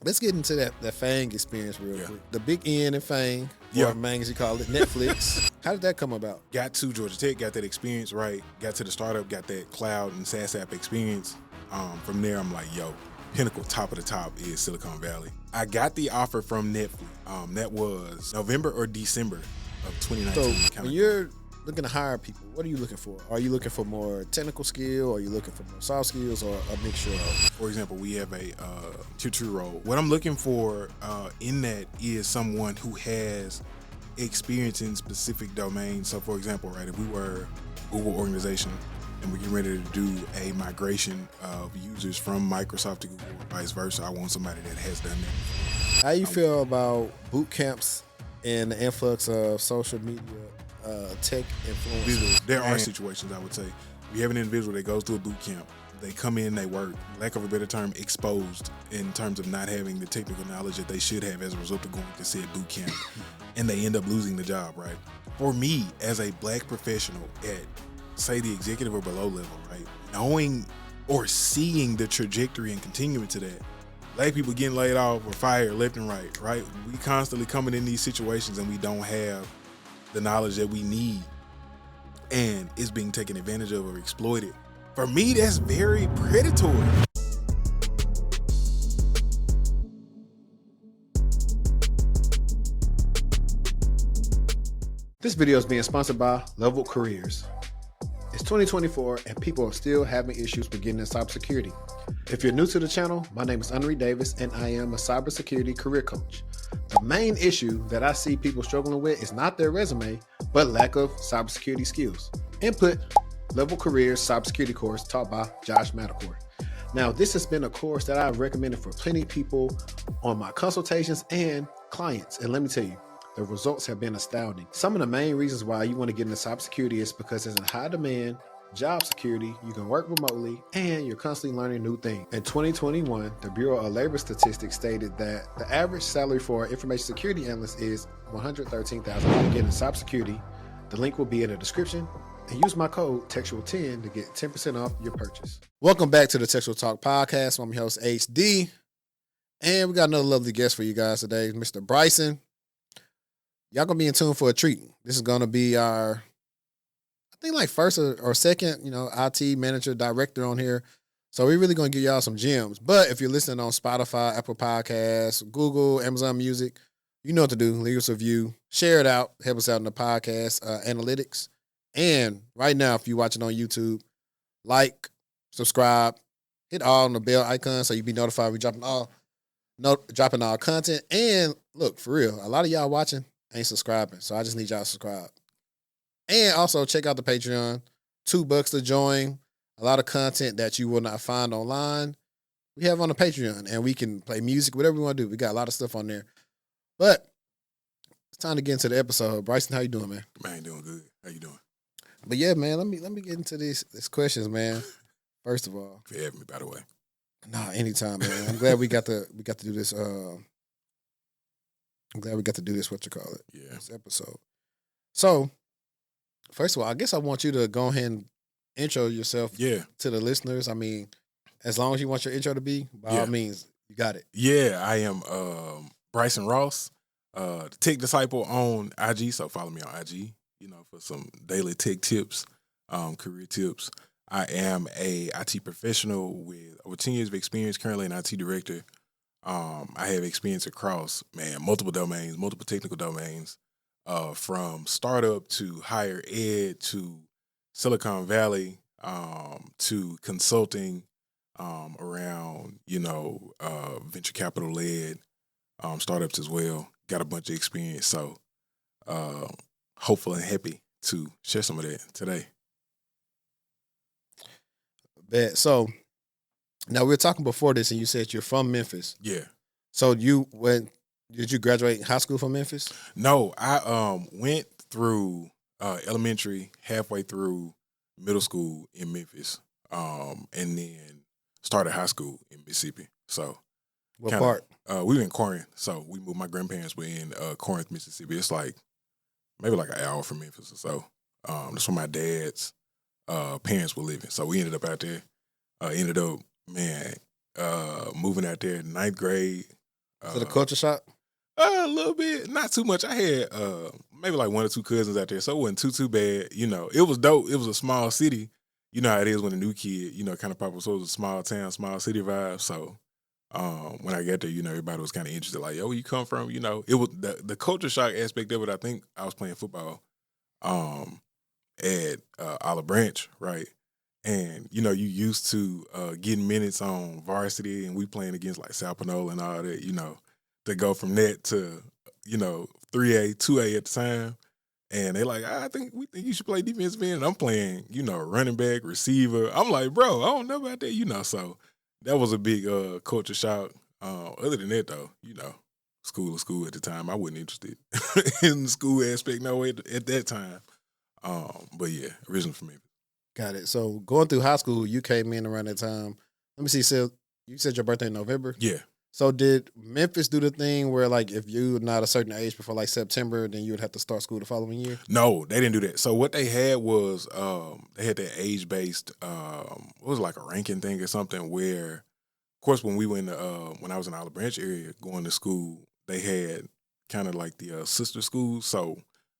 let's get into that Fang experience real quick. The big N in Fang, or Mang as you call it, Netflix. How did that come about? Got to Georgia Tech, got that experience, right? Got to the startup, got that cloud and SaaS app experience. From there, I'm like, yo, pinnacle, top of the top is Silicon Valley. I got the offer from Netflix. That was November or December of 2019. So when you're looking to hire people, what are you looking for? Are you looking for more technical skill? Are you looking for more soft skills, or a mixture of? For example, we have a tier 2 role. What I'm looking for in that is someone who has experience in specific domains. So for example, right, if we were a Google organization and we're getting ready to do a migration of users from Microsoft to Google or vice versa, I want somebody that has done that. How you feel about boot camps and the influx of social media tech influencers? There are situations, I would say. We have an individual that goes through a boot camp. They come in, they work, lack of a better term, exposed in terms of not having the technical knowledge that they should have as a result of going to said boot camp, and they end up losing the job, right? For me, as a black professional at, say, the executive or below level, right, knowing or seeing the trajectory and continuing to that, black people getting laid off or fired left and right? We constantly coming in these situations and we don't have the knowledge that we need, and it's being taken advantage of or exploited. For me, that's very predatory. This video is being sponsored by Level Careers. It's 2024 and people are still having issues beginning in cybersecurity. If you're new to the channel, my name is Henry Davis and I am a cybersecurity career coach. The main issue that I see people struggling with is not their resume, but lack of cybersecurity skills. Input Level Careers cybersecurity course taught by Josh Matacore. Now, this has been a course that I've recommended for plenty of people on my consultations and clients. And let me tell you, the results have been astounding. Some of the main reasons why you want to get into cybersecurity is because it's in high demand, job security, you can work remotely, and you're constantly learning new things. In 2021, the Bureau of Labor Statistics stated that the average salary for an information security analyst is $113,000. To get into cybersecurity, the link will be in the description, and use my code TechTual10 to get 10% off your purchase. Welcome back to the TechTual Talk Podcast. I'm your host, HD, and we got another lovely guest for you guys today, Mr. Bricesen. Y'all gonna be in tune for a treat. This is gonna be our, I think, like first or second, IT manager, director on here. So we're really gonna give y'all some gems. But if you're listening on Spotify, Apple Podcasts, Google, Amazon Music, you know what to do. Leave us a review, share it out, help us out in the podcast analytics. And right now, if you're watching on YouTube, like, subscribe, hit all on the bell icon so you be notified. We're dropping all content. And look, for real, a lot of y'all watching ain't subscribing, so I just need y'all to subscribe. And also check out the Patreon. $2 to join. A lot of content that you will not find online, we have on the Patreon, and we can play music, whatever we want to do. We got a lot of stuff on there. But it's time to get into the episode. Bricesen, how you doing, man? Man, doing good. How you doing? But yeah, man, let me get into these questions, man. First of all, for having me, by the way. Nah, anytime, man. I'm glad we got to do this. I'm glad we got to do this. What you call it? Yeah. This episode. So, first of all, I guess I want you to go ahead and intro yourself. Yeah. To the listeners. I mean, as long as you want your intro to be, by all means, you got it. Yeah, I am Bricesen Ross, the Tech Disciple on IG. So follow me on IG. For some daily tech tips, career tips. I am a IT professional with over 10 years of experience, currently an IT director. I have experience across, multiple domains, multiple technical domains, from startup to higher ed to Silicon Valley, to consulting around, venture capital led startups as well. Got a bunch of experience. So hopeful and happy to share some of that today. Bet. So now we were talking before this, and you said you're from Memphis. Yeah. So did you graduate high school from Memphis? No, I went through elementary, halfway through middle school in Memphis, and then started high school in Mississippi. So what part? We were in Corinth. So we moved. My grandparents were in Corinth, Mississippi. It's like maybe like an hour from Memphis or so. That's where my dad's parents were living. So we ended up out there. Moving out there in ninth grade. Is it a culture shock? A little bit, not too much. I had maybe like 1 or 2 cousins out there, so it wasn't too bad. You know, it was dope. It was a small city. You know how it is when a new kid, you know, kind of pop up. So it was a small town, small city vibe. So when I got there, you know, everybody was kind of interested. Like, yo, where you come from? You know, it was the culture shock aspect of it. I think I was playing football at Olive Branch, right? And, you know, you used to getting minutes on varsity, and we playing against like South Panola and all that, you know, to go from that to, you know, 3A, 2A at the time. And they like, we think you should play defensive end. And I'm playing, you know, running back, receiver. I'm like, bro, I don't know about that, you know. So that was a big culture shock. Other than that, though, you know, school is school at the time. I wasn't interested in the school aspect, no way at that time. But yeah, originally for me. Got it. So going through high school, you came in around that time. Let me see. So you said your birthday in November? Yeah. So did Memphis do the thing where, like, if you're not a certain age before like September, then you would have to start school the following year? No, they didn't do that. So what they had was they had that age-based it was like a ranking thing or something where, of course, when we went when I was in the Olive Branch area going to school, they had kind of like the sister schools. So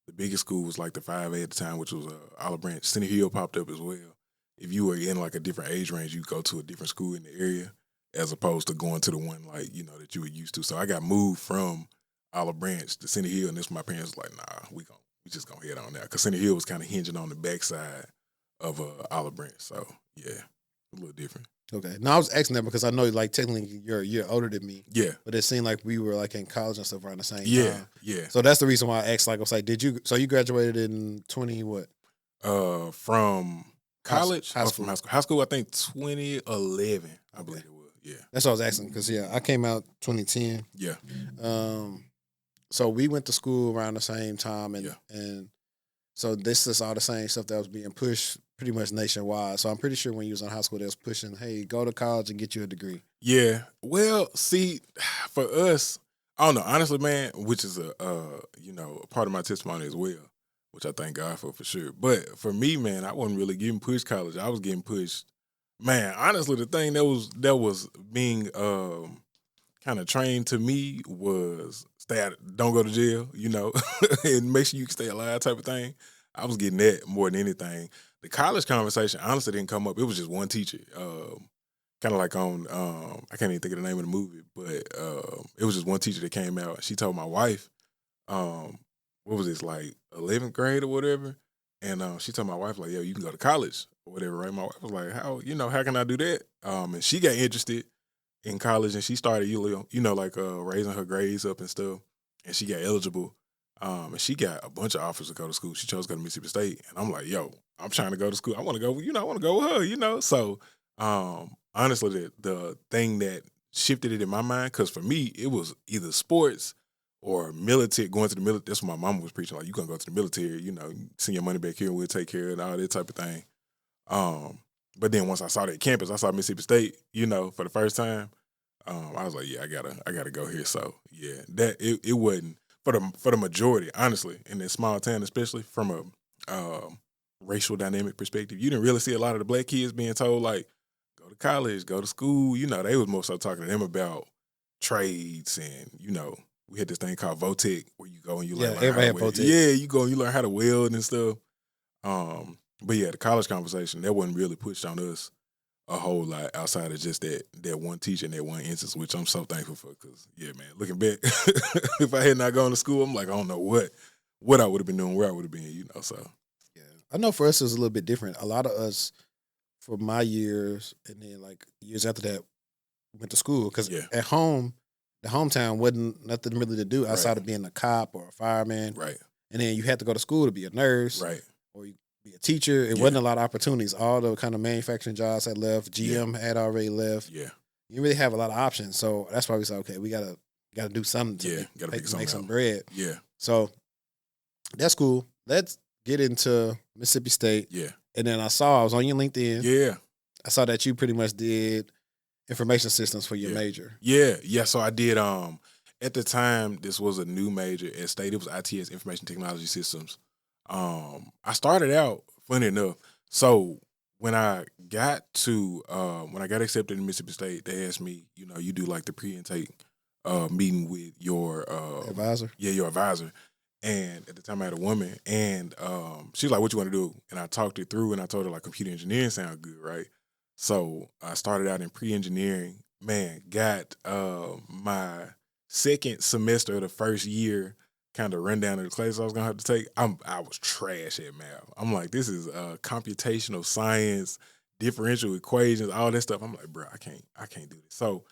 the biggest school was like the 5A at the time, which was Olive Branch. Center Hill popped up as well. If you were in like a different age range, you go to a different school in the area, as opposed to going to the one like, you know, that you were used to. So I got moved from Olive Branch to Center Hill, and this my parents was like, nah, we just gonna head on there, because Center Hill was kind of hinging on the backside of Olive Branch. So yeah, a little different. Okay. Now I was asking that because I know, like, technically you're a year older than me. Yeah. But it seemed like we were like in college and stuff around the same time. Yeah. So that's the reason why I asked. Like, I was like, so you graduated in 20 what? From college, high school. From high school. High school, I think 2011, I believe it was. Yeah. That's what I was asking, because I came out 2010. Yeah. So we went to school around the same time, and Yeah. and so this is all the same stuff that was being pushed pretty much nationwide. So I'm pretty sure when you was in high school, they was pushing, hey, go to college and get you a degree. Yeah. Well, see, for us, I don't know, honestly, man, which is a part of my testimony as well, which I thank God for sure. But for me, man, I wasn't really getting pushed college. I was getting pushed. Man, honestly, the thing that was being kind of trained to me was don't go to jail, you know, and make sure you can stay alive type of thing. I was getting that more than anything. The college conversation honestly didn't come up. It was just one teacher, kind of like on I can't even think of the name of the movie, but it was just one teacher that came out. She told my wife, what was this, like 11th grade or whatever, and she told my wife, like, yo, you can go to college or whatever, right? My wife was like, how can I do that? And she got interested in college, and she started, raising her grades up and stuff, and she got eligible. And she got a bunch of offers to go to school. She chose to go to Mississippi State, and I'm like, yo, I'm trying to go to school. I want to go. I want to go with her. So honestly, the thing that shifted it in my mind, because for me, it was either sports or military. Going to the military. That's what my mama was preaching. Like, you gonna go to the military? Send your money back here, and we'll take care of it, all that type of thing. But then once I saw that campus, I saw Mississippi State, for the first time. I was like, yeah, I gotta go here. So yeah, that it wasn't for the majority, honestly, in this small town, especially from a racial dynamic perspective. You didn't really see a lot of the black kids being told, like, go to college, go to school. They was more so talking to them about trades, and we had this thing called VOTEC, where you go and you learn how to weld. Yeah, you go and you learn how to weld and stuff. But yeah, the college conversation, that wasn't really pushed on us a whole lot outside of just that one teacher and that one instance, which I'm so thankful for. Because yeah, man, looking back, if I had not gone to school, I'm like, I don't know what I would have been doing, where I would have been, So yeah, I know for us it was a little bit different. A lot of us, for my years, and then like years after that, went to school because at home, the hometown wasn't nothing really to do outside of being a cop or a fireman, right? And then you had to go to school to be a nurse, right? Or you be a teacher. It wasn't a lot of opportunities. All the kind of manufacturing jobs had left. GM had already left. Yeah, you didn't really have a lot of options. So that's why we said, okay, we gotta do something to make some bread. Yeah. So that's cool. Let's get into Mississippi State. Yeah. And then I was on your LinkedIn. Yeah. I saw that you pretty much did information systems for your major. Yeah. So I did. At the time, this was a new major at State. It was ITS, Information Technology Systems. I started out, funny enough. So when I got accepted in Mississippi State, they asked me, you do like the pre-intake meeting with your Advisor. Yeah, your advisor. And at the time I had a woman, and she was like, "What you want to do?" And I talked it through, and I told her like computer engineering sounded good, right? So I started out in pre-engineering. Man, got my second semester of the first year kind of rundown of the class I was gonna have to take. I was trash at math. I'm like, this is computational science, differential equations, all that stuff. I'm like, bro, I can't do this. So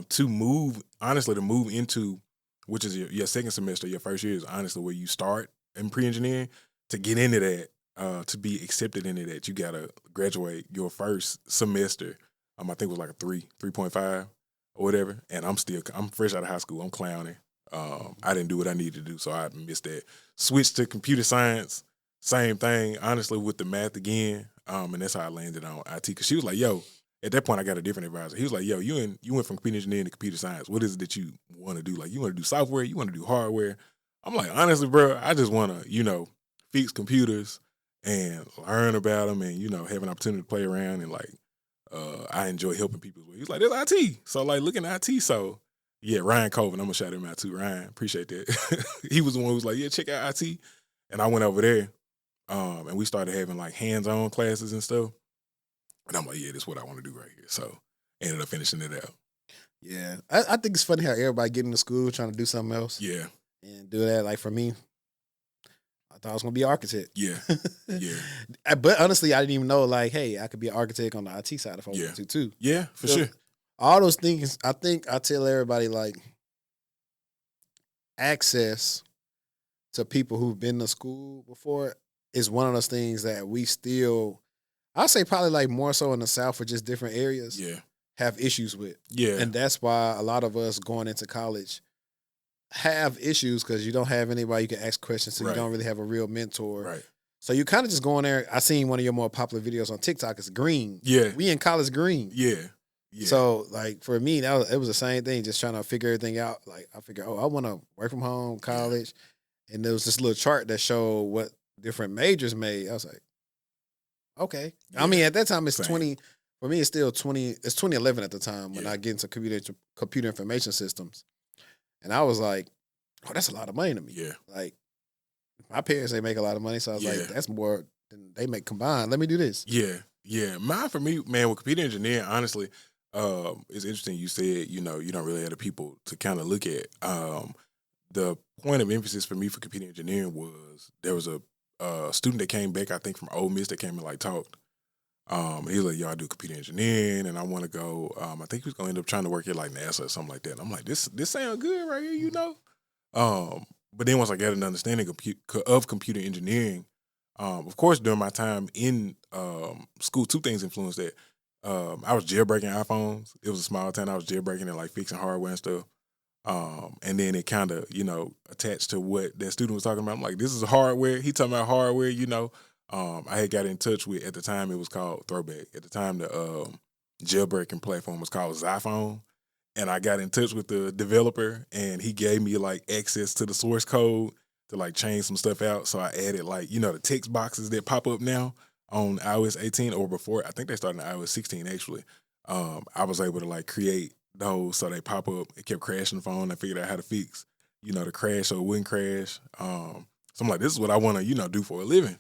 to move into, which is your second semester, your first year is honestly where you start in pre-engineering. To get into that, to be accepted into that, you gotta graduate your first semester. I think it was like a 3.5 or whatever. And I'm fresh out of high school. I'm clowning. I didn't do what I needed to do, so I missed that. Switched to computer science, same thing, honestly, with the math again. And that's how I landed on IT. Because she was like, yo, at that point, I got a different advisor. He was like, yo, you went from computer engineering to computer science. What is it that you want to do? Like, you want to do software? You want to do hardware? I'm like, honestly, bro, I just want to, fix computers and learn about them and, have an opportunity to play around. And, like, I enjoy helping people. He's like, there's IT. So, like, looking at IT. So, yeah, Ryan Colvin, I'm going to shout him out too. Ryan, appreciate that. He was the one who was like, yeah, check out IT. And I went over there, and we started having, like, hands-on classes and stuff. And I'm like, yeah, this is what I want to do right here. So ended up finishing it out. Yeah. I think it's funny how everybody get into school trying to do something else. Yeah. And do that. Like for me, I thought I was going to be an architect. Yeah. Yeah. But honestly, I didn't even know, like, hey, I could be an architect on the IT side if I wanted to too. Yeah, for sure. All those things, I think I tell everybody, like, access to people who've been to school before is one of those things that we still, I'll say probably like more so in the South or just different areas, have issues with. Yeah. And that's why a lot of us going into college have issues because you don't have anybody you can ask questions to. You don't really have a real mentor. Right. So you kind of just go in there. I seen one of your more popular videos on TikTok. It's green. Yeah. We in college green. Yeah. Yeah. So like for me, it was the same thing. Just trying to figure everything out. Like I figured, I want to work from home, college, and there was this little chart that showed what different majors made. I was like, okay. Yeah. I mean, at that time it's 20. For me, it's still 20. It's 2011 at the time when I get into computer information systems, and I was like, oh, that's a lot of money to me. Yeah. Like my parents, they make a lot of money, so I was like, that's more than they make combined. Let me do this. Yeah. Yeah. Mine for me, man, with computer engineering, honestly, it's interesting you said, you don't really have the people to kind of look at. The point of emphasis for me for computer engineering was there was a student that came back, I think from Ole Miss, that came and like talked. And he was like, yo, I do computer engineering and I want to go, I think he was going to end up trying to work at like NASA or something like that. And I'm like, this sounds good right here, But then once I got an understanding of computer engineering, of course, during my time in school, two things influenced that. I was jailbreaking iPhones. It was a small town. I was jailbreaking and like fixing hardware and stuff. And then it kind of, attached to what that student was talking about. I'm like, this is hardware. He talking about hardware, I had got in touch with, at the time, it was called Throwback. At the time, the jailbreaking platform was called Xiphone. And I got in touch with the developer, and he gave me, like, access to the source code to, like, change some stuff out. So I added, like, the text boxes that pop up now on iOS 18 or before. I think they started in iOS 16, actually. I was able to, like, create those so they pop up. It kept crashing the phone. I figured out how to fix, the crash so it wouldn't crash. So I'm like, this is what I want to, do for a living.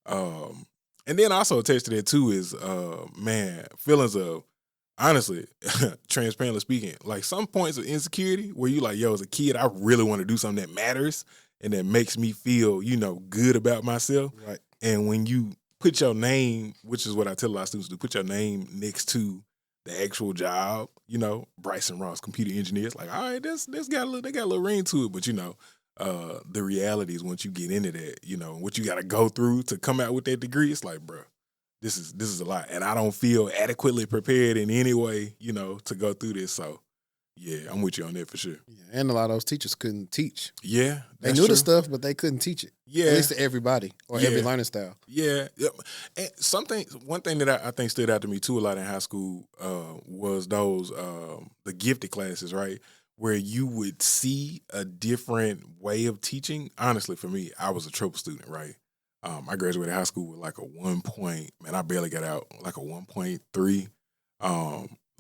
And then also attached to that too is, feelings of, honestly, transparently speaking, like some points of insecurity where you like, yo, as a kid, I really want to do something that matters and that makes me feel, good about myself. Right. And when you put your name, which is what I tell a lot of students to do, put your name next to the actual job, Bricesen Ross, computer engineer. It's like, all right, they got a little ring to it, but the reality is once you get into that, what you got to go through to come out with that degree, it's like, bro, this is a lot. And I don't feel adequately prepared in any way, to go through this. So, yeah, I'm with you on that for sure. Yeah, and a lot of those teachers couldn't teach. Yeah, they knew the stuff, but they couldn't teach it. Yeah. At least to everybody or every learning style. Yeah. And one thing that I think stood out to me too a lot in high school was those, the gifted classes, right? Where you would see a different way of teaching. Honestly, for me, I was a trouble student, right? I graduated high school with like a 1 point, man, I barely got out, like a 1.3.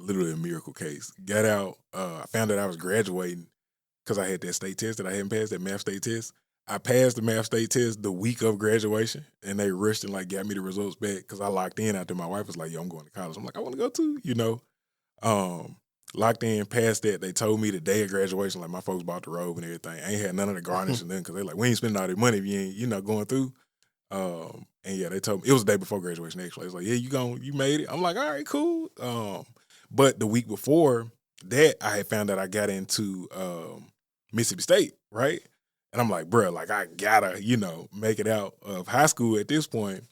literally a miracle case. Got out, I found out I was graduating because I had that state test that I hadn't passed, that math state test. I passed the math state test the week of graduation, and they rushed and like got me the results back because I locked in after my wife was like, "Yo, I'm going to college." I'm like, "I want to go too," you know. Locked in, passed that. They told me the day of graduation, like my folks bought the robe and everything. I ain't had none of the garnish and nothing because they like, we ain't spending all that money if you ain't, going through. And yeah, they told me it was the day before graduation. Actually, it's like, yeah, you made it. I'm like, all right, cool. But the week before that, I had found out I got into Mississippi State, right? And I'm like, bro, like I gotta, make it out of high school at this point.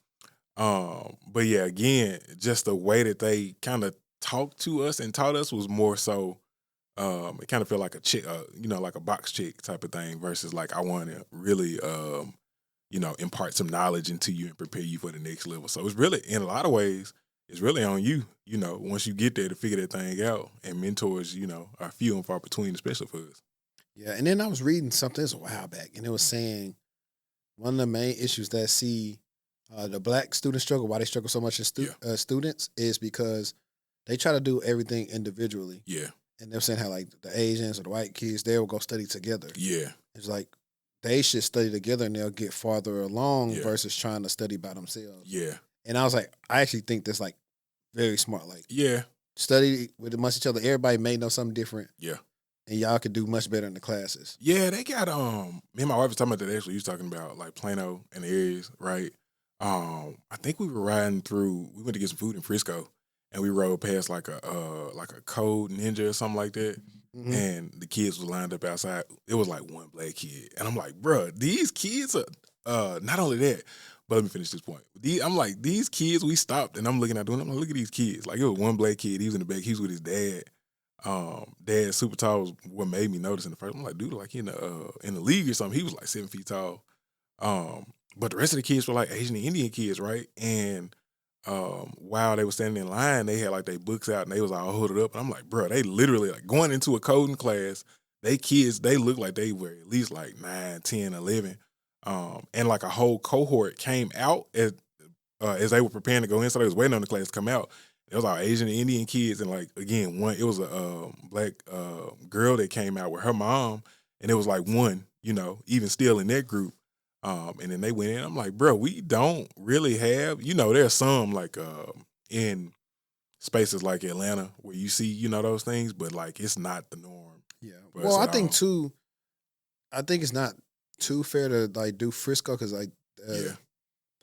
But yeah, again, just the way that they kind of talked to us and taught us was more so. It kind of felt like a chick, like a box chick type of thing versus like I want to really, impart some knowledge into you and prepare you for the next level. So it's really, in a lot of ways, it's really on you, once you get there to figure that thing out. And mentors, are few and far between, especially for us. Yeah, and then I was reading something this a while back, and it was saying one of the main issues that the black students struggle, why they struggle so much as students, is because they try to do everything individually. Yeah. And they're saying how like the Asians or the white kids, they will go study together. Yeah. It's like they should study together and they'll get farther along versus trying to study by themselves. Yeah. And I was like, I actually think that's like very smart. Like, yeah, study with amongst each other. Everybody may know something different. Yeah. And y'all could do much better in the classes. Yeah, they got me and my wife was talking about that actually. You was talking about like Plano and the areas, right? I think we were riding through. We went to get some food in Frisco, and we rode past like a Code Ninja or something like that. Mm-hmm. And the kids was lined up outside. It was like one black kid, and I'm like, bro, these kids are not only that. But let me finish this point. I'm like, these kids. We stopped, and I'm looking at them. I'm like, look at these kids. Like it was one black kid. He was in the back. He was with his dad. Dad super tall was what made me notice in the first. I'm like, dude, like in the league or something. He was like 7 feet tall. But the rest of the kids were like Asian and Indian kids, right? And while they were standing in line, they had like their books out and they was all hooded up. And I'm like, bro, they literally like going into a coding class. They look like they were at least like 9, 10, 11. And like a whole cohort came out as they were preparing to go in. So they was waiting on the class to come out. It was all Asian and Indian kids, and like again, it was a black girl that came out with her mom, and it was like one, even still in that group. And then they went in. I'm like, bro, we don't really have, there's some like in spaces like Atlanta where you see, those things, but like it's not the norm. Yeah. Well, I think it's not too fair to like do Frisco because like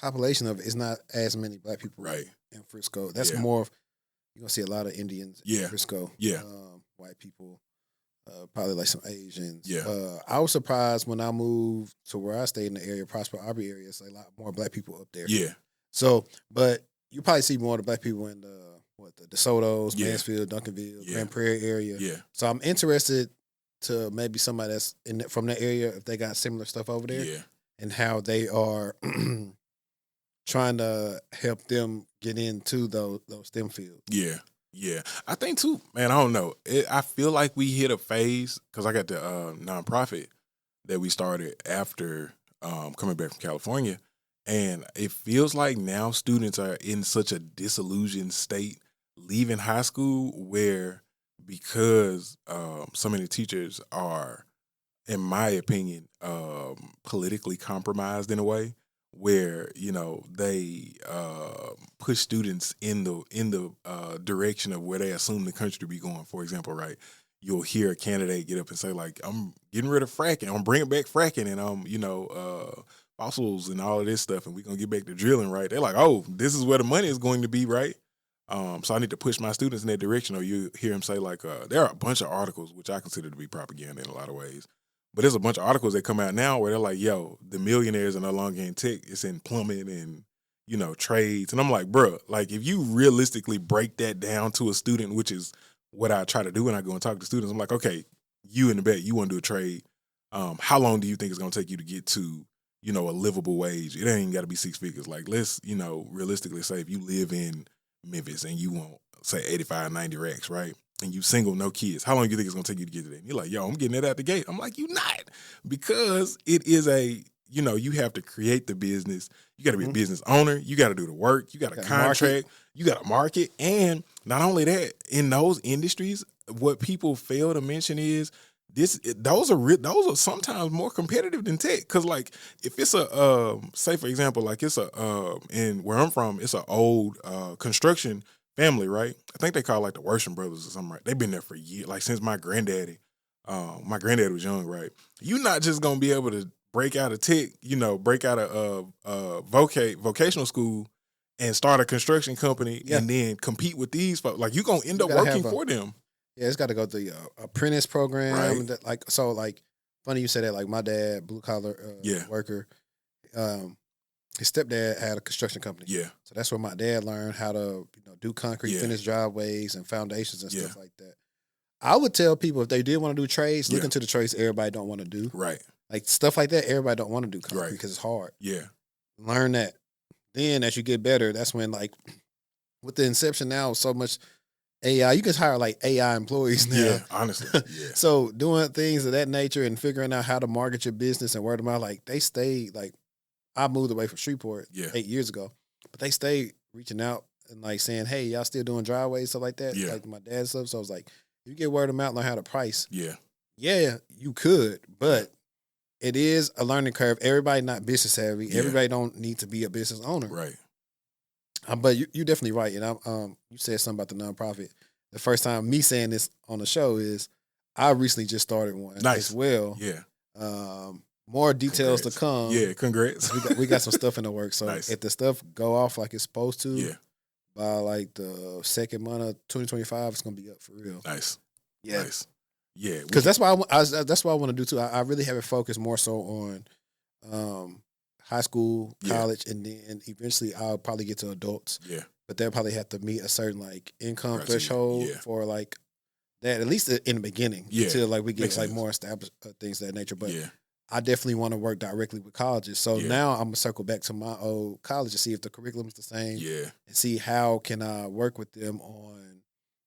population of it is not as many black people right in Frisco. That's more of, you're going to see a lot of Indians in Frisco. Yeah. White people, probably like some Asians. Yeah. I was surprised when I moved to where I stayed in the area, Prosper Aubrey area. It's like a lot more black people up there. Yeah. So, but you probably see more of the black people in the DeSoto's, Mansfield, Duncanville, Grand Prairie area. Yeah. So I'm interested to maybe somebody that's from that area, if they got similar stuff over there. Yeah. And how they are trying to help them get into those STEM fields. Yeah, yeah. I think too, man, I don't know. I feel like we hit a phase, because I got the nonprofit that we started after coming back from California. And it feels like now students are in such a disillusioned state leaving high school where, because so many teachers are, in my opinion, politically compromised in a way, where they push students in the direction of where they assume the country to be going. For example, right, you'll hear a candidate get up and say like, "I'm getting rid of fracking. I'm bringing back fracking, and fossils and all of this stuff, and we're gonna get back to drilling." Right? They're like, "Oh, this is where the money is going to be." Right? So I need to push my students in that direction. Or you hear them say like, there are a bunch of articles which I consider to be propaganda in a lot of ways. But there's a bunch of articles that come out now where they're like, yo, the millionaires are no longer in tech. It's in plumbing and, trades. And I'm like, bro, like if you realistically break that down to a student, which is what I try to do when I go and talk to students, I'm like, okay, you in the back, you want to do a trade. How long do you think it's going to take you to get to, a livable wage? It ain't got to be 6 figures. Like let's, realistically say if you live in Memphis and you want, say, 85, 90 racks, right? And you single, no kids, how long do you think it's going to take you to get to that? And you're like, yo, I'm getting it out the gate. I'm like, you not. Because it is a you have to create the business. You got to be a Mhm. business owner. You got to do the work. You got to Gotta contract. You got to market. And not only that, in those industries, what people fail to mention is those are sometimes more competitive than tech. Because like if it's a say for example, like it's a in where I'm from, it's an old construction family, right? I think they call it like the Worsham Brothers or something, right? They've been there for years, like since my granddaddy. My granddad was young, right? You're not just gonna be able to break out of tech, break out of vocational school and start a construction company Yeah. and then compete with these folks. Like you're gonna end up gotta working have for them. Yeah, it's got to go through your apprentice program. Right. That, like funny you say that. Like my dad, blue collar Yeah. worker. His stepdad had a construction company. Yeah. So that's where my dad learned how to do concrete, Yeah. finish driveways and foundations and Yeah. stuff like that. I would tell people if they did want to do trades, look Yeah. into the trades everybody don't want to do. Right. Like stuff like that, everybody don't want to do concrete Right. because it's hard. Yeah. Learn that. Then as you get better, that's when like with the inception now of so much AI, you can hire like AI employees now. Yeah. Honestly. Yeah. So doing things of that nature and figuring out how to market your business and word of mouth, like they stayed like I moved away from Shreveport Yeah. 8 years ago, but they stayed reaching out and like saying, "Hey, y'all still doing driveways stuff like that?" Yeah. Like my dad's stuff. So I was like, "You get word of mouth, learn how to price." Yeah. Yeah, you could, but it is a learning curve. Everybody not business savvy. Yeah. Everybody don't need to be a business owner. Right. But you're definitely right. And you said something about the nonprofit. The first time me saying this on the show is I recently just started one Nice. as well. Yeah. More details Congrats. to come. Yeah. Congrats. We got some stuff in the works. So Nice. if the stuff go off like it's supposed to, Yeah. by like the second month of 2025, it's gonna be up for real. Nice. Yeah, Nice. Yeah. because that's why that's what I want to do too. I really have it focused more so on high school, Yeah. college, and then eventually I'll probably get to adults. Yeah. But they'll probably have to meet a certain like income Right, threshold yeah. for like that, at least in the beginning, Yeah. until like we get Makes like sense. more established things of that nature. But Yeah. I definitely want to work directly with colleges. So Yeah. now I'm gonna circle back to my old college to see if the curriculum is the same, Yeah. and see how can I work with them on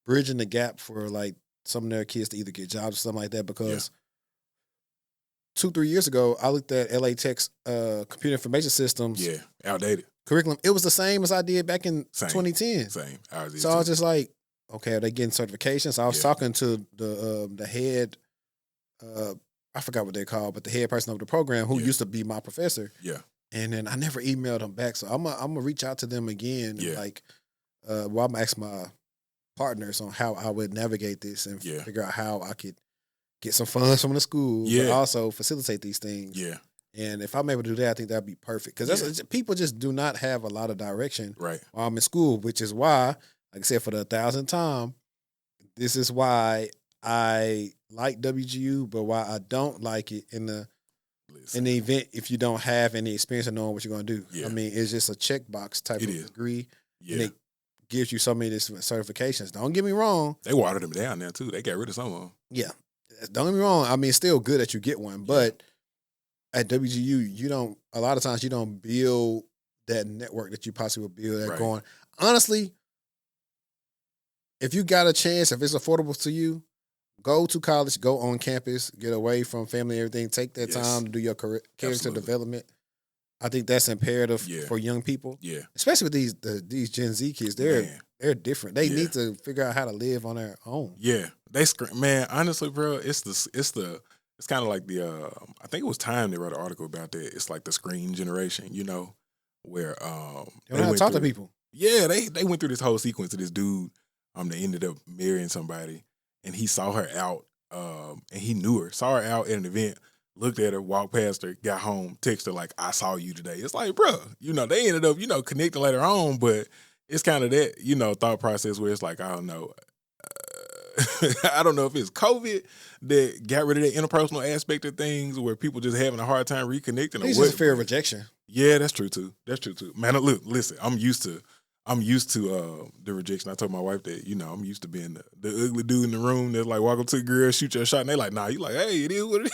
bridging the gap for like some of their kids to either get jobs or something like that. Because 2-3 years ago, I looked at LA Tech's computer information systems Yeah. Outdated. curriculum. It was the same as I did back in Same. 2010. Same. Ours is So I was too. just like, okay, are they getting certifications? I was Yeah. talking to the head, I forgot what they call, but the head person of the program who Yeah. used to be my professor. Yeah. And then I never emailed them back. So I'm gonna reach out to them again. And Yeah. like, I'm gonna ask my partners on how I would navigate this and Yeah. figure out how I could get some funds from the school, but Yeah. also facilitate these things. Yeah. And if I'm able to do that, I think that'd be perfect. Because people just do not have a lot of direction Right. while I'm in school, which is why, like I said, for the 1,000th time, this is why I like WGU, but why I don't like it in the event if you don't have any experience of knowing what you're going to do. Yeah. I mean, it's just a checkbox type It of is. degree, Yeah. and it gives you so many certifications. Don't get me wrong. They watered them down now too. They got rid of some of them. Yeah, don't get me wrong. I mean, it's still good that you get one, but at WGU, you don't. A lot of times, you don't build that network that you possibly will build. That Right. going honestly, if you got a chance, if it's affordable to you, go to college, go on campus, get away from family and everything. Take that Yes. time to do your character Absolutely. development. I think that's imperative Yeah. for young people, Yeah. especially with these Gen Z kids. Man. They're different. They Yeah. need to figure out how to live on their own. Yeah. They man, honestly, bro, it's kind of like the I think it was Time they wrote an article about that. It's like the screen generation, where They don't they know how to went talk to through- people. Yeah, they went through this whole sequence of this dude. They ended up marrying somebody, and he saw her out, and he knew her, saw her out at an event, looked at her, walked past her, got home, texted her like, "I saw you today." It's like, bro, they ended up, connecting later on, but it's kind of that, thought process where it's like, I don't know. I don't know if it's COVID that got rid of the interpersonal aspect of things where people just having a hard time reconnecting. It's or just what, fear of but- rejection. Yeah, that's true too. Man, look, listen, I'm used to the rejection. I told my wife that, I'm used to being the ugly dude in the room that's like, walk up to the girl, shoot your shot, and they like, nah, you like, hey, it is what it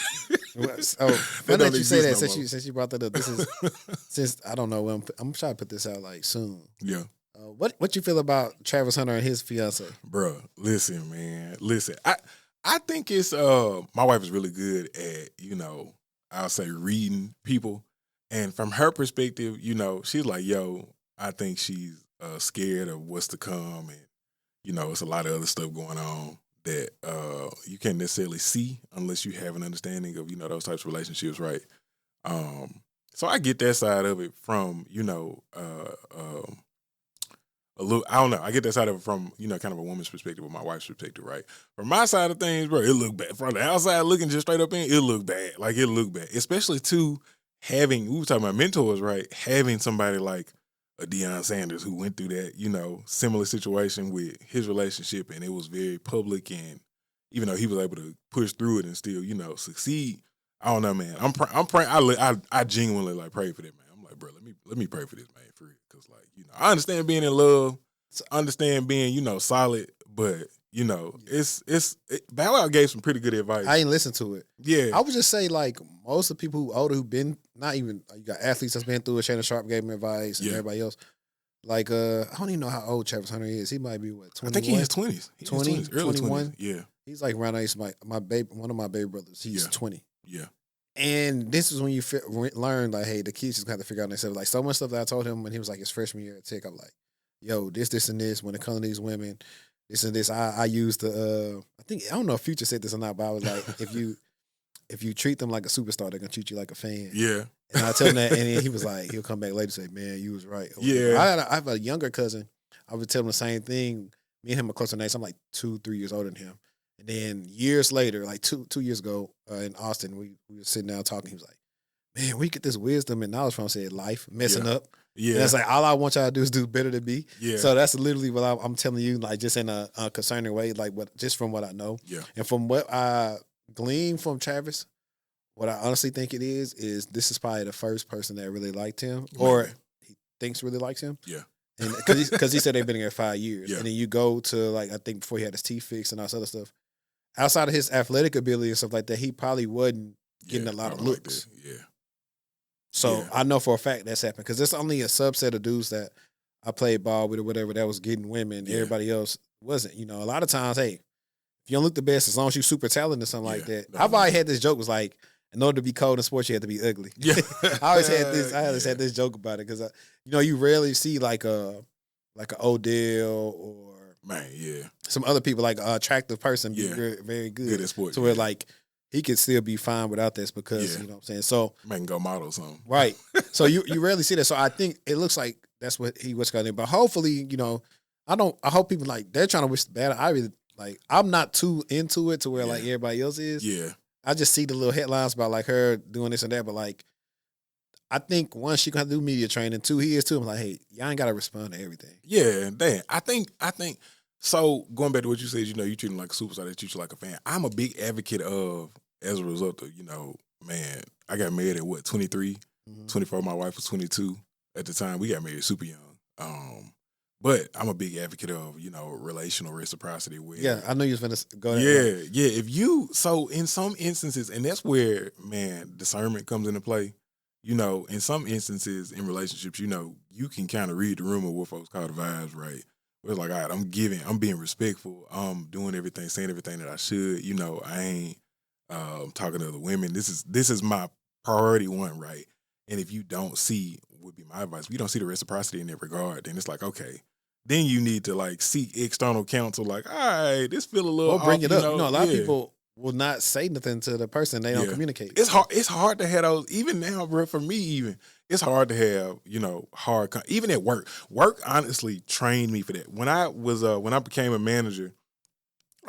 is. Oh, funny don't that you say that exist no more. since you brought that up. This is since I don't know when I'm trying to put this out like soon. Yeah. What you feel about Travis Hunter and his fiance? Bro, listen, man. Listen. I think it's my wife is really good at, I'll say reading people And from her perspective, you know, she's like, yo, I think she's scared of what's to come. And, you know, it's a lot of other stuff going on that you can't necessarily see unless you have an understanding of, you know, those types of relationships, right? So I get that side of it from, you know, a little, I don't know. I get that side of it from, you know, kind of a woman's perspective or my wife's perspective, right? From my side of things, bro, it look bad. From the outside looking just straight up in, it look bad. Like, it look bad. Especially, too, having, we were talking about mentors, right? Having somebody like a Deion Sanders who went through that, you know, similar situation with his relationship, and it was very public, and even though he was able to push through it and still, you know, succeed, I don't know, man. I'm praying. I genuinely like pray for that, man. I'm like, bro, let me pray for this, man, for real. Because, like, you know, I understand being in love, understand being, you know, solid, but, you know, Bow Wow gave some pretty good advice. I ain't listened to it. Yeah. I would just say, like, most of the people who older who've been, not even, you got athletes that's been through it. Shannon Sharp gave him advice and everybody else. Like, I don't even know how old Travis Hunter is. He might be, what, 21? I think he in his 20s. 20, early 21? 20s. Yeah. He's like around age, my baby, one of my baby brothers. He's 20. Yeah. And this is when you learn, like, hey, the kids just got to figure out themselves. Like, so much stuff that I told him when he was like his freshman year at Tech, I'm like, yo, this, and this. When it comes to these women, this and this, I used the, I don't know if Future said this or not, but I was like, if you treat them like a superstar, they're gonna treat you like a fan. Yeah. And I tell him that, and then he was like, he'll come back later and say, man, you was right. Yeah. I have a younger cousin. I would tell him the same thing. Me and him are closer than I'm like 2-3 years older than him. And then years later, like two years ago in Austin, we were sitting down talking. He was like, man, we get this wisdom and knowledge from, said, life, messing up. Yeah. And it's like, all I want y'all to do is do better than me. Yeah. So that's literally what I'm telling you, like, just in a concerning way, like, just from what I know. Yeah. And from what I gleaned from Travis, what I honestly think it is this is probably the first person that really liked him, or he thinks really likes him. Yeah. And because he said they've been here 5 years. Yeah. And then you go to, like, I think before he had his teeth fixed and all this other stuff, outside of his athletic ability and stuff like that, he probably wasn't getting a lot of looks. Like yeah. So I know for a fact that's happened, because there's only a subset of dudes that I played ball with or whatever that was getting women. Yeah. Everybody else wasn't. You know, a lot of times, hey, if you don't look the best, as long as you're super talented or something like that. I've already had this joke, was like, in order to be cold in sports, you have to be ugly. Yeah. I always had this joke about it, because you know, you rarely see like a Odell or some other people, like an attractive person be very, very good at sports. So where like he could still be fine without this, because you know what I'm saying. So man, go model something, right? So you rarely see that. So I think it looks like that's what he was going to do. But hopefully, you know, I hope people, like, they're trying to wish the bad. I really, like, I'm not too into it to where like everybody else is. Yeah. I just see the little headlines about like her doing this and that, but like, I think one, she gonna have to do media training. Two, he is too. I'm like, hey, y'all ain't gotta respond to everything. Yeah, damn. I think. So going back to what you said, you know, you treat them like a superstar, they treat you like a fan. I'm a big advocate of, as a result of, you know, man, I got married at 23, 24. My wife was 22 at the time. We got married super young. But I'm a big advocate of, you know, relational reciprocity. Where, I know you was going to go ahead. Yeah. So in some instances, and that's where, man, discernment comes into play. You know, in some instances in relationships, you know, you can kind of read the room of what folks call the vibes, right? Where it's like, all right, I'm being respectful. I'm doing everything, saying everything that I should. You know, I ain't talking to other women. This is my priority one, right? And if you don't see, would be my advice, if you don't see the reciprocity in that regard, then it's like, okay. Then you need to like seek external counsel. Like, all right, this feel a little. Or bring it up. You know, a lot of people will not say nothing to the person. They don't communicate. It's hard. It's hard to have those. Even now, bro. For me, even it's hard to have, you know, even at work. Work honestly trained me for that. When I became a manager,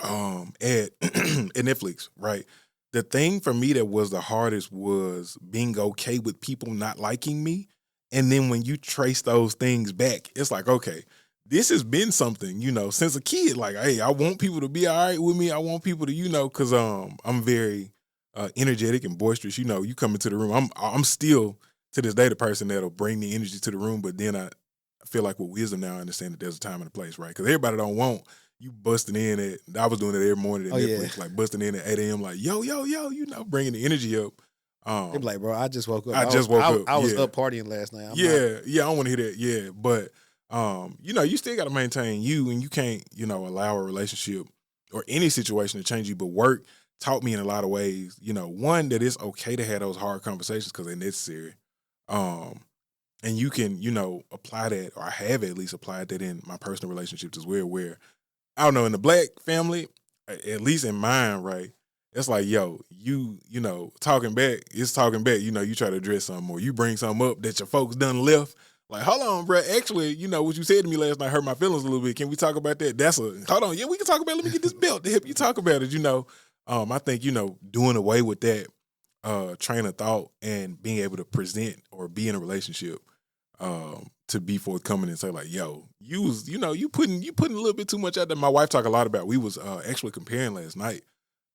at Netflix, right. The thing for me that was the hardest was being okay with people not liking me, and then when you trace those things back, it's like, okay. This has been something, you know, since a kid. Like, hey, I want people to be all right with me. I want people to, you know, because I'm very energetic and boisterous. You know, you come into the room, I'm still to this day the person that'll bring the energy to the room. But then I feel like with wisdom now, I understand that there's a time and a place, right? Because everybody don't want you busting in at. I was doing it every morning at Netflix, like busting in at 8 a.m. Like, yo, you know, bringing the energy up. They're like, bro, I just woke up. I was up partying last night. I don't want to hear that. Yeah, but. You know, you still got to maintain you, and you can't, you know, allow a relationship or any situation to change you. But work taught me in a lot of ways, you know, one, that it's okay to have those hard conversations because they're necessary. And you can, apply that, or I have at least applied that in my personal relationships as well, where, I don't know, in the black family, at least in mine, right, it's like, yo, talking back, it's talking back, you try to address something, or you bring something up that your folks done left. Like, hold on, bro. Actually, what you said to me last night hurt my feelings a little bit. Can we talk about that? Hold on. Yeah, we can talk about it. Let me get this belt to help you talk about it, I think, doing away with that train of thought and being able to present or be in a relationship to be forthcoming and say, like, yo, you putting a little bit too much out there. My wife talked a lot about, we was actually comparing last night.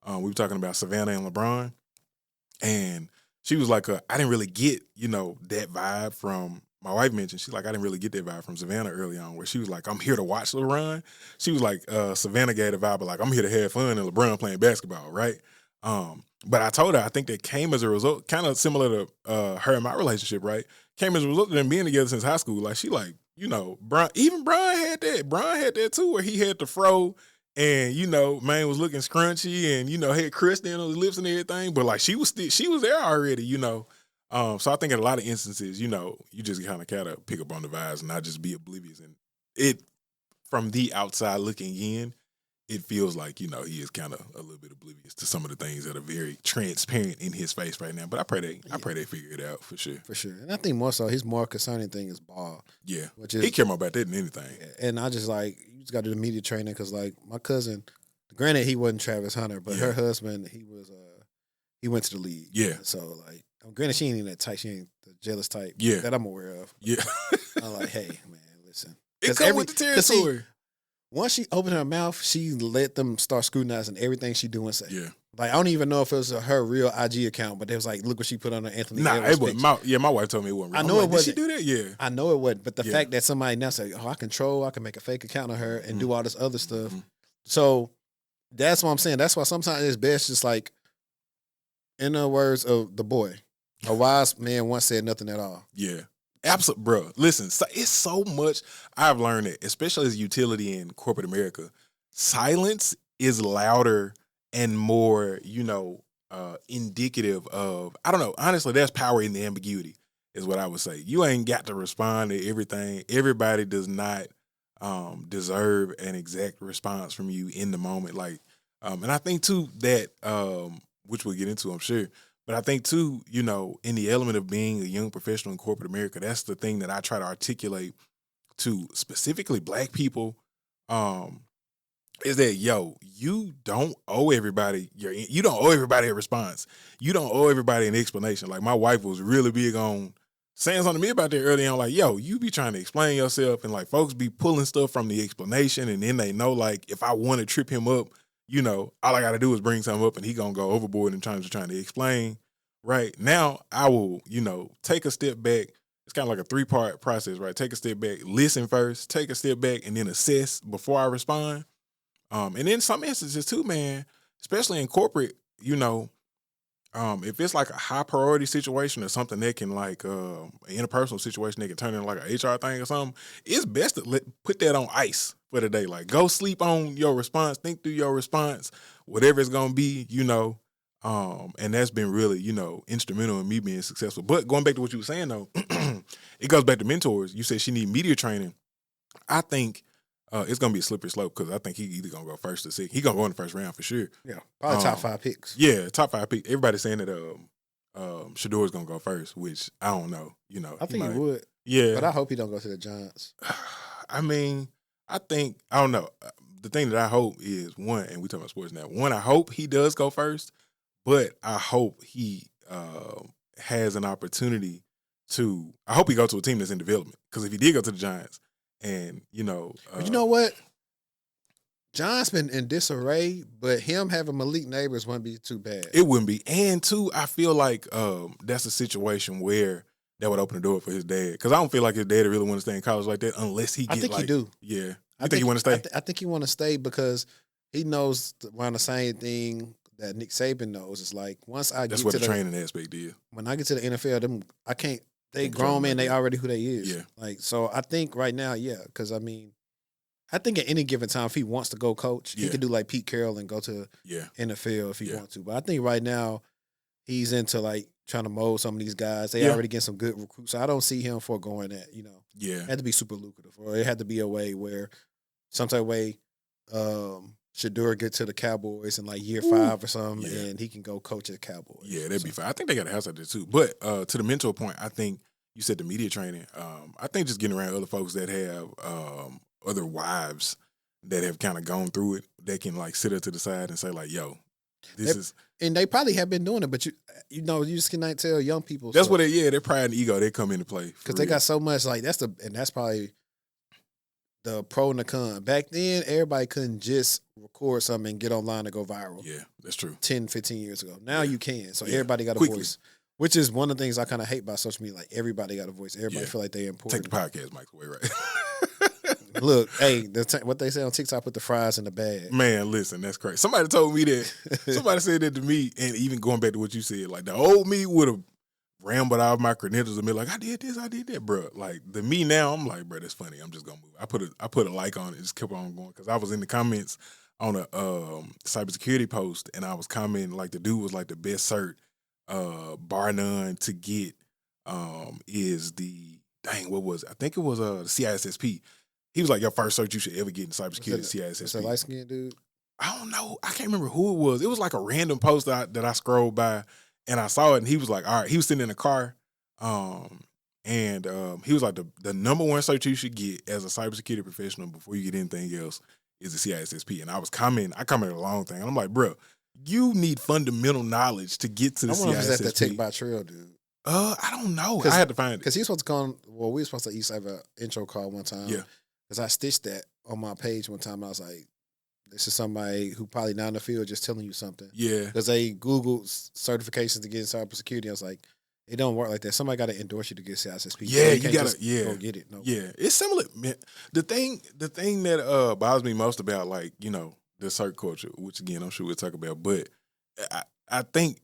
We were talking about Savannah and LeBron, and she was like, I didn't really get, that vibe from, my wife mentioned, she's like, I didn't really get that vibe from Savannah early on, where she was like, I'm here to watch LeBron. She was like, Savannah gave the vibe of like, I'm here to have fun, and LeBron playing basketball, right? But I told her, I think that came as a result, kind of similar to her and my relationship, right? Came as a result of them being together since high school. Like, she like, Brian had that. Brian had that too, where he had the fro, and man was looking scrunchy, and had crust in on his lips and everything. But like, she was there already, So I think in a lot of instances, you just kind of pick up on the vibes and not just be oblivious. And it, from the outside looking in, it feels like, he is kind of a little bit oblivious to some of the things that are very transparent in his face right now. But I pray they figure it out for sure. For sure. And I think more so, his more concerning thing is ball. Yeah. He care more about that than anything. Yeah. And I just you just got to do the media training, because like my cousin, granted he wasn't Travis Hunter, but her husband, he went to the league. Yeah. So like, granted she ain't even that type, she ain't the jealous type that I'm aware of. Yeah. I'm like, hey man, listen. It comes with the territory. Once she opened her mouth, she let them start scrutinizing everything she do and say. Yeah. Like, I don't even know if it was her real IG account, but it was like, look what she put on her Anthony Nah, Edwards it wasn't. My wife told me it wasn't real. I know it wasn't. Did she do that? Yeah. I know it wasn't. But the fact that somebody now say, I can make a fake account of her and do all this other stuff. Mm-hmm. So that's what I'm saying. That's why sometimes it's best just like, in the words of the boy, a wise man once said nothing at all. Yeah. Absolutely, bro. Listen, it's so much I've learned it, especially as utility in corporate America. Silence is louder and more, indicative of, I don't know, honestly, there's power in the ambiguity, is what I would say. You ain't got to respond to everything. Everybody does not deserve an exact response from you in the moment. Like, and I think too that, which we'll get into, I'm sure, but I think too, in the element of being a young professional in corporate America, that's the thing that I try to articulate to specifically Black people, is that, you don't owe everybody a response. You don't owe everybody an explanation. Like, my wife was really big on saying something to me about that early on, like, you be trying to explain yourself, and like folks be pulling stuff from the explanation, and then they know, like, if I want to trip him up, all I got to do is bring something up and he going to go overboard in terms of trying to explain. Right now, I will, take a step back. It's kind of like a 3-part process, right? Take a step back, listen first, take a step back, and then assess before I respond. And in some instances too, man, especially in corporate, if it's like a high priority situation or something that can like an interpersonal situation that can turn into like an HR thing or something, it's best to put that on ice for the day. Like, go sleep on your response, think through your response, whatever it's gonna be, and that's been really, instrumental in me being successful. But going back to what you were saying though, it goes back to mentors. You said she need media training. I think it's gonna be a slippery slope, because I think he either gonna go first or second. He gonna go in the first round for sure. Yeah, probably top 5 picks. Yeah, top 5 picks. Everybody's saying that Shador's gonna go first, which I don't know. I think he would. Yeah, but I hope he don't go to the Giants. I mean, I don't know. The thing that I hope is, one, and we talking about sports now. One, I hope he does go first, but I hope he has an opportunity to. I hope he go to a team that's in development, because if he did go to the Giants. And, but you know what? John's been in disarray, but him having Malik Neighbors wouldn't be too bad. It wouldn't be. And, too, I feel like that's a situation where that would open the door for his dad. Because I don't feel like his dad really want to stay in college like that unless he get, I think he do. Yeah. I think he want to stay? I think he want to stay because he knows around the same thing that Nick Saban knows. It's like, once I that's get what to the training aspect is. When I get to the NFL, I can't. They grown men. They already who they is. Yeah. Like, so I think right now, because I think at any given time, if he wants to go coach, he could do like Pete Carroll and go to NFL if he wants to. But I think right now he's into like trying to mold some of these guys. They already get some good recruits. So I don't see him foregoing that. It had to be super lucrative, or it had to be a way where some type of way Shedeur get to the Cowboys in like year 5 or something, and he can go coach at the Cowboys. Yeah, that'd be fine. I think they got a house out there too. But to the mentor point, I think you said the media training. I think just getting around other folks that have other wives that have kind of gone through it, they can like sit her to the side and say like, "Yo, this is." And they probably have been doing it, but you just cannot tell young people. That's what their pride and ego, they come into play because they got so much like that's probably the pro and the con. Back then, everybody couldn't just record something and get online and go viral. Yeah, that's true. 10, 15 years ago. Now you can. So everybody got a voice, which is one of the things I kind of hate about social media. Like everybody got a voice. Everybody feel like they're important. Take the podcast mic away, right? Look, hey, what they say on TikTok, put the fries in the bag. Man, listen, that's crazy. Somebody told me that. Somebody said that to me, and even going back to what you said, like the old me would have rambled out my credentials and be like, I did this, I did that, bro. Like the me now, I'm like, bro, that's funny. I'm just gonna move. I put a like on it, just kept on going because I was in the comments on a cybersecurity post, and I was commenting like the dude was like the best cert, bar none to get. Is the what was it? I think it was the CISSP. He was like, your first cert you should ever get in cybersecurity, CISSP. Was that light-skinned dude? I don't know. I can't remember who it was. It was like a random post that I scrolled by, and I saw it, and he was like, all right. He was sitting in a car, and he was like, the number one cert you should get as a cybersecurity professional before you get anything else is the CISSP. And I commented a long thing. And I'm like, bro, you need fundamental knowledge to get to the CISSP. I wonder if it's at the Tech by Trail, dude. I don't know. I had to find it. Because he was supposed to come, we were supposed to have an intro call one time. Yeah. Because I stitched that on my page one time. I was like, this is somebody who probably not in the field just telling you something. Yeah. Because they Googled certifications to get in cybersecurity. I was like, it don't work like that. Somebody got to endorse you to get CISSP. Yeah, you got to go get it. No. Yeah, it's similar, man. The thing that bothers me most about like, the cert culture, which again, I'm sure we'll talk about, but I think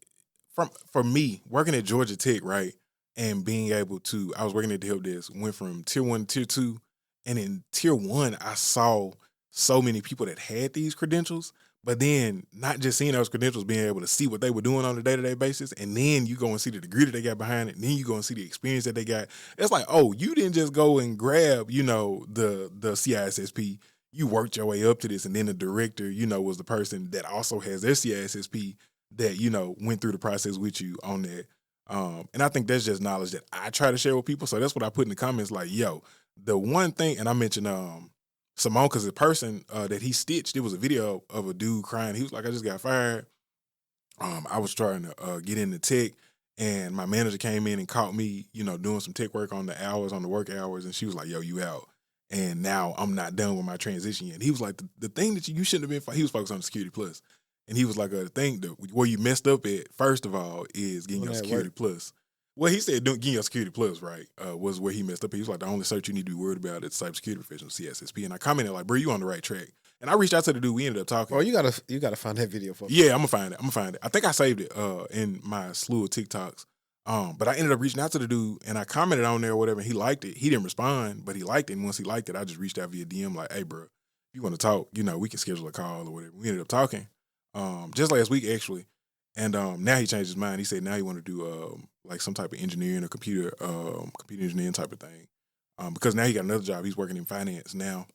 for me, working at Georgia Tech, right, and being able to, I was working at the help desk, went from tier 1 to tier 2, and in tier 1, I saw so many people that had these credentials, but then not just seeing those credentials, being able to see what they were doing on a day-to-day basis, and then you go and see the degree that they got behind it, and then you go and see the experience that they got. It's like, oh, you didn't just go and grab, the CISSP. You worked your way up to this, and then the director, was the person that also has their CISSP that, went through the process with you on that. And I think that's just knowledge that I try to share with people. So that's what I put in the comments, like, yo, the one thing, and I mentioned Simone, because the person that he stitched, it was a video of a dude crying. He was like, I just got fired. I was trying to get into tech, and my manager came in and caught me, doing some tech work on the work hours, and she was like, yo, you out. And now I'm not done with my transition yet. And he was like, the thing that you shouldn't have been, he was focused on Security Plus. And he was like, the thing where you messed up at, first of all, is getting your Security Plus. Well, he said getting your Security Plus, right, was where he messed up. He was like, the only cert you need to be worried about is cybersecurity professional, CISSP. And I commented like, bro, you on the right track. And I reached out to the dude. We ended up talking. Oh, you gotta find that video for me. Yeah, I'm gonna find it. I think I saved it in my slew of TikToks. But I ended up reaching out to the dude, and I commented on there or whatever, and he liked it. He didn't respond, but he liked it. And once he liked it, I just reached out via DM like, hey, bro, if you want to talk, we can schedule a call or whatever. We ended up talking just last week, actually. And now he changed his mind. He said now he want to do like some type of engineering or computer engineering type of thing. Because now he got another job. He's working in finance now.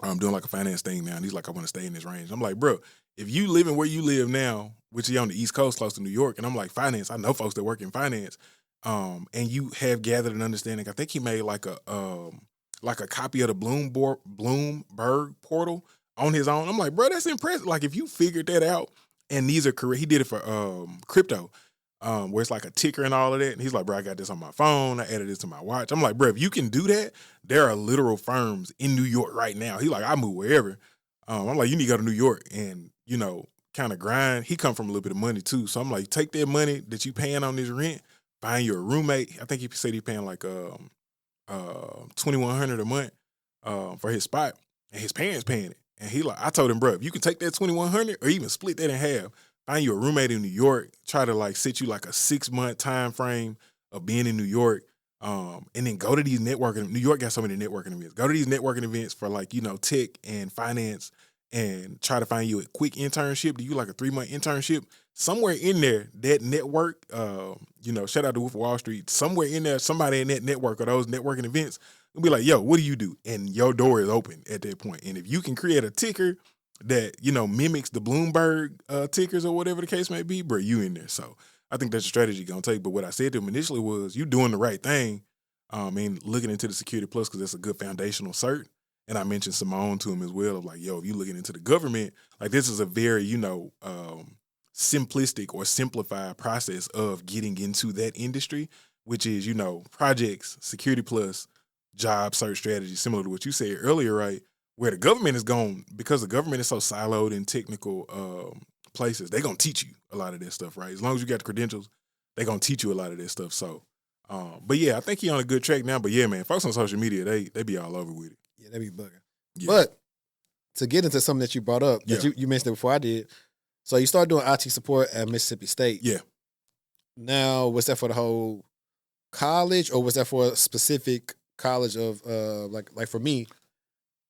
Doing like a finance thing now. And he's like, I want to stay in this range. I'm like, bro, if you living where you live now, which is on the East Coast, close to New York, and I'm like, finance, I know folks that work in finance, and you have gathered an understanding. I think he made like a copy of the Bloomberg portal on his own. I'm like, bro, that's impressive. Like, if you figured that out, and these are correct, he did it for crypto, where it's like a ticker and all of that. And he's like, bro, I got this on my phone. I added this to my watch. I'm like, bro, if you can do that, there are literal firms in New York right now. He's like, I move wherever. I'm like, you need to go to New York and, kind of grind. He come from a little bit of money too. So I'm like, take that money that you paying on this rent, find your roommate. I think he said he paying like $2,100 a month for his spot, and his parents paying it. And I told him, bro, if you can take that $2,100 or even split that in half, find you a roommate in New York, try to like set you like a 6-month time frame of being in New York, and then go to these networking. New York got so many networking events. Go to these networking events for like, tech and finance, and try to find you a quick internship, do you like a 3-month internship, somewhere in there, that network, shout out to Wolf of Wall Street, somewhere in there, somebody in that network or those networking events will be like, yo, what do you do? And your door is open at that point. And if you can create a ticker that, mimics the Bloomberg tickers or whatever the case may be, bro, you in there. So I think that's a strategy you're going to take. But what I said to him initially was, you doing the right thing, and looking into the Security Plus, because that's a good foundational cert. And I mentioned Simone to him as well, of like, yo, if you're looking into the government, like this is a very, simplistic or simplified process of getting into that industry, which is, projects, Security Plus, job search strategy, similar to what you said earlier, right? Where the government is going, because the government is so siloed in technical places, they're going to teach you a lot of that stuff, right? As long as you got the credentials, they're going to teach you a lot of that stuff. So, but yeah, I think he's on a good track now. But yeah, man, folks on social media, they be all over with it. Yeah, they be bugging. Yeah. But to get into something that you brought up, that you mentioned it before I did, so you started doing IT support at Mississippi State. Yeah. Now, was that for the whole college, or was that for a specific college of like for me,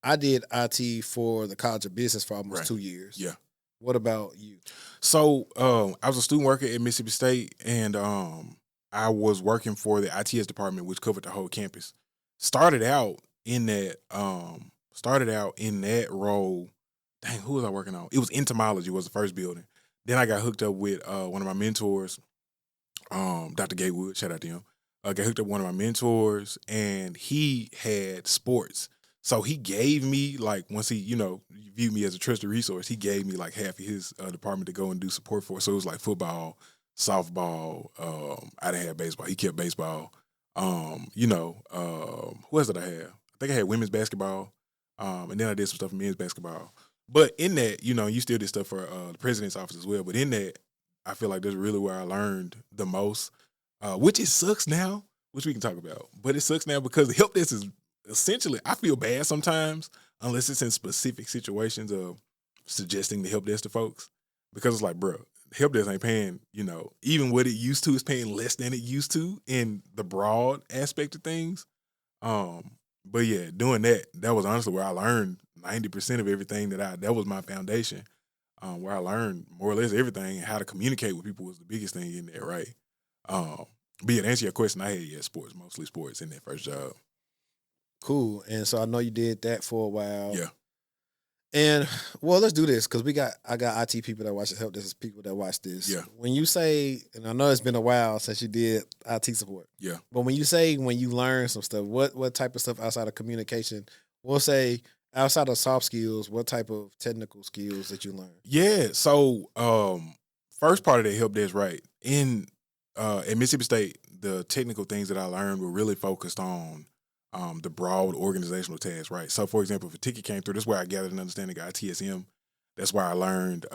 I did IT for the College of Business for almost 2 years. Yeah. What about you? So I was a student worker at Mississippi State, and I was working for the ITS department, which covered the whole campus. Started out in that role. Dang, who was I working on? It was entomology was the first building. Then I got hooked up with one of my mentors, Dr. Gatewood, shout out to him. Got hooked up with one of my mentors, and he had sports. So he gave me, like, once he, viewed me as a trusted resource, he gave me like half of his department to go and do support for. So it was like football, softball. I didn't have baseball. He kept baseball. Who else did I have? I think I had women's basketball. And then I did some stuff in men's basketball. But in that, you still did stuff for the president's office as well. But in that, I feel like that's really where I learned the most, which it sucks now, which we can talk about. But it sucks now because the help desk is essentially, I feel bad sometimes, unless it's in specific situations of suggesting the help desk to folks. Because it's like, bro, help desk ain't paying, even what it used to is paying less than it used to in the broad aspect of things. But yeah, doing that was honestly where I learned 90% of everything that was my foundation. Where I learned more or less everything, and how to communicate with people was the biggest thing in there, right? But yeah, to answer your question, I had sports, mostly sports in that first job. Cool. And so I know you did that for a while. Yeah. And well, let's do this, because I got IT people that watch this, help desk people that watch this. Yeah. When you say, and I know it's been a while since you did IT support. Yeah. But when you learn some stuff, what type of stuff outside of communication? We'll say outside of soft skills, what type of technical skills that you learn? Yeah. So first part of that help desk, right? At Mississippi State, the technical things that I learned were really focused on the broad organizational tasks, right? So, for example, if a ticket came through, that's where I gathered an understanding of ITSM. That's where I learned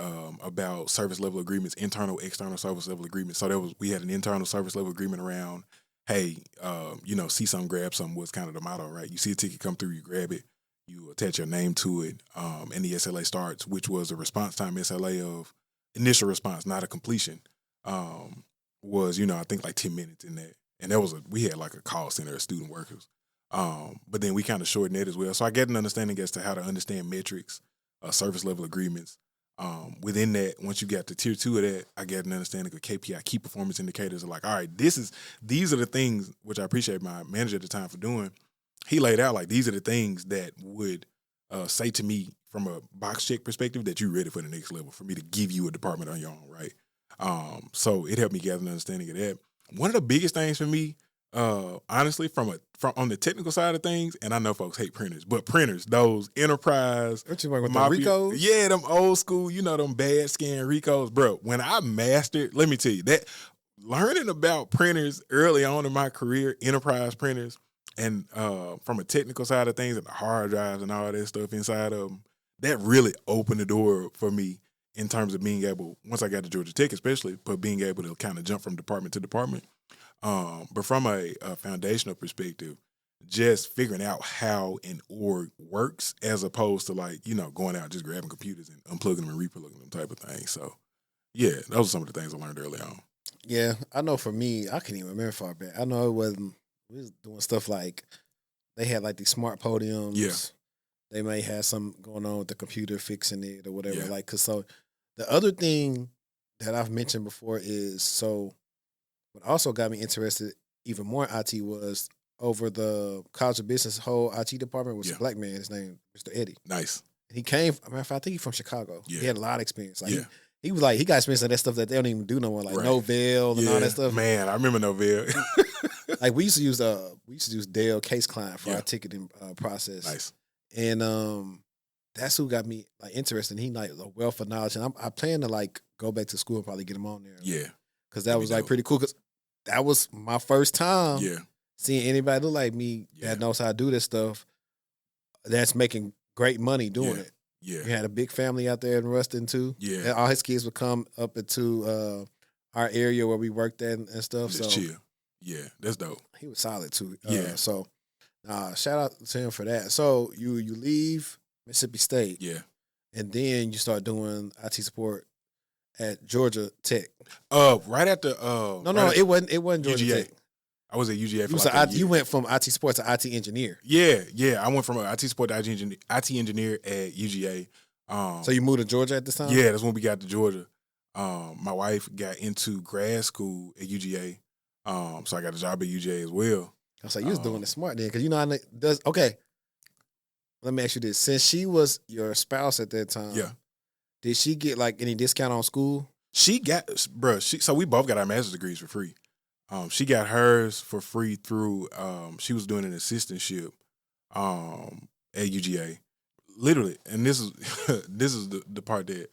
about service level agreements, internal, external service level agreements. So we had an internal service level agreement around, hey, see something, grab something was kind of the motto, right? You see a ticket come through, you grab it, you attach your name to it, and the SLA starts, which was a response time SLA of initial response, not a completion. Was, I think like 10 minutes in that. And we had like a call center of student workers. But then we kind of shortened that as well. So I get an understanding as to how to understand metrics, service level agreements. Within that, once you got to tier 2 of that, I get an understanding of KPI, key performance indicators. Are like, all right, these are the things, which I appreciate my manager at the time for doing. He laid out like, these are the things that would say to me from a box check perspective that you're ready for the next level, for me to give you a department on your own, right? So it helped me gather an understanding of that. One of the biggest things for me, honestly, from on the technical side of things, and I know folks hate printers, but printers, those enterprise, What you working with, the Ricos? Yeah, them old school, them bad scan Ricos, bro. When I mastered, let me tell you that learning about printers early on in my career, enterprise printers, and from a technical side of things and the hard drives and all that stuff inside of them, that really opened the door for me in terms of being able, once I got to Georgia Tech especially, but being able to kind of jump from department to department. But from a foundational perspective, just figuring out how an org works as opposed to like, going out just grabbing computers and unplugging them and replugging them type of thing. So, yeah, those are some of the things I learned early on. Yeah, I know for me, I can't even remember far back. I know we was doing stuff like they had like these smart podiums. Yeah. they may have something going on with the computer fixing it or whatever. Yeah. Like, cause so the other thing that I've mentioned before is so what also got me interested even more in IT was over the College of Business whole IT department was a black man. His name Mr. Eddie. Nice. He came. I think he's from Chicago. Yeah. He had a lot of experience. Like Yeah. he was like he got experience on that stuff that they don't even do no more, like Right. Novell and all that stuff. Man, I remember Novell. Like we used to use Dell Case Client for our ticketing process. Nice. And that's who got me like interested. He like a wealth of knowledge, and I plan to like go back to school and probably get him on there. Yeah, because that was like pretty cool. Because that was my first time. Yeah. Seeing anybody look like me that knows how to do this stuff, that's making great money doing it. Yeah. We had a big family out there in Ruston too. Yeah. And all his kids would come up into our area where we worked at and stuff. Just chill. Yeah, that's dope. He was solid too. So shout out to him for that. So you leave Mississippi State. Yeah. And then you start doing IT support at Georgia Tech. Right after it wasn't Georgia UGA. Tech. I was at UGA for like a year. You went from IT support to IT engineer. Yeah. I went from IT support to IT engineer at UGA. So you moved to Georgia at this time? Yeah, that's when we got to Georgia. My wife got into grad school at UGA. So I got a job at UGA as well. I was like, you was doing it smart then, because you know how it does. Okay, let me ask you this: since she was your spouse at that time, did she get like any discount on school? She got, so we both got our master's degrees for free. She got hers for free through. She was doing an assistantship at UGA, literally. And this is the part that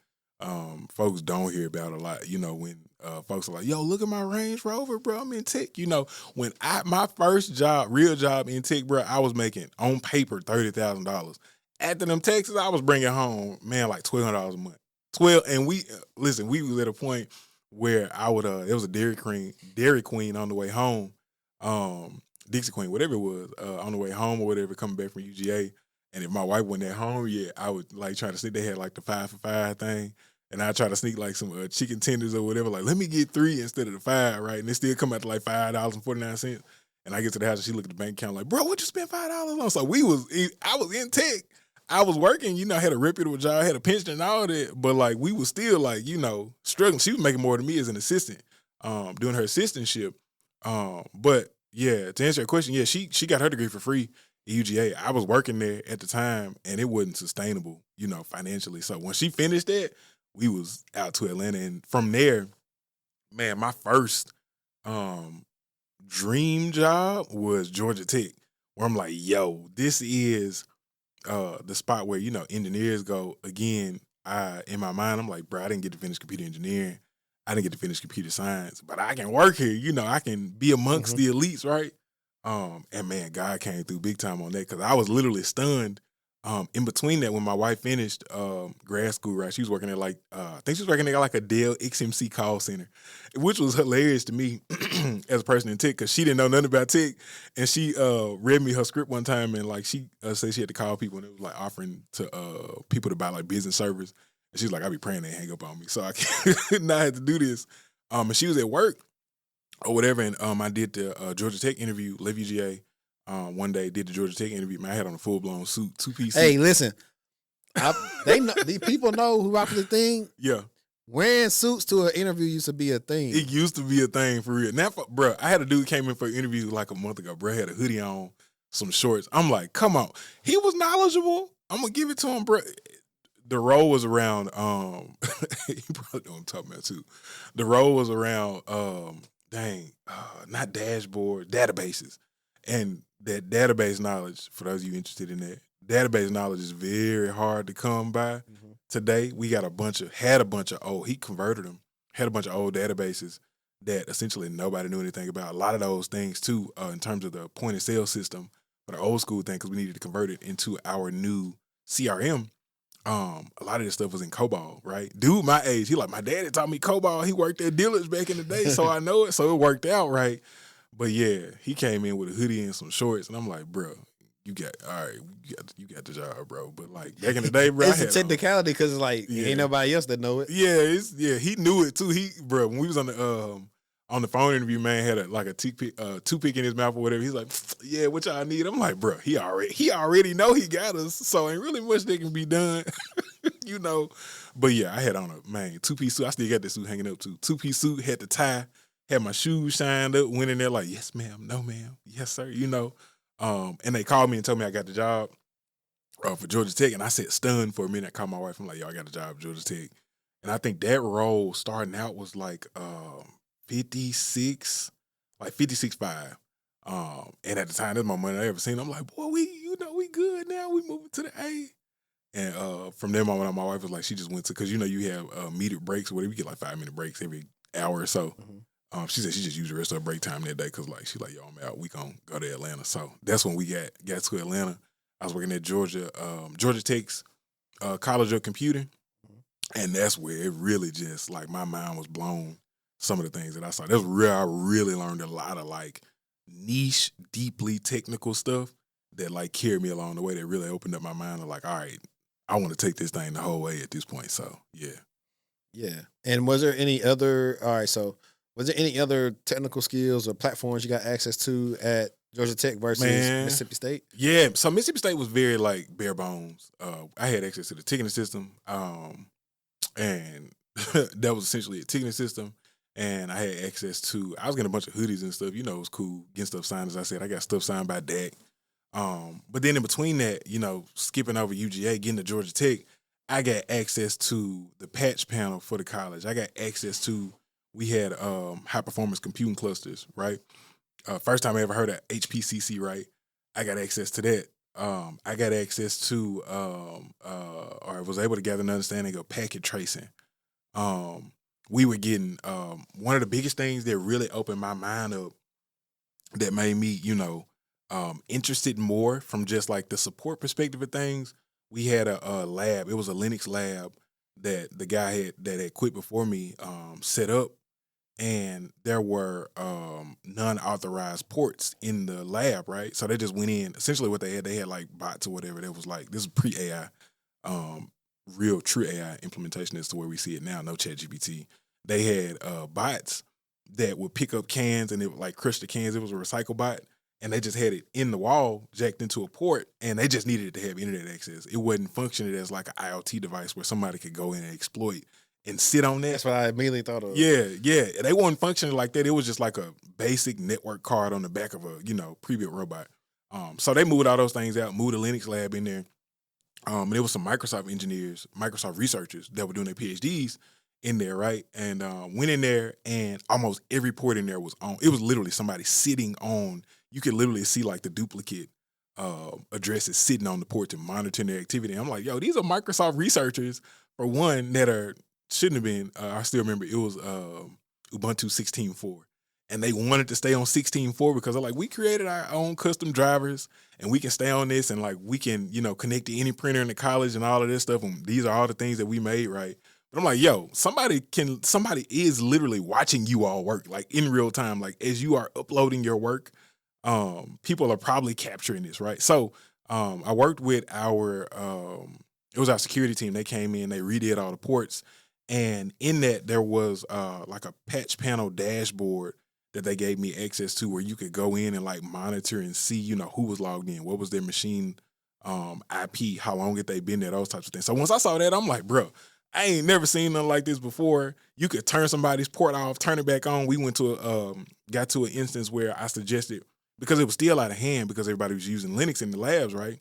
folks don't hear about a lot. You know, when folks are like, "Yo, look at my Range Rover, bro. I'm in tech." You know, when my first job, real job in tech, bro, I was making on paper $30,000. After them taxes, I was bringing home, man, like $1,200 a month. And we was at a point where I would it was a Dairy Queen on the way home, Dixie Queen, whatever it was, on the way home or whatever, coming back from UGA. And if my wife wasn't at home yet, I would like try to sneak. They had like the 5 for $5 thing, and I try to sneak like some chicken tenders or whatever. Like, let me get 3 instead of the 5, right? And it still come out to like $5.49. And I get to the house and she look at the bank account like, bro, what you spend $5 on? So I was in tech. I was working, you know, I had a reputable job, I had a pension and all that, but like we was still like, you know, struggling. She was making more than me as an assistant, doing her assistantship. But yeah, to answer your question, yeah, she got her degree for free at UGA. I was working there at the time and it wasn't sustainable, you know, financially. So when she finished that, we was out to Atlanta. And from there, man, my first dream job was Georgia Tech, where I'm like, yo, this is the spot where, you know, engineers go. Again, in my mind, I'm like, bro, I didn't get to finish computer engineering. I didn't get to finish computer science, but I can work here. You know, I can be amongst the elites, right? And man, God came through big time on that, because I was literally stunned. In between that, when my wife finished grad school, right, she was working at like, I think she was working at like a Dell XMC call center, which was hilarious to me as a person in tech, because she didn't know nothing about tech. And she read me her script one time, and like she said she had to call people, and it was like offering to people to buy like business servers. And she's like, I be praying they hang up on me, so I not had to do this. And she was at work or whatever, and I did the Georgia Tech interview, left UGA. One day, did the Georgia Tech interview. Man, I had on a full blown suit, 2-piece suit. Hey, listen, these people know who rocked the thing. Yeah, wearing suits to an interview used to be a thing. It used to be a thing for real. Now, bro, I had a dude came in for an interview like a month ago. Bro, had a hoodie on, some shorts. I'm like, come on, he was knowledgeable. I'm gonna give it to him, bro. The role was around. You probably know what I'm talking about too. The role was around. Not dashboard, databases. And that database knowledge, for those of you interested in that, database knowledge is very hard to come by. Today. We got had a bunch of old, he converted them, had a bunch of old databases that essentially nobody knew anything about. A lot of those things too, in terms of the point of sale system, but the old school thing, because we needed to convert it into our new CRM. A lot of this stuff was in COBOL, right? Dude my age, he like, my daddy taught me COBOL. He worked at Dillard's back in the day, so I know it. So it worked out, right? But yeah, he came in with a hoodie and some shorts, and I'm like, bro, you got the job, bro. But like back in the day, bro, it's a technicality because it's like ain't nobody else that know it. Yeah, he knew it too. When we was on on the phone interview, man had a toothpick in his mouth or whatever. He's like, yeah, what y'all need? I'm like, bro, he already know he got us, so ain't really much that can be done, you know. But yeah, I had on a two-piece suit. I still got this suit hanging up too. Two-piece suit, had the tie, had my shoes shined up, went in there like, yes, ma'am, no, ma'am, yes, sir, you know. And they called me and told me I got the job for Georgia Tech, and I said stunned for a minute. I called my wife. I'm like, yo, I got the job at Georgia Tech. And I think that role starting out was like 56, like 56.5. And at the time, that's my money I ever seen. I'm like, boy, we good now. We moving to the A. And from there, my wife was like, she just went to, because you have metered breaks or whatever. You get like 5-minute breaks every hour or so. Mm-hmm. She said she just used the rest of her break time that day because she's like, yo, I'm out. We gonna go to Atlanta. So that's when we got to Atlanta. I was working at Georgia Tech's College of Computing. And that's where it really just, like, my mind was blown. Some of the things that I saw. That's where I really learned a lot of, like, niche, deeply technical stuff that, like, carried me along the way, that really opened up my mind of, like, all right, I want to take this thing the whole way at this point. So, yeah. Yeah. And was there any other technical skills or platforms you got access to at Georgia Tech versus Mississippi State? Yeah. So Mississippi State was very, like, bare bones. I had access to the ticketing system. And that was essentially a ticketing system. And I had access to, I was getting a bunch of hoodies and stuff. It was cool. Getting stuff signed, as I said. I got stuff signed by Dak. But then in between that, skipping over UGA, getting to Georgia Tech, I got access to the patch panel for the college. I got access to, we had high performance computing clusters, right? First time I ever heard of HPCC, right? I got access to that. I got access to, or was able to gather an understanding of packet tracing. We were getting, one of the biggest things that really opened my mind up, that made me, interested more from just like the support perspective of things. We had a lab. It was a Linux lab that the guy had quit before me set up. And there were non-authorized ports in the lab, right? So they just went in. Essentially what they had like bots or whatever. That was like, this is pre-AI, real true AI implementation as to where we see it now, no ChatGPT. They had bots that would pick up cans and it would like crush the cans. It was a recycle bot. And they just had it in the wall, jacked into a port, and they just needed it to have internet access. It wasn't functioning as like an IoT device where somebody could go in and exploit and sit on that. That's what I immediately thought of. Yeah. They weren't functioning like that. It was just like a basic network card on the back of a, pre-built robot. So they moved all those things out, moved the Linux lab in there. And there was some Microsoft engineers, Microsoft researchers that were doing their PhDs in there, right? And went in there, and almost every port in there was on. It was literally somebody sitting on. You could literally see like the duplicate addresses sitting on the port to monitor their activity. And I'm like, yo, these are Microsoft researchers, for one, that shouldn't have been. I still remember it was Ubuntu 16.4. And they wanted to stay on 16.4 because they're like, we created our own custom drivers and we can stay on this, and like we can, connect to any printer in the college and all of this stuff. And these are all the things that we made, right? But I'm like, yo, somebody is literally watching you all work, like in real time. Like as you are uploading your work, people are probably capturing this, right? So I worked with it was our security team. They came in, they redid all the ports. And in that, there was like a patch panel dashboard that they gave me access to, where you could go in and like monitor and see, who was logged in, what was their machine IP, how long had they been there, those types of things. So once I saw that, I'm like, bro, I ain't never seen nothing like this before. You could turn somebody's port off, turn it back on. We went to got to an instance where I suggested, because it was still out of hand because everybody was using Linux in the labs, right?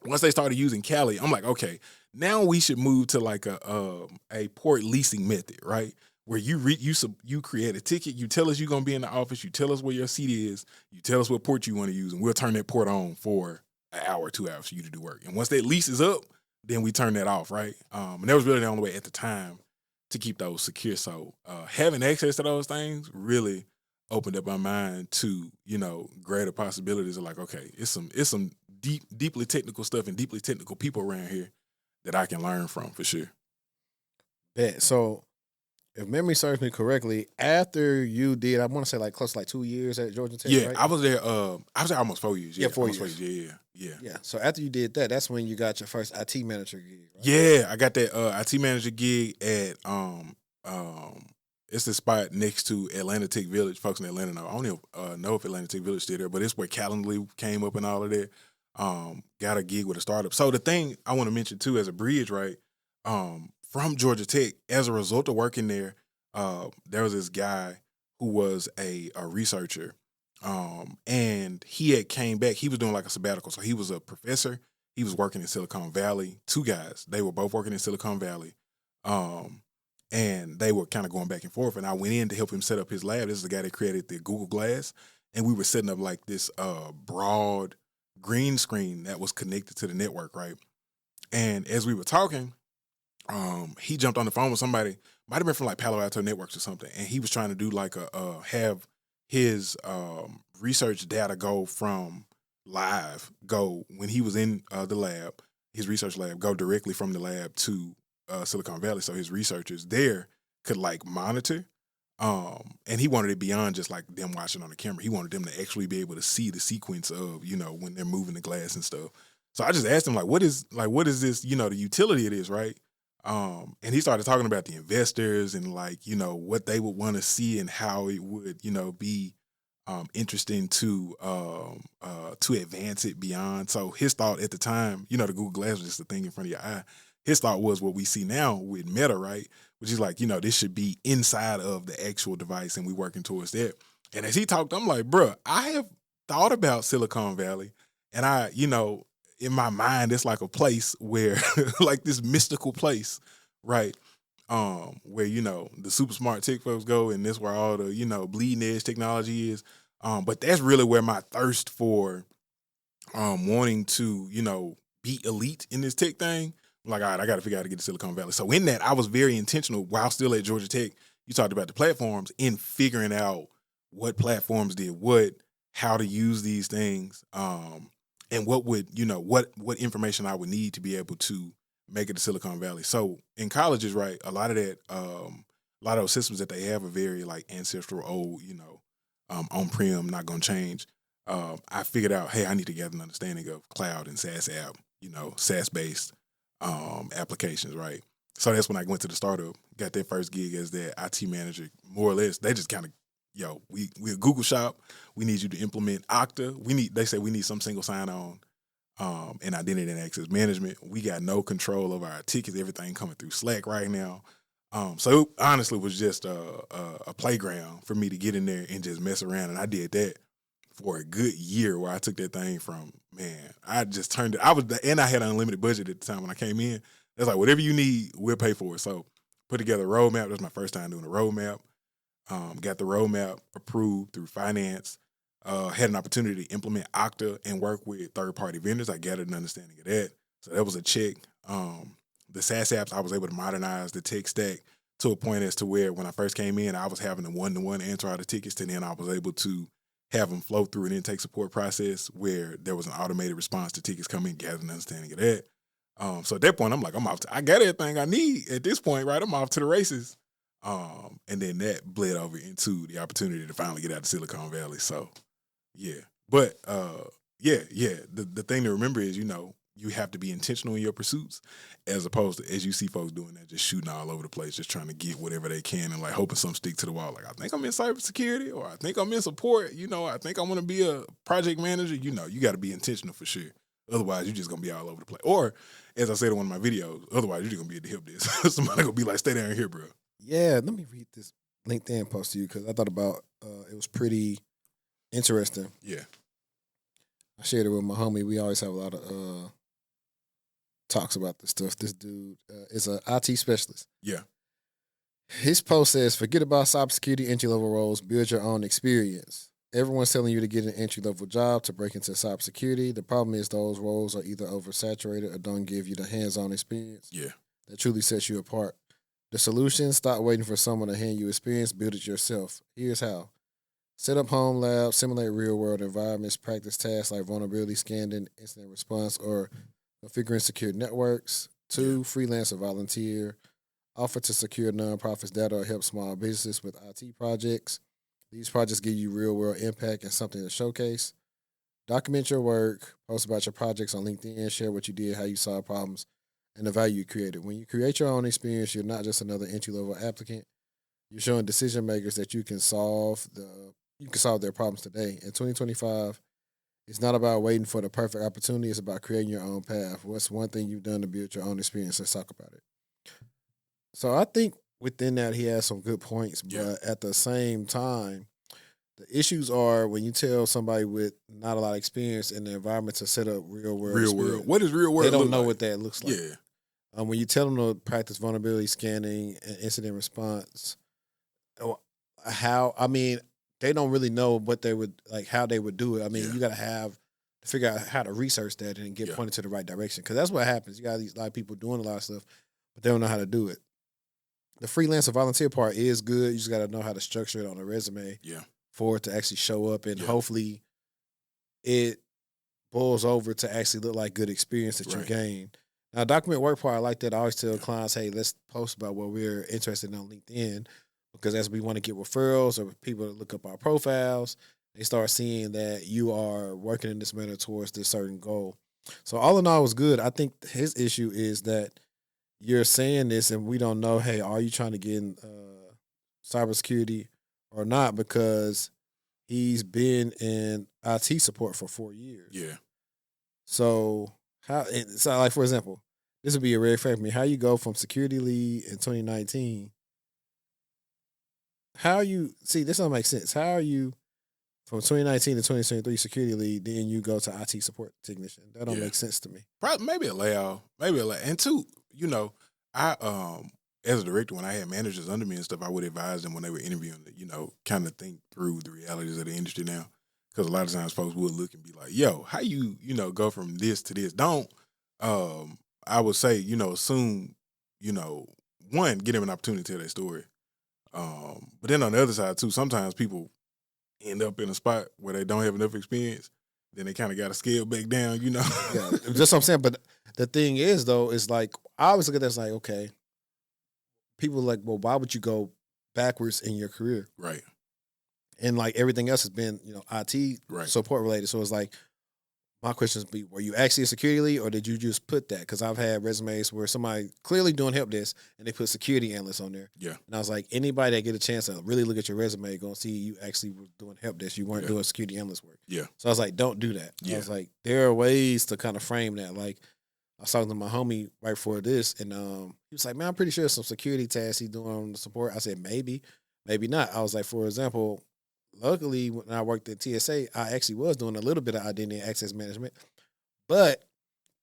Once they started using Kali, I'm like, okay, now we should move to like a port leasing method, right? Where you create a ticket, you tell us you're gonna be in the office, you tell us where your seat is, you tell us what port you want to use, and we'll turn that port on for an hour, 2 hours for you to do work. And once that lease is up, then we turn that off, right? And that was really the only way at the time to keep those secure. So having access to those things really opened up my mind to, greater possibilities of like, okay, it's some deeply technical stuff and deeply technical people around here that I can learn from, for sure. Bet. So if memory serves me correctly, after you did, I want to say like close to like 2 years at Georgia Tech, Yeah, right? I was there almost 4 years. Yeah, 4 years. years. Yeah. Yeah. So after you did that, that's when you got your first IT manager gig, right? Yeah, I got that IT manager gig at It's the spot next to Atlanta Tech Village. Folks in Atlanta know. I don't even know if Atlanta Tech Village is still there, but it's where Calendly came up and all of that. Got a gig with a startup. So the thing I want to mention too, as a bridge, right? From Georgia Tech, as a result of working there, there was this guy who was a researcher, and he had came back. He was doing like a sabbatical, so he was a professor. He was working in Silicon Valley. Two guys, they were both working in Silicon Valley, and they were kind of going back and forth. And I went in to help him set up his lab. This is the guy that created the Google Glass, and we were setting up like this broad green screen that was connected to the network, right? And as we were talking, he jumped on the phone with somebody, might have been from like Palo Alto Networks or something, and he was trying to do like have his research data go from go when he was in the lab, his research lab, go directly from the lab to Silicon Valley, so his researchers there could like monitor. And he wanted it beyond just like them watching on the camera. He wanted them to actually be able to see the sequence of, when they're moving the glass and stuff. So I just asked him, what is this, the utility of this, right? And he started talking about the investors and what they would want to see and how it would, be interesting to advance it beyond. So his thought at the time, the Google Glass was just a thing in front of your eye. His thought was what we see now with Meta, right? Which is like, this should be inside of the actual device, and we working towards that. And as he talked, I'm like, bro, I have thought about Silicon Valley, and I, in my mind, it's like a place where, like this mystical place, right? Where, the super smart tech folks go, and that's where all the, bleeding edge technology is. But that's really where my thirst for wanting to, be elite in this tech thing, I'm like, all right, I got to figure out how to get to Silicon Valley. So in that, I was very intentional while still at Georgia Tech. You talked about the platforms, in figuring out what platforms did what, how to use these things, and what would, what information I would need to be able to make it to Silicon Valley. So in colleges, right, a lot of that, a lot of those systems that they have are very like ancestral, old, on-prem, not going to change. I figured out, hey, I need to get an understanding of cloud and SaaS app, SaaS-based applications, right? So that's when I went to the startup, got that first gig as their IT manager. More or less, they just kind of, we're a Google shop. We need you to implement Okta. They say we need some single sign-on and identity and access management. We got no control over our tickets, everything coming through Slack right now. So it honestly was just a playground for me to get in there and just mess around. And I did that for a good year, where I took that thing from, I just turned it. And I had an unlimited budget at the time when I came in. It's like, whatever you need, we'll pay for it. So put together a roadmap. That was my first time doing a roadmap. Got the roadmap approved through finance. Had an opportunity to implement Okta and work with third-party vendors. I gathered an understanding of that. So that was a check. The SaaS apps, I was able to modernize the tech stack to a point as to where when I first came in, I was having a one-to-one answer all the tickets, and then I was able to have them flow through an intake support process where there was an automated response to tickets coming, gathered an understanding of that. So at that point, I'm like, I got everything I need at this point, right? I'm off to the races. And then that bled over into the opportunity to finally get out to Silicon Valley. So, yeah. But, the thing to remember is, you have to be intentional in your pursuits, as opposed to, as you see folks doing that, just shooting all over the place, just trying to get whatever they can and like hoping some stick to the wall. Like, I think I'm in cybersecurity, or I think I'm in support, I think I want to be a project manager. You got to be intentional for sure. Otherwise, you're just going to be all over the place. Or, as I said in one of my videos, otherwise, you're just going to be at the help desk. Somebody going to be like, stay down here, bro. Yeah, let me read this LinkedIn post to you, because I thought about it was pretty interesting. Yeah. I shared it with my homie. We always have a lot of talks about this stuff. This dude is an IT specialist. Yeah. His post says, forget about cybersecurity entry-level roles, build your own experience. Everyone's telling you to get an entry-level job to break into cybersecurity. The problem is those roles are either oversaturated or don't give you the hands-on experience that truly sets you apart. The solution, stop waiting for someone to hand you experience, build it yourself. Here's how. Set up home labs, simulate real-world environments, practice tasks like vulnerability scanning, incident response, or configuring secure networks. 2, freelance or volunteer. Offer to secure nonprofits data or help small businesses with IT projects. These projects give you real-world impact and something to showcase. Document your work, post about your projects on LinkedIn, share what you did, how you solved problems, and the value you created. When you create your own experience, you're not just another entry-level applicant. You're showing decision makers that you can solve their problems today. In 2025, it's not about waiting for the perfect opportunity. It's about creating your own path. What's one thing you've done to build your own experience? Let's talk about it. So I think within that, he has some good points, but at the same time, the issues are when you tell somebody with not a lot of experience in the environment to set up real world. What is real world? They don't know what that looks like. Yeah. When you tell them to practice vulnerability scanning and incident response, they don't really know what they would like, how they would do it. I mean, you got to figure out how to research that and get pointed to the right direction, because that's what happens. You got a lot of people doing a lot of stuff, but they don't know how to do it. The freelance or volunteer part is good. You just got to know how to structure it on a resume for it to actually show up, and hopefully it boils over to actually look like good experience that you gain. Now, document work part, I like that. I always tell clients, hey, let's post about what we're interested in on LinkedIn, because as we want to get referrals or people to look up our profiles, they start seeing that you are working in this manner towards this certain goal. So all in all, it was good. I think his issue is that you're saying this and we don't know, hey, are you trying to get in cybersecurity or not? Because he's been in IT support for 4 years. Yeah. So like, for example, this would be a red flag for me. How you go from security lead in 2019? This don't make sense. How are you from 2019 to 2023 security lead, then you go to IT support technician? That don't make sense to me. Probably maybe a layoff. And two, I as a director, when I had managers under me and stuff, I would advise them when they were interviewing to, kind of think through the realities of the industry now. Because a lot of times folks would look and be like, yo, how you go from this to this? Don't, I would say, assume, one, get them an opportunity to tell their story. But then on the other side too, sometimes people end up in a spot where they don't have enough experience. Then they kind of got to scale back down, Yeah, just what I'm saying. But the thing is, though, is like, I always look at that as like, okay, people are like, well, why would you go backwards in your career? Right. And like everything else has been, IT support related. So it's like, my question would be, were you actually a security lead or did you just put that? Because I've had resumes where somebody clearly doing help desk and they put security analyst on there. Yeah. And I was like, anybody that get a chance to really look at your resume going to see you actually were doing help desk. You weren't doing security analyst work. Yeah. So I was like, don't do that. I was like, there are ways to kind of frame that. Like, I was talking to my homie right before this, and he was like, man, I'm pretty sure some security tasks he's doing on the support. I said, maybe, maybe not. I was like, for example, luckily when I worked at TSA, I actually was doing a little bit of identity and access management. But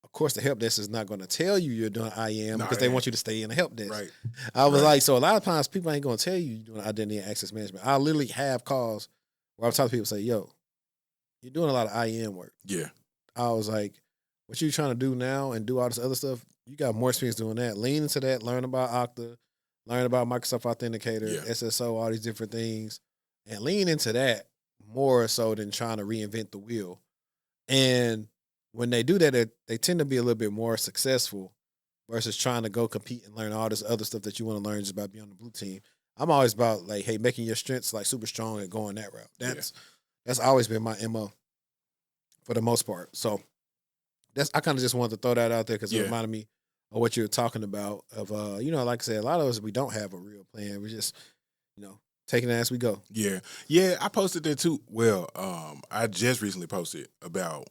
of course, the help desk is not going to tell you you're doing IAM because they want you to stay in the help desk. Right. I was like, so a lot of times people ain't going to tell you you're doing identity and access management. I literally have calls where I'm talking to people say, yo, you're doing a lot of IAM work. Yeah. I was like, what you trying to do now and do all this other stuff, you got more experience doing that. Lean into that, learn about Okta, learn about Microsoft Authenticator, SSO, all these different things, and lean into that more so than trying to reinvent the wheel. And when they do that, they tend to be a little bit more successful versus trying to go compete and learn all this other stuff that you want to learn just by being on the blue team. I'm always about like, hey, making your strengths like super strong and going that route. That's always been my MO for the most part. So I kind of just wanted to throw that out there because it reminded me of what you were talking about. Of like I said, a lot of us, we don't have a real plan. We just taking it as we go. Yeah. I posted that too. Well, I just recently posted about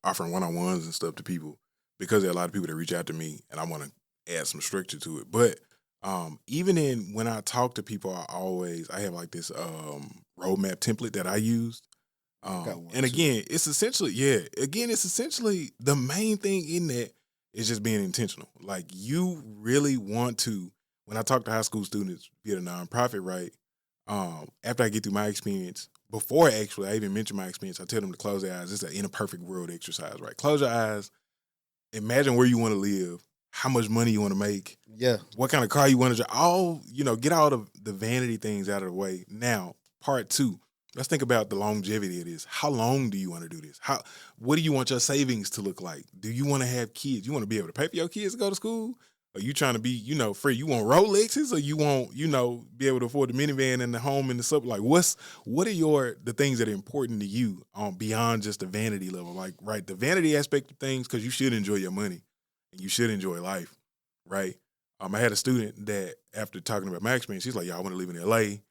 offering one-on-ones and stuff to people because there are a lot of people that reach out to me and I want to add some structure to it. But even when I talk to people, I have like this roadmap template that I used. And again, it's essentially the main thing in that is just being intentional. Like, you really want to, when I talk to high school students via the nonprofit, right? After I get through my experience, before actually I even mention my experience, I tell them to close their eyes. It's an in a perfect world exercise, right? Close your eyes. Imagine where you want to live, how much money you want to make, what kind of car you want to drive. Get all of the vanity things out of the way. Now, part 2. Let's think about the longevity of this. How long do you want to do this? What do you want your savings to look like? Do you want to have kids? You want to be able to pay for your kids to go to school? Are you trying to be, free? You want Rolexes, or you want, be able to afford the minivan and the home and the sub? Like, what are the things that are important to you beyond just the vanity level? Like, right, the vanity aspect of things, because you should enjoy your money and you should enjoy life, right? I had a student that after talking about my experience, she's like, "Yo, I want to live in LA.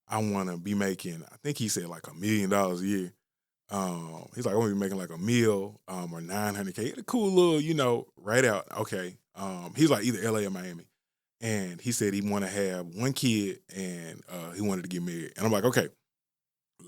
I want to be making, I think he said like $1 million a year." He's like, "I want to be making like $1 million or 900K. A cool little, right out." Okay. He's like either LA or Miami. And he said he want to have one kid and he wanted to get married. And I'm like, okay,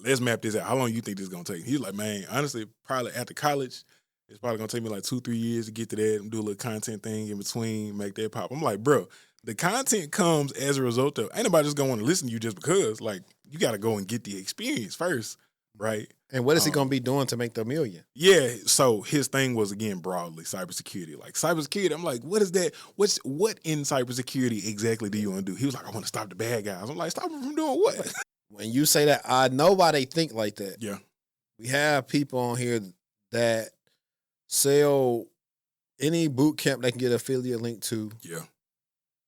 let's map this out. How long you think this is going to take? He's like, man, honestly, probably after college, it's probably going to take me like 2-3 years to get to that and do a little content thing in between, make that pop. I'm like, bro, the content comes as a result of, ain't nobody just going to want to listen to you just because. Like, you got to go and get the experience first, right? And what is he going to be doing to make the $1 million? Yeah, so his thing was, again, broadly cybersecurity. Like cybersecurity, I'm like, what is that? What in cybersecurity exactly do you want to do? He was like, I want to stop the bad guys. I'm like, stop them from doing what? When you say that, I know why they think like that. Yeah. We have people on here that sell any boot camp they can get an affiliate link to. Yeah.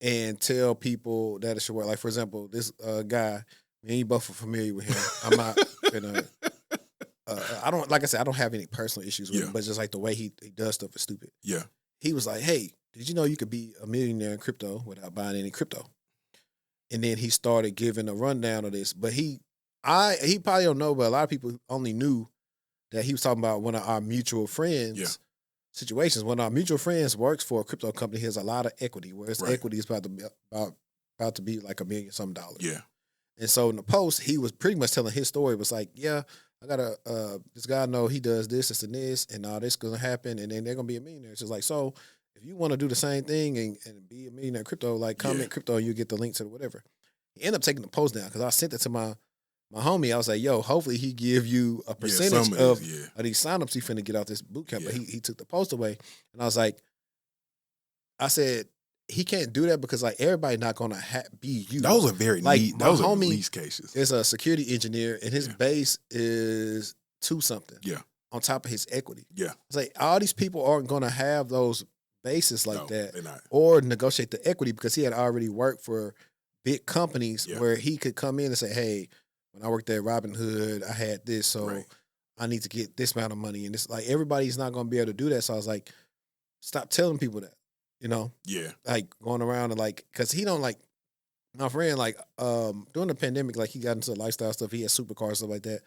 And tell people that it should work. Like, for example, this guy, me and you both are familiar with him. I'm not gonna. I don't, like I said, I don't have any personal issues with him, but just like the way he does stuff is stupid. Yeah. He was like, "Hey, did you know you could be a millionaire in crypto without buying any crypto?" And then he started giving a rundown of this. But he probably don't know, but a lot of people only knew that he was talking about one of our mutual friends situations. One of our mutual friends works for a crypto company. He has a lot of equity, where his equity is about to be like $1 million some dollars. Yeah. And so in the post, he was pretty much telling his story. It was like, yeah, I got this guy I know, he does this and this, and all this gonna happen, and then they're gonna be a millionaire. It's just like, so if you want to do the same thing and be a millionaire in crypto, like comment crypto, you get the link to the whatever. He ended up taking the post down because I sent it to my homie. I was like, yo, hopefully he give you a percentage of these signups he finna get out this boot camp. But he took the post away, and I was like, I said, he can't do that because like everybody not gonna be you. That was a very neat. Those are these cases. Is a security engineer, and his base is 2 something. Yeah. On top of his equity. Yeah. It's like all these people aren't gonna have those bases like that, they're not. or negotiate the equity because he had already worked for big companies where he could come in and say, hey, when I worked at Robinhood, I had this, so I need to get this amount of money, and this like everybody's not gonna be able to do that. So I was like, stop telling people that. Like going around and like, cause he don't like my friend, like, during the pandemic, like he got into lifestyle stuff. He had supercars, stuff like that.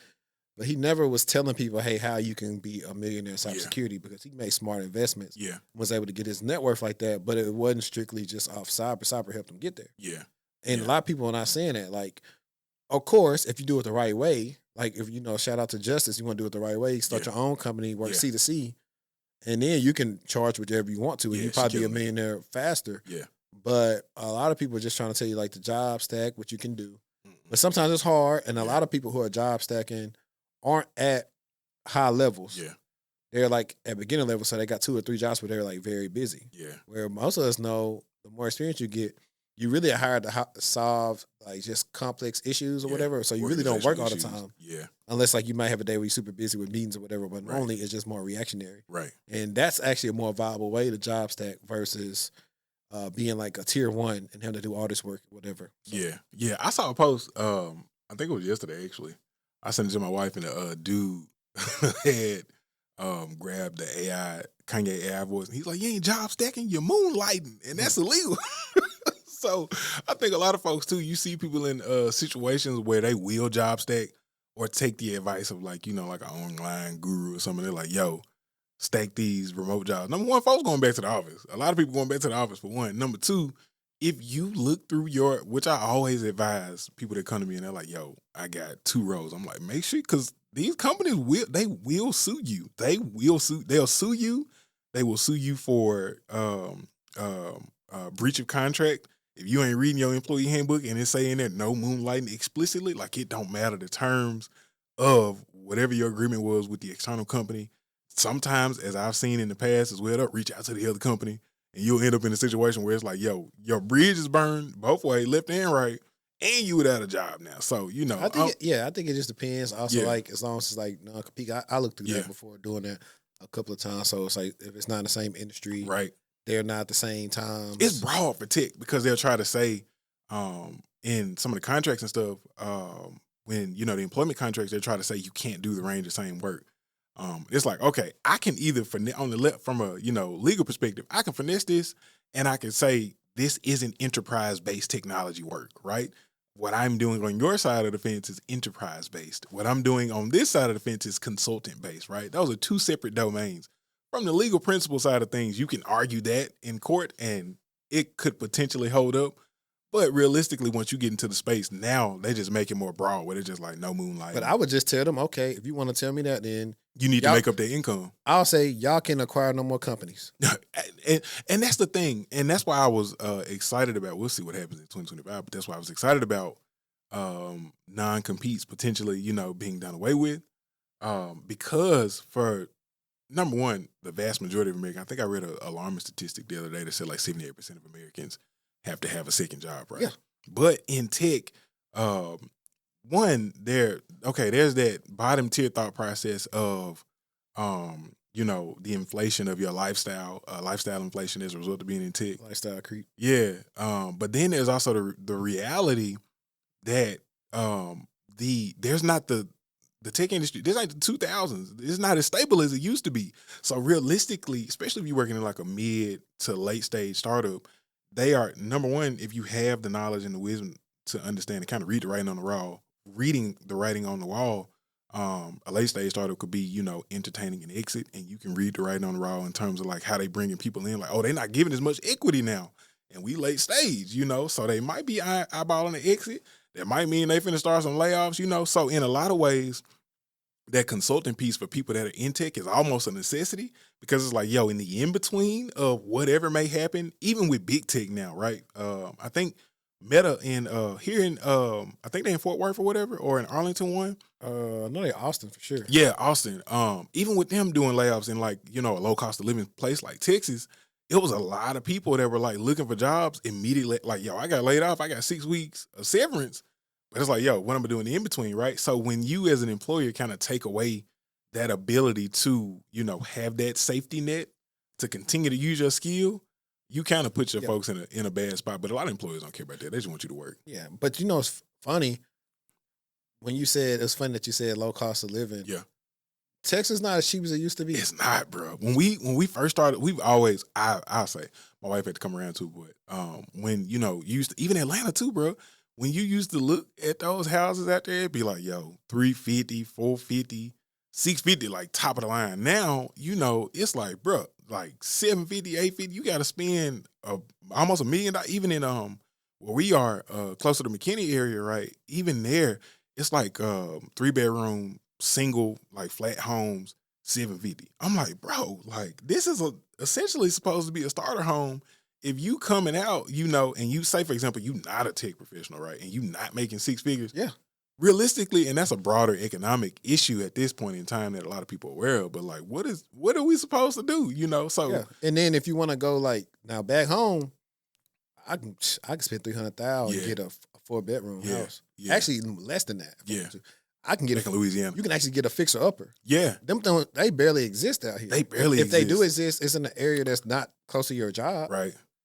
But he never was telling people, hey, how you can be a millionaire in cybersecurity because he made smart investments. Yeah. Was able to get his net worth like that, but it wasn't strictly just off cyber. Cyber helped him get there. Yeah. And a lot of people are not saying that. Like, of course, if you do it the right way, like if shout out to Justice, you want to do it the right way, start your own company, work C2C. And then you can charge whatever you want to, and you probably be a millionaire faster. Yeah. But a lot of people are just trying to tell you like the job stack, what you can do. But sometimes it's hard, and a lot of people who are job stacking aren't at high levels. Yeah. They're like at beginner level, so they got 2 or 3 jobs, but they're like very busy. Yeah. Where most of us know, the more experience you get, you really are hired to solve like just complex issues or whatever. So you really don't work all the time. Yeah. Unless like you might have a day where you're super busy with meetings or whatever, but normally it's just more reactionary. Right. And that's actually a more viable way to job stack versus being like a tier 1 and having to do all this work, whatever. So. Yeah. Yeah. I saw a post, I think it was yesterday actually. I sent it to my wife, and a dude had grabbed the Kanye AI voice, and he's like, you ain't job stacking, you're moonlighting, and that's illegal. So I think a lot of folks too, you see people in situations where they will job stack or take the advice of like, like an online guru or something. They're like, yo, stack these remote jobs. Number 1, folks going back to the office. A lot of people going back to the office for one. Number 2, if you look through which I always advise people that come to me and they're like, yo, I got 2 roles. I'm like, make sure, because these companies will sue you. They'll sue you. They will sue you for breach of contract. If you ain't reading your employee handbook and it's saying that no moonlighting explicitly, like it don't matter the terms of whatever your agreement was with the external company. Sometimes, as I've seen in the past as well, they'll reach out to the other company and you'll end up in a situation where it's like, yo, your bridge is burned both ways, left and right, and you without a job now. So, I think it just depends. Also, like as long as it's like non-compete, I looked through that before doing that a couple of times. So it's like if it's not in the same industry, right? They're not at the same time. It's broad for tech because they'll try to say in some of the contracts and stuff, when, the employment contracts, they try to say you can't do the range of same work. It's like, okay, I can either from a, legal perspective, I can finesse this and I can say this isn't enterprise-based technology work, right? What I'm doing on your side of the fence is enterprise-based. What I'm doing on this side of the fence is consultant-based, right? Those are two separate domains. From the legal principle side of things, you can argue that in court and it could potentially hold up. But realistically, once you get into the space, now they just make it more broad where they're just like no moonlight. But I would just tell them, okay, if you want to tell me that, then you need to make up their income. I'll say y'all can acquire no more companies. and that's the thing. And that's why I was excited about, we'll see what happens in 2025, but that's why I was excited about non-competes potentially, being done away with. Because for, number one, the vast majority of Americans, I think I read an alarming statistic the other day that said like 78% of Americans have to have a second job, right? Yeah. But in tech, there's that bottom tier thought process of, the inflation of your lifestyle inflation as a result of being in tech. Lifestyle creep. Yeah. But then there's also the reality that there's not the tech industry, there's like the 2000s. It's not as stable as it used to be. So realistically, especially if you're working in like a mid to late stage startup, they are, number one, if you have the knowledge and the wisdom to understand and kind of read the writing on the wall, reading the writing on the wall, a late stage startup could be, entertaining an exit, and you can read the writing on the wall in terms of like how they bringing people in, like, oh, they're not giving as much equity now, and we late stage, so they might be eyeballing the exit. That might mean they finna start some layoffs, So in a lot of ways, that consulting piece for people that are in tech is almost a necessity, because it's like, in the in-between of whatever may happen, even with big tech now, right? I think Meta here in, I think they're in Fort Worth or whatever, or in Arlington one. I know they're Austin for sure. Yeah, Austin. Even with them doing layoffs in like, a low cost of living place like Texas, it was a lot of people that were like looking for jobs immediately. Like, I got laid off. I got 6 weeks of severance. But it's like, what am I doing in between, right? So when you as an employer kind of take away that ability to, have that safety net to continue to use your skill, you kind of put your folks in a bad spot. But a lot of employers don't care about that. They just want you to work. Yeah, but it's funny when you said, it's funny that you said low cost of living. Yeah. Texas is not as cheap as it used to be. It's not, bro. When we first started, we've always, I'll say, my wife had to come around too, but when, used to, even Atlanta too, bro. When you used to look at those houses out there, it'd be like, $350, $450, $650, like top of the line. Now, it's like, bro, like $750, $850. You got to spend almost $1 million. Even in where we are, closer to McKinney area, right? Even there, it's like 3-bedroom, single, like flat homes, $750. I'm like, bro, like this is essentially supposed to be a starter home. If you coming out, and you say, for example, you not a tech professional, right? And you not making 6 figures. Yeah. Realistically, and that's a broader economic issue at this point in time that a lot of people are aware of, but like, what are we supposed to do? So. Yeah. And then if you want to go like now back home, I can spend $300,000 and get a 4-bedroom house. Yeah. Actually, less than that. Yeah. I can get in Louisiana. You can actually get a fixer upper. Yeah. They barely exist out here. They barely exist. If they do exist, it's in an area that's not close to your job.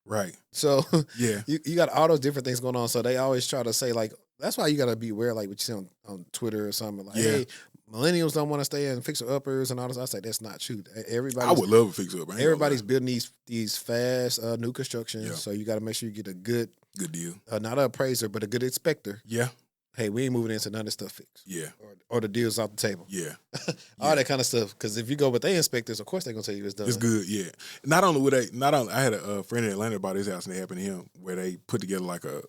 Right. So yeah, you got all those different things going on. So they always try to say like, that's why you got to be aware, like what you see on Twitter or something. Like, hey, millennials don't want to stay in fixer uppers and all this. I say that's not true. I would love a fixer upper. Everybody's building these fast new constructions. Yeah. So you got to make sure you get a good deal. Not an appraiser, but a good inspector. Yeah. Hey, we ain't moving into none of this stuff fixed. Yeah. Or the deal's off the table. Yeah. All that kind of stuff. Because if you go with their inspectors, of course they're going to tell you it's done. It's good, yeah. I had a friend in Atlanta about his house, and it happened to him, where they put together like I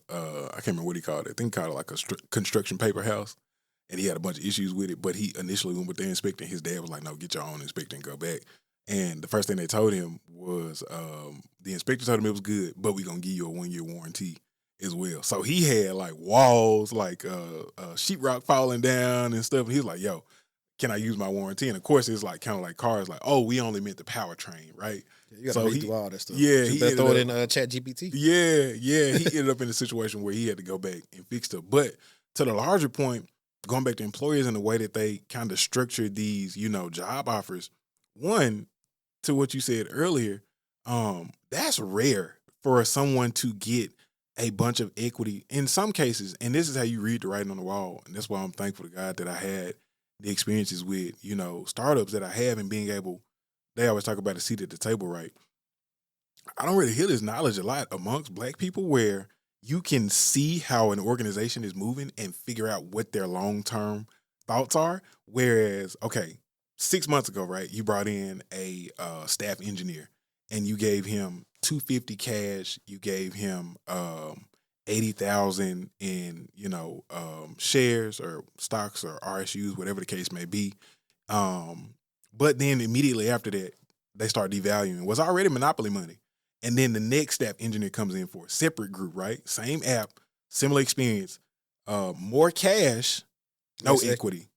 can't remember what he called it. I think he called it like a construction paper house. And he had a bunch of issues with it, but he initially went with their inspector, and his dad was like, no, get your own inspector and go back. And the first thing they told him was the inspector told him it was good, but we're going to give you a 1-year warranty as well. So he had like walls, like sheetrock falling down and stuff. And he was like, yo, can I use my warranty? And of course, it's like kind of like cars, like, oh, we only meant the powertrain, right? Yeah, you got to read through all that stuff. Yeah. You better throw it in ChatGPT. Yeah. He ended up in a situation where he had to go back and fix stuff. But to the larger point, going back to employers and the way that they kind of structure these, job offers, one, to what you said earlier, that's rare for someone to get a bunch of equity in some cases. And this is how you read the writing on the wall. And that's why I'm thankful to God that I had the experiences with, startups that I have, and being able, they always talk about a seat at the table, right? I don't really hear this knowledge a lot amongst Black people where you can see how an organization is moving and figure out what their long-term thoughts are. Whereas, okay, 6 months ago, right, you brought in a staff engineer and you gave him $250 cash, you gave him 80,000 in, shares or stocks or RSUs, whatever the case may be. But then immediately after that, they start devaluing what's already monopoly money. And then the next staff engineer comes in for a separate group, right? Same app, similar experience, more cash, no equity.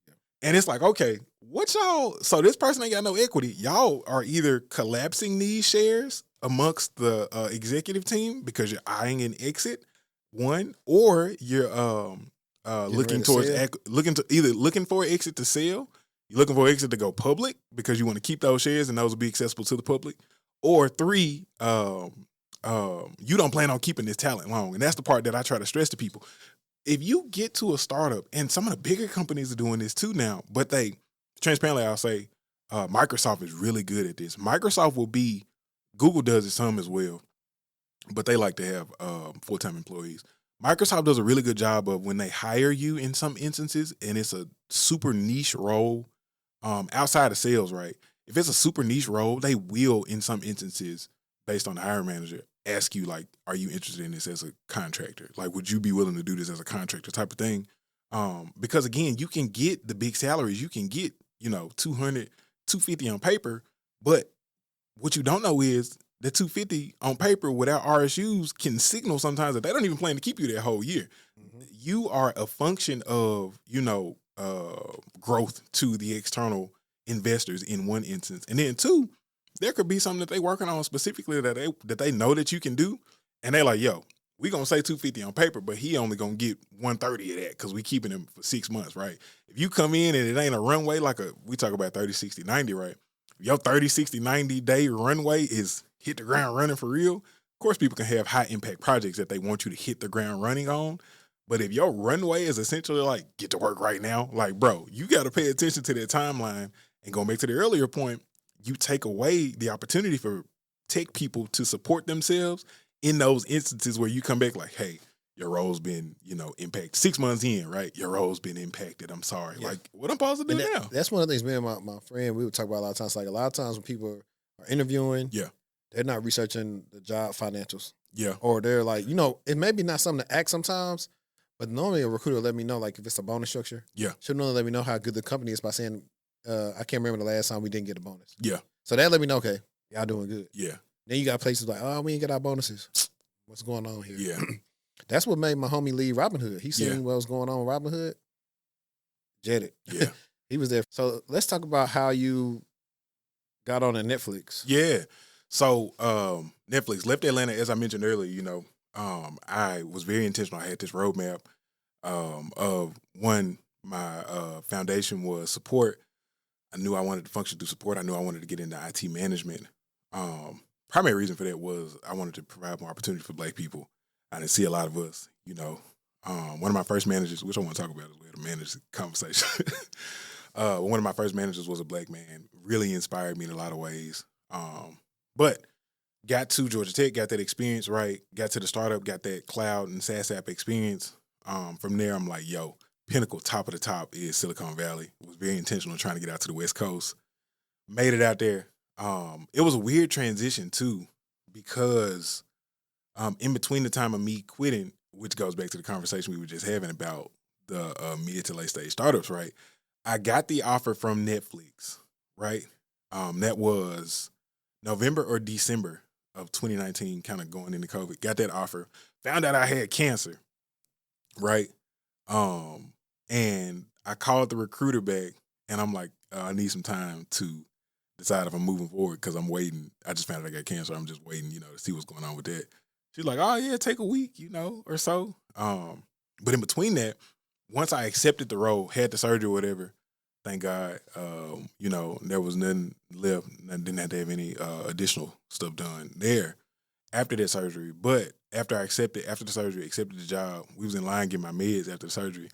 And it's like, okay, what y'all, so this person ain't got no equity. Y'all are either collapsing these shares amongst the executive team because you're eyeing an exit, one, or you're looking for an exit to sell. You're looking for an exit to go public because you want to keep those shares and those will be accessible to the public. Or three, you don't plan on keeping this talent long. And that's the part that I try to stress to people. If you get to a startup, and some of the bigger companies are doing this too now, but transparently, I'll say Microsoft is really good at this. Google does it some as well, but they like to have full-time employees. Microsoft does a really good job of when they hire you in some instances, and it's a super niche role outside of sales, right? If it's a super niche role, they will, in some instances, based on the hiring manager, ask you, like, are you interested in this as a contractor? Like, would you be willing to do this as a contractor type of thing? Because, again, you can get the big salaries. You can get, 200, 250 on paper, but what you don't know is the 250 on paper without RSUs can signal sometimes that they don't even plan to keep you that whole year. Mm-hmm. You are a function of, growth to the external investors in one instance. And then two, there could be something that they working on specifically that they know that you can do. And they're like, yo, we going to say 250 on paper, but he only going to get 130 of that because we keeping him for 6 months, right? If you come in and it ain't a runway we talk about 30, 60, 90, right? If your 30, 60, 90 day runway is hit the ground running for real, of course people can have high impact projects that they want you to hit the ground running on. But if your runway is essentially like, get to work right now, like, bro, you got to pay attention to that timeline. And going back to the earlier point, you take away the opportunity for tech people to support themselves in those instances where you come back like, hey, your role's been, impacted. 6 months in, right? Your role's been impacted. I'm sorry. Yeah. Like, what I'm supposed to do now? That's one of the things me and my friend, we would talk about a lot of times. Like, a lot of times when people are interviewing, they're not researching the job financials. Yeah. Or they're like, it may be not something to ask sometimes, but normally a recruiter will let me know, like, if it's a bonus structure. Yeah. She'll normally let me know how good the company is by saying, I can't remember the last time we didn't get a bonus. Yeah. So that let me know, okay, y'all doing good. Yeah. Then you got places like, oh, we ain't get our bonuses. What's going on here? Yeah. That's what made my homie leave Robinhood. He seen what was going on with Robinhood. Jetted. Yeah. He was there. So let's talk about how you got on at Netflix. Yeah. So Netflix left Atlanta, as I mentioned earlier, I was very intentional. I had this roadmap of one, my foundation was support. I knew I wanted to function through support. I knew I wanted to get into IT management. Primary reason for that was I wanted to provide more opportunity for Black people. I didn't see a lot of us, One of my first managers, which I want to talk about as well, to manage the conversation. One of my first managers was a Black man. Really inspired me in a lot of ways. But got to Georgia Tech, got that experience, right? Got to the startup, got that cloud and SaaS app experience. From there, I'm like, yo, pinnacle, top of the top is Silicon Valley. Was very intentional trying to get out to the West Coast. Made it out there. It was a weird transition too, because in between the time of me quitting, which goes back to the conversation we were just having about the mid to late stage startups, right? I got the offer from Netflix, right? That was November or December of 2019, kind of going into COVID. Got that offer. Found out I had cancer, right? And I called the recruiter back, and I'm like, I need some time to decide if I'm moving forward because I'm waiting. I just found out I got cancer. I'm just waiting, to see what's going on with that. She's like, oh, yeah, take a week, or so. But in between that, once I accepted the role, had the surgery or whatever, thank God, there was nothing left. I didn't have to have any additional stuff done there after that surgery. But after the surgery, accepted the job, we was in line getting my meds after the surgery,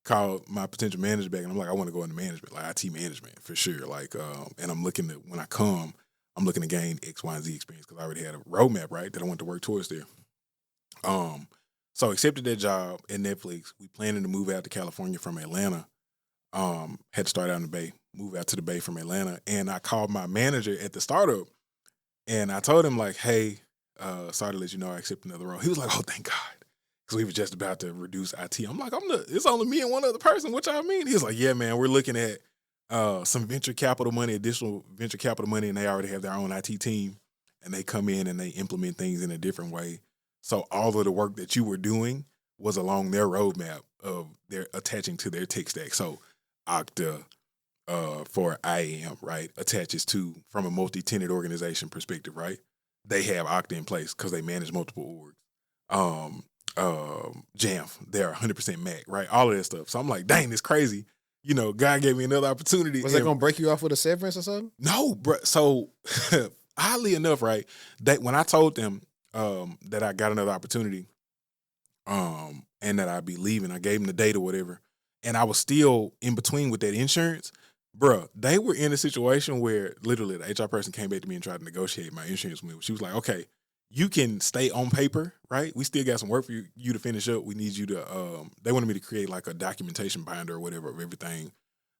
called my potential manager back, and I'm like, I want to go into management, like IT management for sure. Like, and I'm looking at when I come, I'm looking to gain X, Y, and Z experience because I already had a roadmap, right, that I wanted to work towards there. So accepted that job at Netflix. We planning to move out to California from Atlanta. Had to start out in the Bay, move out to the Bay from Atlanta. And I called my manager at the startup and I told him like, hey, sorry to let you know I accepted another role. He was like, oh, thank God. Because we were just about to reduce IT. I'm like, it's only me and one other person. What y'all mean? He was like, yeah, man, we're looking at some venture capital money, additional venture capital money, and they already have their own IT team. And they come in and they implement things in a different way. So all of the work that you were doing was along their roadmap of their attaching to their tech stack. So Okta for IAM, right, attaches to, from a multi-tenant organization perspective, right? They have Okta in place because they manage multiple orgs. Jamf, they're 100% Mac, right? All of that stuff. So I'm like, dang, it's crazy. You know, God gave me another opportunity. Was that going to break you off with a severance or something? No, bro. So oddly enough, right, that when I told them that I got another opportunity and that I'd be leaving, I gave them the date or whatever, and I was still in between with that insurance, bruh, they were in a situation where literally the HR person came back to me and tried to negotiate my insurance with me. She was like, okay, you can stay on paper, right? We still got some work for you to finish up. We need you to, they wanted me to create like a documentation binder or whatever of everything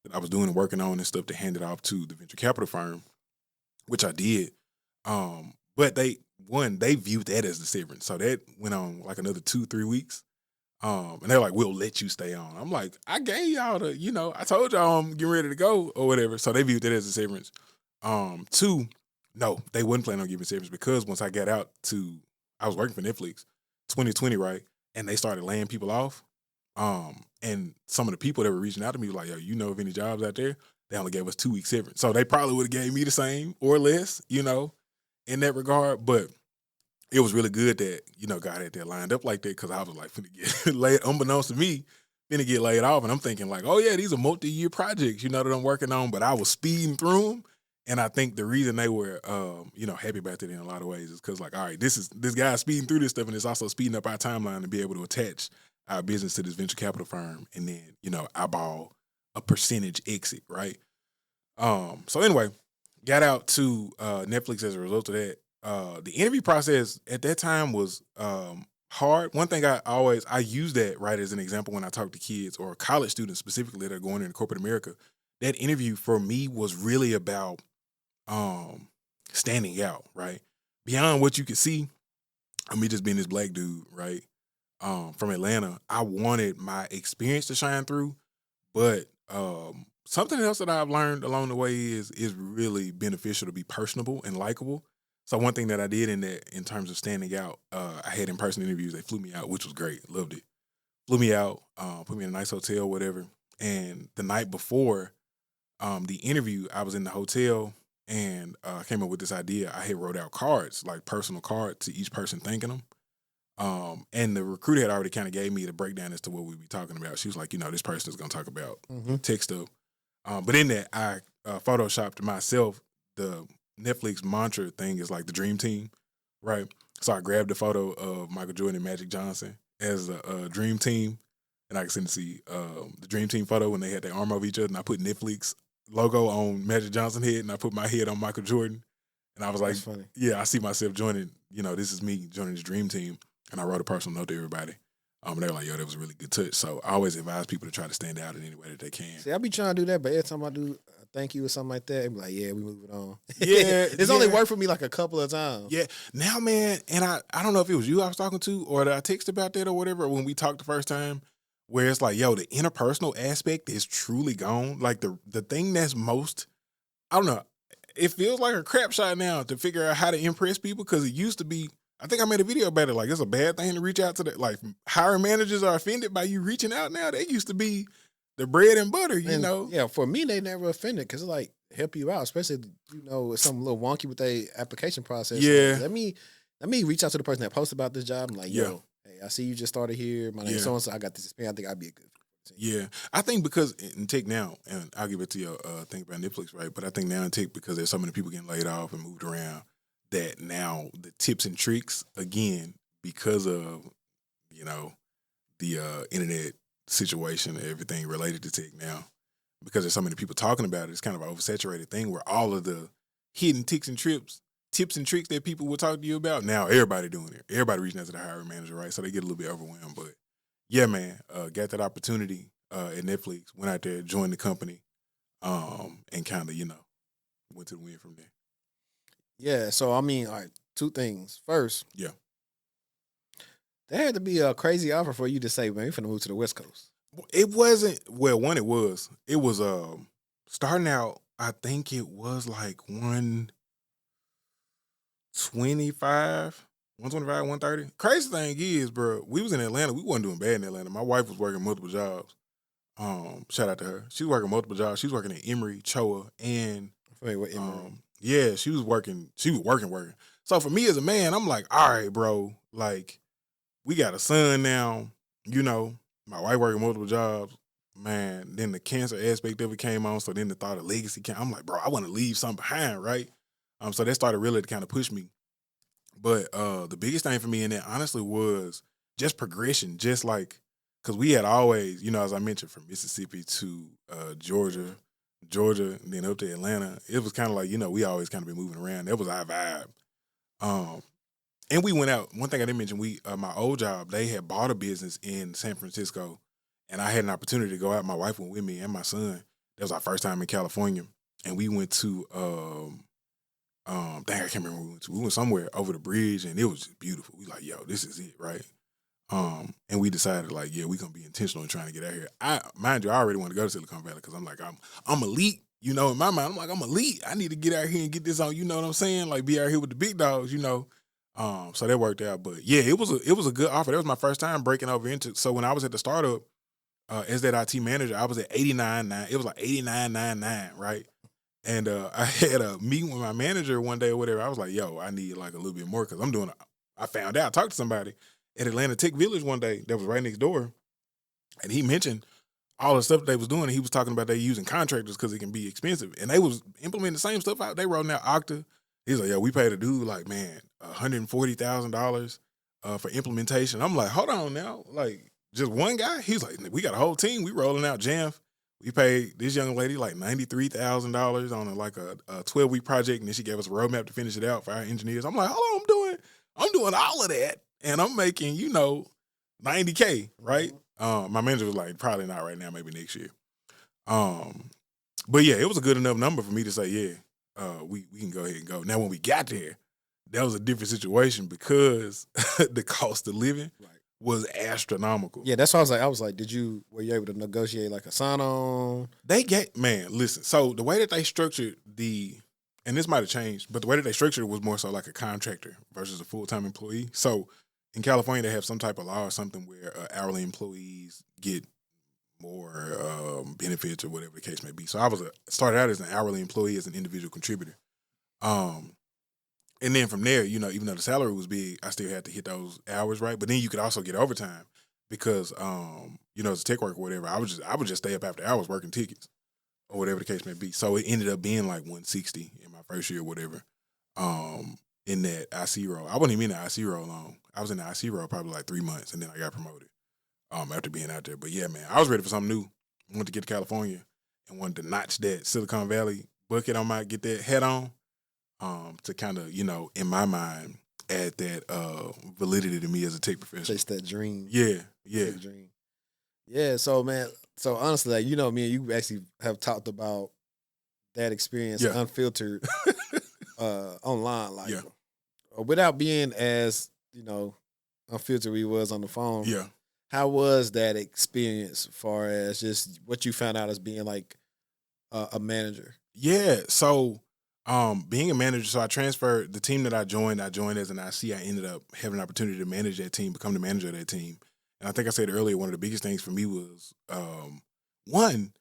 that I was doing and working on and stuff to hand it off to the venture capital firm, which I did. But they viewed that as the severance. So that went on like another 2-3 weeks. And they're like, we'll let you stay on. I'm like, I gave y'all I told y'all I'm getting ready to go or whatever. So they viewed that as a severance. 2, no, they wouldn't plan on giving severance because once I got out I was working for Netflix, 2020, right? And they started laying people off. And some of the people that were reaching out to me were like, yo, you know of any jobs out there? They only gave us 2 weeks severance. So they probably would have gave me the same or less, in that regard. But it was really good that, God had that lined up like that because I was like, finna get laid, unbeknownst to me, finna get laid off. And I'm thinking like, oh yeah, these are multi-year projects, that I'm working on. But I was speeding through them. And I think the reason they were, happy about that in a lot of ways is because like, all right, this guy's speeding through this stuff and it's also speeding up our timeline to be able to attach our business to this venture capital firm. And then, eyeball a percentage exit, right? So anyway, got out to Netflix as a result of that. The interview process at that time was hard. One thing I use that, right, as an example when I talk to kids or college students specifically that are going into corporate America. That interview for me was really about standing out, right? Beyond what you could see, me just being this black dude, right, from Atlanta, I wanted my experience to shine through, but something else that I've learned along the way is really beneficial to be personable and likable. So one thing that I did in terms of standing out, I had in-person interviews. They flew me out, which was great. Loved it. Flew me out, put me in a nice hotel, whatever. And the night before the interview, I was in the hotel and came up with this idea. I had wrote out cards, like personal cards to each person thanking them. And the recruiter had already kind of gave me the breakdown as to what we'd be talking about. She was like, this person is going to talk about tech stuff. But in that, I photoshopped myself. The Netflix mantra thing is like the dream team, right? So I grabbed a photo of Michael Jordan and Magic Johnson as a dream team. And I can send to see the dream team photo when they had their arm over each other. And I put Netflix logo on Magic Johnson head and I put my head on Michael Jordan. And I was like, yeah, I see myself joining, this is me joining this dream team. And I wrote a personal note to everybody. And they were like, yo, that was a really good touch. So I always advise people to try to stand out in any way that they can. See, I be trying to do that, but every time I do a thank you or something like that, I be like, yeah, we moving on. Yeah. It's only worked for me like a couple of times. Yeah. Now, man, and I don't know if it was you I was talking to or that I texted about that or whatever when we talked the first time, where it's like, yo, the interpersonal aspect is truly gone. Like the thing that's most, I don't know, it feels like a crap shot now to figure out how to impress people because it used to be, I think I made a video about it. Like, it's a bad thing to reach out to like hiring managers are offended by you reaching out now. They used to be the bread and butter, you know? Yeah, for me, they never offended because it's like help you out, especially, if something a little wonky with their application process. Yeah. Like, let me reach out to the person that posted about this job. I'm like, yo, hey, I see you just started here. My name is so-and-so. I got this experience. I think I'd be a good person. Yeah. I think because in tech now, and I'll give it to your thing about Netflix, right? But I think now in tech, because there's so many people getting laid off and moved around, that now the tips and tricks, again, because of, the internet situation and everything related to tech now, because there's so many people talking about it, it's kind of an oversaturated thing where all of the hidden tips and tricks that people will talk to you about. Now everybody doing it. Everybody reaching out to the hiring manager, right? So they get a little bit overwhelmed. But yeah, man, got that opportunity at Netflix. Went out there, joined the company, and kind of went to the win from there. Yeah. So I mean, all right, two things. First, Yeah. there had to be a crazy offer for you to say, man, we're finna move to the West Coast. It wasn't, well, one, it was starting out, I think it was like 125, 130. Crazy thing is, bro, we was in Atlanta. We wasn't doing bad in Atlanta. My wife was working multiple jobs. Shout out to her. She was working multiple jobs. She was working at Emory, Choa, and Wait, what Emory? yeah, she was working. So for me as a man, I'm like, all right, bro, like, we got a son now, my wife working multiple jobs, man. Then the cancer aspect of it came on, so then the thought of legacy came. I'm like, bro, I want to leave something behind, right? So that started really to kind of push me. But the biggest thing for me in that, honestly, was just progression, just like, because we had always, as I mentioned, from Mississippi to Georgia, and then up to Atlanta, it was kind of like, we always kind of been moving around. That was our vibe. And we went out. One thing I didn't mention, my old job, they had bought a business in San Francisco, and I had an opportunity to go out. My wife went with me and my son. That was our first time in California, and we went to I can't remember where we went to. We went somewhere over the bridge, and it was just beautiful. We like, yo, this is it, right? And we decided, like, yeah, we're gonna be intentional in trying to get out here. Mind you, I already want to go to Silicon Valley because I'm like, I'm elite. In my mind, I'm like, I'm elite. I need to get out here and get this on. You know what I'm saying? Like, be out here with the big dogs. So that worked out. But yeah, it was a good offer. That was my first time breaking over into. So when I was at the startup as that IT manager, I was at 89.9. It was like 89.99, right? And I had a meeting with my manager one day or whatever. I was like, yo, I need like a little bit more because I found out, I talked to somebody at Atlanta Tech Village one day that was right next door, and he mentioned all the stuff that they was doing. And he was talking about they using contractors because it can be expensive, and they was implementing the same stuff out. They rolling out Okta. He's like, yo, we paid a dude like, man, $140,000 for implementation. I'm like, hold on now, like just one guy? He's like, we got a whole team. We rolling out Jamf. We paid this young lady like $93,000 on a 12-week project, and then she gave us a roadmap to finish it out for our engineers. I'm like, hold on, I'm doing all of that, and I'm making $90K, right? My manager was like, probably not right now, maybe next year. But yeah, it was a good enough number for me to say, yeah, we can go ahead and go. Now, when we got there, that was a different situation because the cost of living was astronomical. Yeah, that's why I was like, were you able to negotiate like a sign-on? Listen, so the way that they structured and this might have changed, but the way that they structured it was more so like a contractor versus a full-time employee. So in California, they have some type of law or something where hourly employees get more benefits or whatever the case may be. So I started out as an hourly employee, as an individual contributor. And then from there, even though the salary was big, I still had to hit those hours, right? But then you could also get overtime because, as a tech worker or whatever, I would just stay up after hours working tickets or whatever the case may be. So it ended up being like 160 in my first year or whatever. In that IC role, I wasn't even in the IC role long. I was in the IC role probably like 3 months, and then I got promoted after being out there. But yeah, man, I was ready for something new. I wanted to get to California and wanted to notch that Silicon Valley bucket on get that hat on. To kind of, in my mind, add that validity to me as a tech professional. Chase that dream. Yeah. Dream. Yeah, so, man, honestly, like, me and you actually have talked about that experience unfiltered online, like, without being as, unfiltered we was on the phone. Yeah. How was that experience as far as just what you found out as being like a manager? Yeah, so being a manager, so I transferred the team that I joined as an IC. I ended up having an opportunity to manage that team, become the manager of that team. And I think I said earlier, one of the biggest things for me was, one,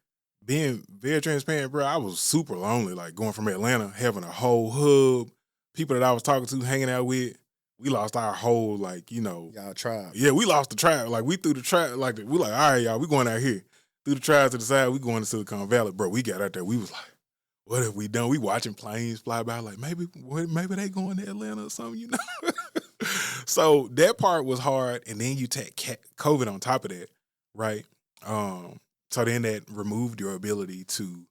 being very transparent, bro. I was super lonely, like going from Atlanta, having a whole hub, people that I was talking to, hanging out with. We lost our whole, y'all tribe. Yeah, we lost the tribe. Like, we threw the tribe, we like, all right, y'all, we going out here. Threw the tribe to the side, we going to Silicon Valley. Bro, we got out there, we was like, what have we done? We watching planes fly by, like, maybe they going to Atlanta or something, So that part was hard, and then you take COVID on top of that, right? So then that removed your ability to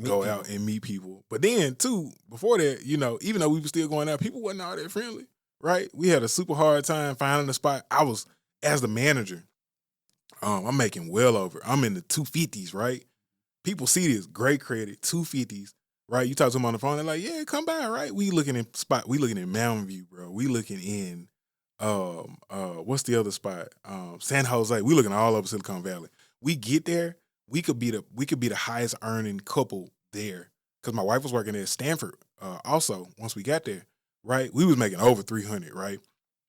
go out and meet people. But then too, before that, you know, even though we were still going out, people wasn't all that friendly, right? We had a super hard time finding a spot. I was, as the manager, I'm making well over. I'm in the 250s, right? People see this, great credit, 250s, right? You talk to them on the phone, they're like, yeah, come by, right? We looking in Mountain View, bro. We looking in what's the other spot? San Jose. We looking all over Silicon Valley. We get there, we could be the highest earning couple there. Cause my wife was working at Stanford also once we got there, right? We was making over 300, right?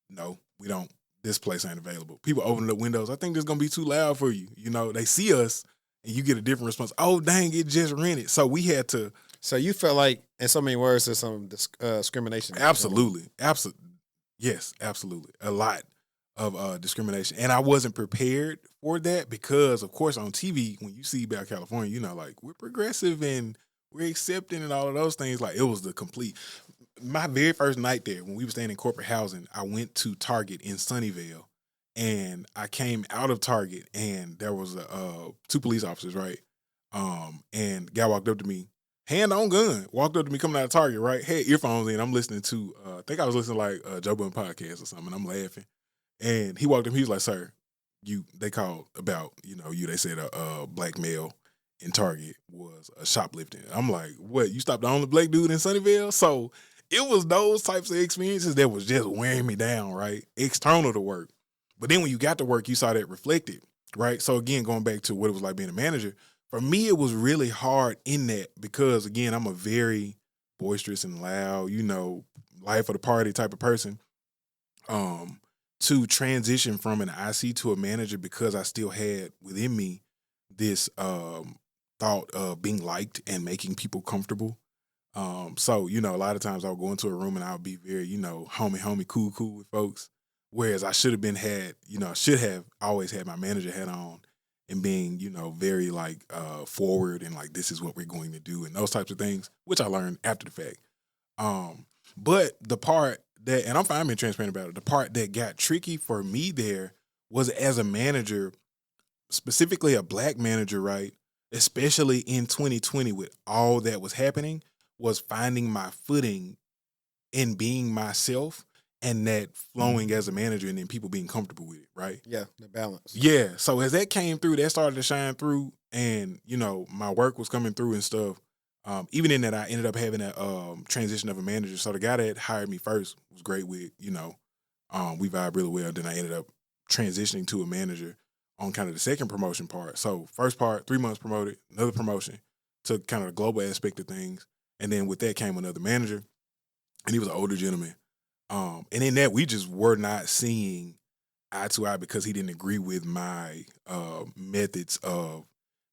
No, we don't. This place ain't available. People opening up windows. I think this gonna be too loud for you. You know, they see us and you get a different response. Oh, dang, it just rented. So we had to. So you felt like, in so many words, there's some discrimination. Absolutely. Yes, absolutely. A lot of discrimination. And I wasn't prepared for that because, of course, on TV, when you see about California, you know, like, we're progressive and we're accepting and all of those things. Like, it was the complete. My very first night there, when we were staying in corporate housing, I went to Target in Sunnyvale, and I came out of Target, and there was two police officers, right? And the guy walked up to me, hand on gun, walked up to me coming out of Target, right? Had earphones in. I'm listening to, I think I was listening to like Joe Budden podcast or something. And I'm laughing, and he walked up. He was like, "Sir, they called about you. They said a black male in Target was shoplifting." I'm like, "What? You stopped the only black dude in Sunnyvale?" So it was those types of experiences that was just wearing me down, right? External to work. But then when you got to work, you saw that reflected, right? So again, going back to what it was like being a manager, for me, it was really hard in that because, again, I'm a very boisterous and loud, life of the party type of person. To transition from an IC to a manager because I still had within me this thought of being liked and making people comfortable. So, a lot of times I would go into a room and I would be very, homie, cool with folks. Whereas I should have always had my manager hat on and being, very like forward and like, this is what we're going to do and those types of things, which I learned after the fact. But the part that, and I'm fine being transparent about it, the part that got tricky for me there was as a manager, specifically a black manager, right? Especially in 2020 with all that was happening, was finding my footing and being myself and that flowing as a manager and then people being comfortable with it, right? Yeah, the balance. Yeah. So as that came through, that started to shine through and, my work was coming through and stuff. Even in that, I ended up having a transition of a manager. So the guy that hired me first was great with, we vibe really well. Then I ended up transitioning to a manager on kind of the second promotion part. So first part, 3 months promoted, another promotion, took kind of the global aspect of things. And then with that came another manager, and he was an older gentleman. And in that, we just were not seeing eye to eye because he didn't agree with my methods of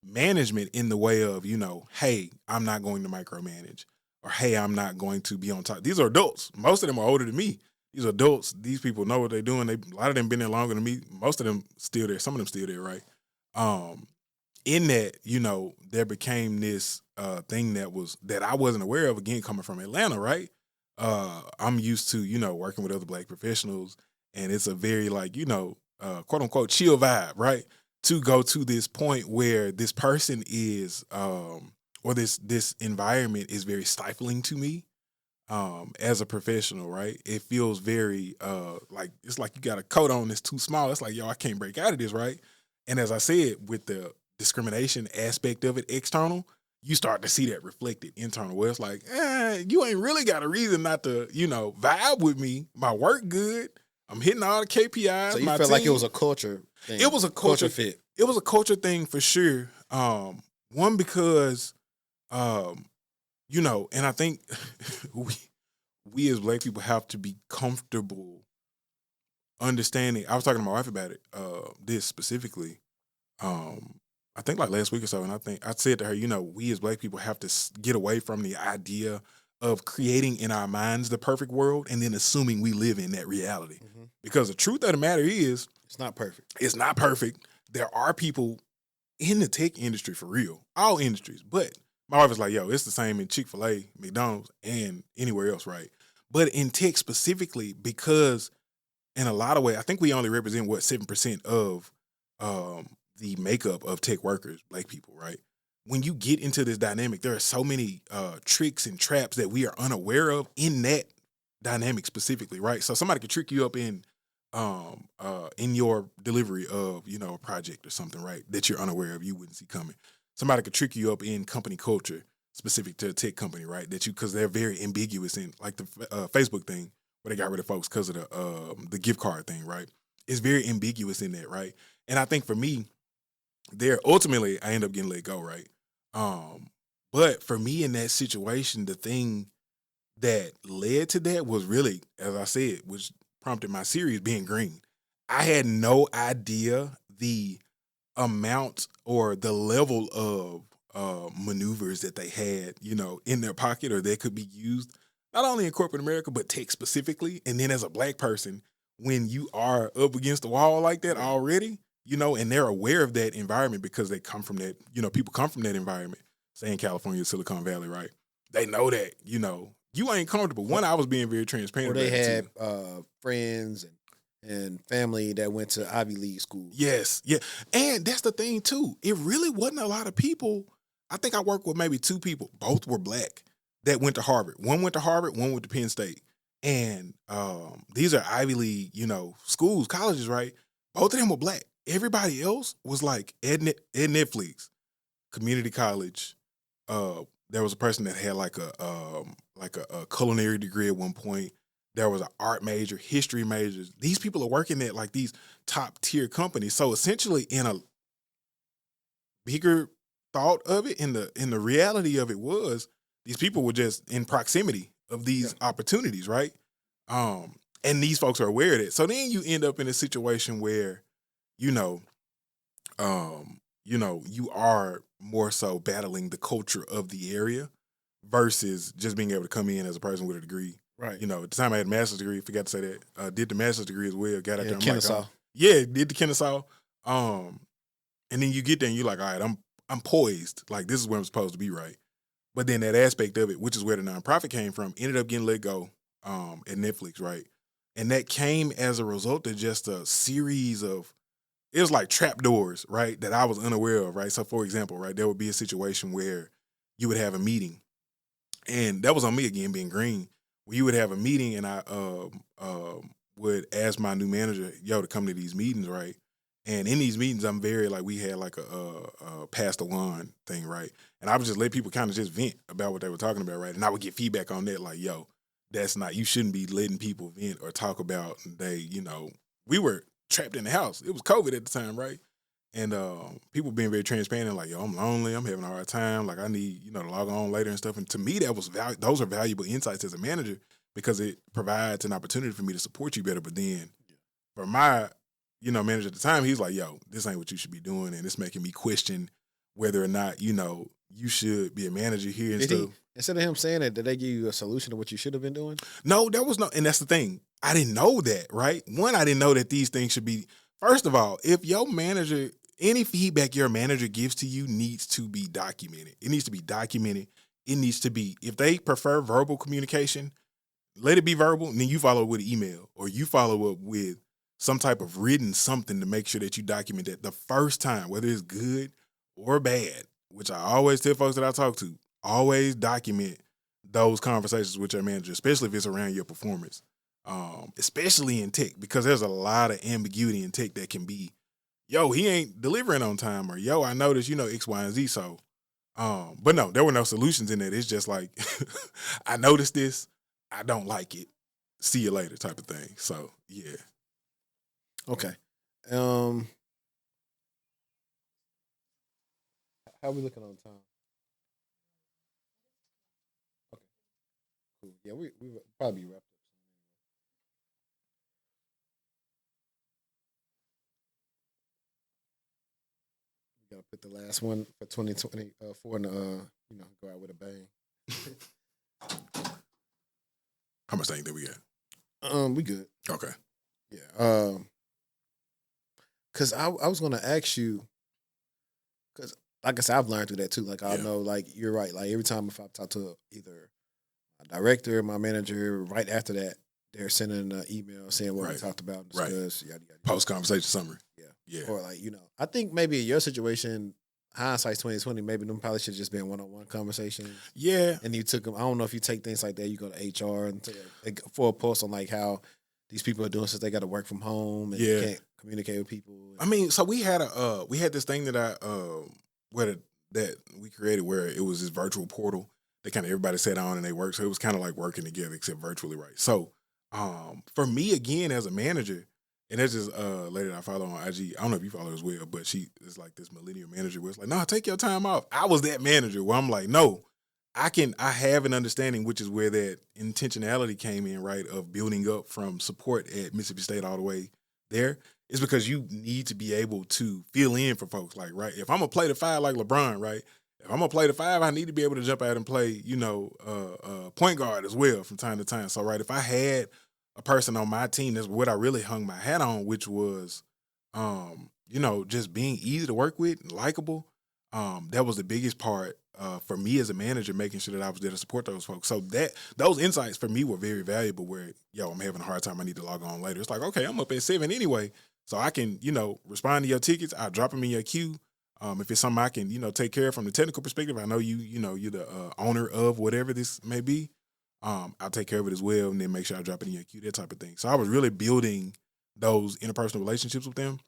management in the way of, hey, I'm not going to micromanage, or hey, I'm not going to be on top. These are adults. Most of them are older than me. These are adults. These people know what they're doing. A lot of them been there longer than me. Most of them still there. Some of them still there, right? In that, there became this thing that I wasn't aware of, again, coming from Atlanta, right? I'm used to, working with other black professionals, and it's a very quote unquote chill vibe, right? To go to this point where this person is, or this environment is very stifling to me, as a professional, right? It feels very, it's like you got a coat on that's too small. It's like, yo, I can't break out of this, right? And as I said, with the discrimination aspect of it, external, you start to see that reflected internal, where it's like, you ain't really got a reason not to, vibe with me. My work good. I'm hitting all the KPIs. So you felt like it was a culture thing. It was a culture fit. It was a culture thing for sure. One, because, and I think we as black people have to be comfortable understanding. I was talking to my wife about it, this specifically. I think like last week or so, and I think I said to her, we as black people have to get away from the idea of creating in our minds the perfect world and then assuming we live in that reality. Mm-hmm. Because the truth of the matter is, it's not perfect. It's not perfect. There are people in the tech industry for real, all industries. But my wife was like, yo, it's the same in Chick-fil-A, McDonald's, and anywhere else, right? But in tech specifically, because in a lot of ways, I think we only represent 7% of the makeup of tech workers, Black people, right? When you get into this dynamic, there are so many tricks and traps that we are unaware of in that dynamic specifically, right? So somebody could trick you up in your delivery of, a project or something, right, that you're unaware of, you wouldn't see coming. Somebody could trick you up in company culture specific to a tech company, right, because they're very ambiguous in, like the Facebook thing where they got rid of folks because of the gift card thing, right? It's very ambiguous in that, right? And I think for me, ultimately I end up getting let go, right? But for me in that situation, the thing that led to that was really, as I said, which prompted my series being green. I had no idea the amount or the level of maneuvers that they had, in their pocket or that could be used not only in corporate America, but tech specifically. And then as a Black person, when you are up against the wall like that already, and they're aware of that environment because they come from that, people come from that environment, say in California, Silicon Valley, right? They know that, you ain't comfortable. One, I was being very transparent. Or they about had it too. friends and family that went to Ivy League school. Yes, yeah. And that's the thing too. It really wasn't a lot of people. I think I worked with maybe 2 people. Both were Black that went to Harvard. One went to Harvard, one went to Penn State. And these are Ivy League, schools, colleges, right? Both of them were Black. Everybody else was like Ed Netflix, community college. There was a person that had like a culinary degree at one point. There was an art major, history majors. These people are working at like these top tier companies. So essentially, in a bigger thought of it, in the reality of it was these people were just in proximity of these opportunities, right? And these folks are aware of it. So then you end up in a situation where, you are more so battling the culture of the area versus just being able to come in as a person with a degree. Right. At the time I had a master's degree, forgot to say that. Did the master's degree as well, got out there. Kennesaw. Did the Kennesaw. And then you get there and you're like, all right, I'm poised. Like, this is where I'm supposed to be, right? But then that aspect of it, which is where the nonprofit came from, ended up getting let go at Netflix, right? And that came as a result of just a series of, it was like trapdoors, right, that I was unaware of, right? So, for example, right, there would be a situation where you would have a meeting, and that was on me again, being green, where you would have a meeting and I would ask my new manager, to come to these meetings, right? And in these meetings, I'm very, like, we had like a pass the wand thing, right? And I would just let people kind of just vent about what they were talking about, right? And I would get feedback on that, like, that's not, you shouldn't be letting people vent or talk about we were trapped in the house. It was COVID at the time, right? And people being very transparent, like, I'm lonely, I'm having a hard time, like, I need, to log on later and stuff. And to me, that was those are valuable insights as a manager because it provides an opportunity for me to support you better. But then for my, manager at the time, he's like, this ain't what you should be doing. And it's making me question whether or not, you should be a manager here and stuff. Instead of him saying that, did they give you a solution to what you should have been doing? No, there was no, and that's the thing. I didn't know that, right? One, I didn't know that these things should be, first of all, if your manager, any feedback your manager gives to you needs to be documented. It needs to be documented. It needs to be, if they prefer verbal communication, let it be verbal, and then you follow up with an email, or you follow up with some type of written something to make sure that you document that the first time, whether it's good or bad, which I always tell folks that I talk to, always document those conversations with your manager, especially if it's around your performance, especially in tech, because there's a lot of ambiguity in tech that can be, he ain't delivering on time, or I noticed, X, Y, and Z. So, but no, there were no solutions in it. It's just like, I noticed this, I don't like it, see you later type of thing. So, yeah. Okay. How are we looking on time? Okay. Cool. Yeah, we probably wrapped up. We gotta put the last one for 2024 and go out with a bang. How much time did we got? We good. Okay. Yeah. Cause I was gonna ask you, cause like I said, I've learned through that too. Like I know, like you're right. Like every time if I talk to either my director, my manager, right after that, they're sending an email saying what we talked about, discuss, yada yada. Post conversation summary. Yeah. Yeah. Or like, I think maybe in your situation, hindsight's 2020, maybe them probably should have just been one-on-one conversations. Yeah. And you took them. I don't know if you take things like that, you go to HR and for a post on like how these people are doing since they got to work from home and can't communicate with people. I mean, so we had this thing that that we created where it was this virtual portal that kind of everybody sat on and they worked. So it was kind of like working together except virtually, right? So for me, again, as a manager, and there's this lady that I follow on IG. I don't know if you follow her as well, but she is like this millennial manager where it's like, no, take your time off. I was that manager where I'm like, no, I have an understanding, which is where that intentionality came in, right? Of building up from support at Mississippi State all the way there. It's because you need to be able to fill in for folks, like, right? If I'm gonna play the 5 like LeBron, right? If I'm gonna play the 5, I need to be able to jump out and play, point guard as well from time to time. So, right, if I had a person on my team, that's what I really hung my hat on, which was, just being easy to work with and likable. That was the biggest part for me as a manager, making sure that I was there to support those folks. So those insights for me were very valuable where, I'm having a hard time, I need to log on later. It's like, okay, I'm up at 7 anyway, so I can, respond to your tickets. I'll drop them in your queue. If it's something I can, take care of from the technical perspective, I know you're the owner of whatever this may be. I'll take care of it as well and then make sure I drop it in your queue, that type of thing. So I was really building those interpersonal relationships with them.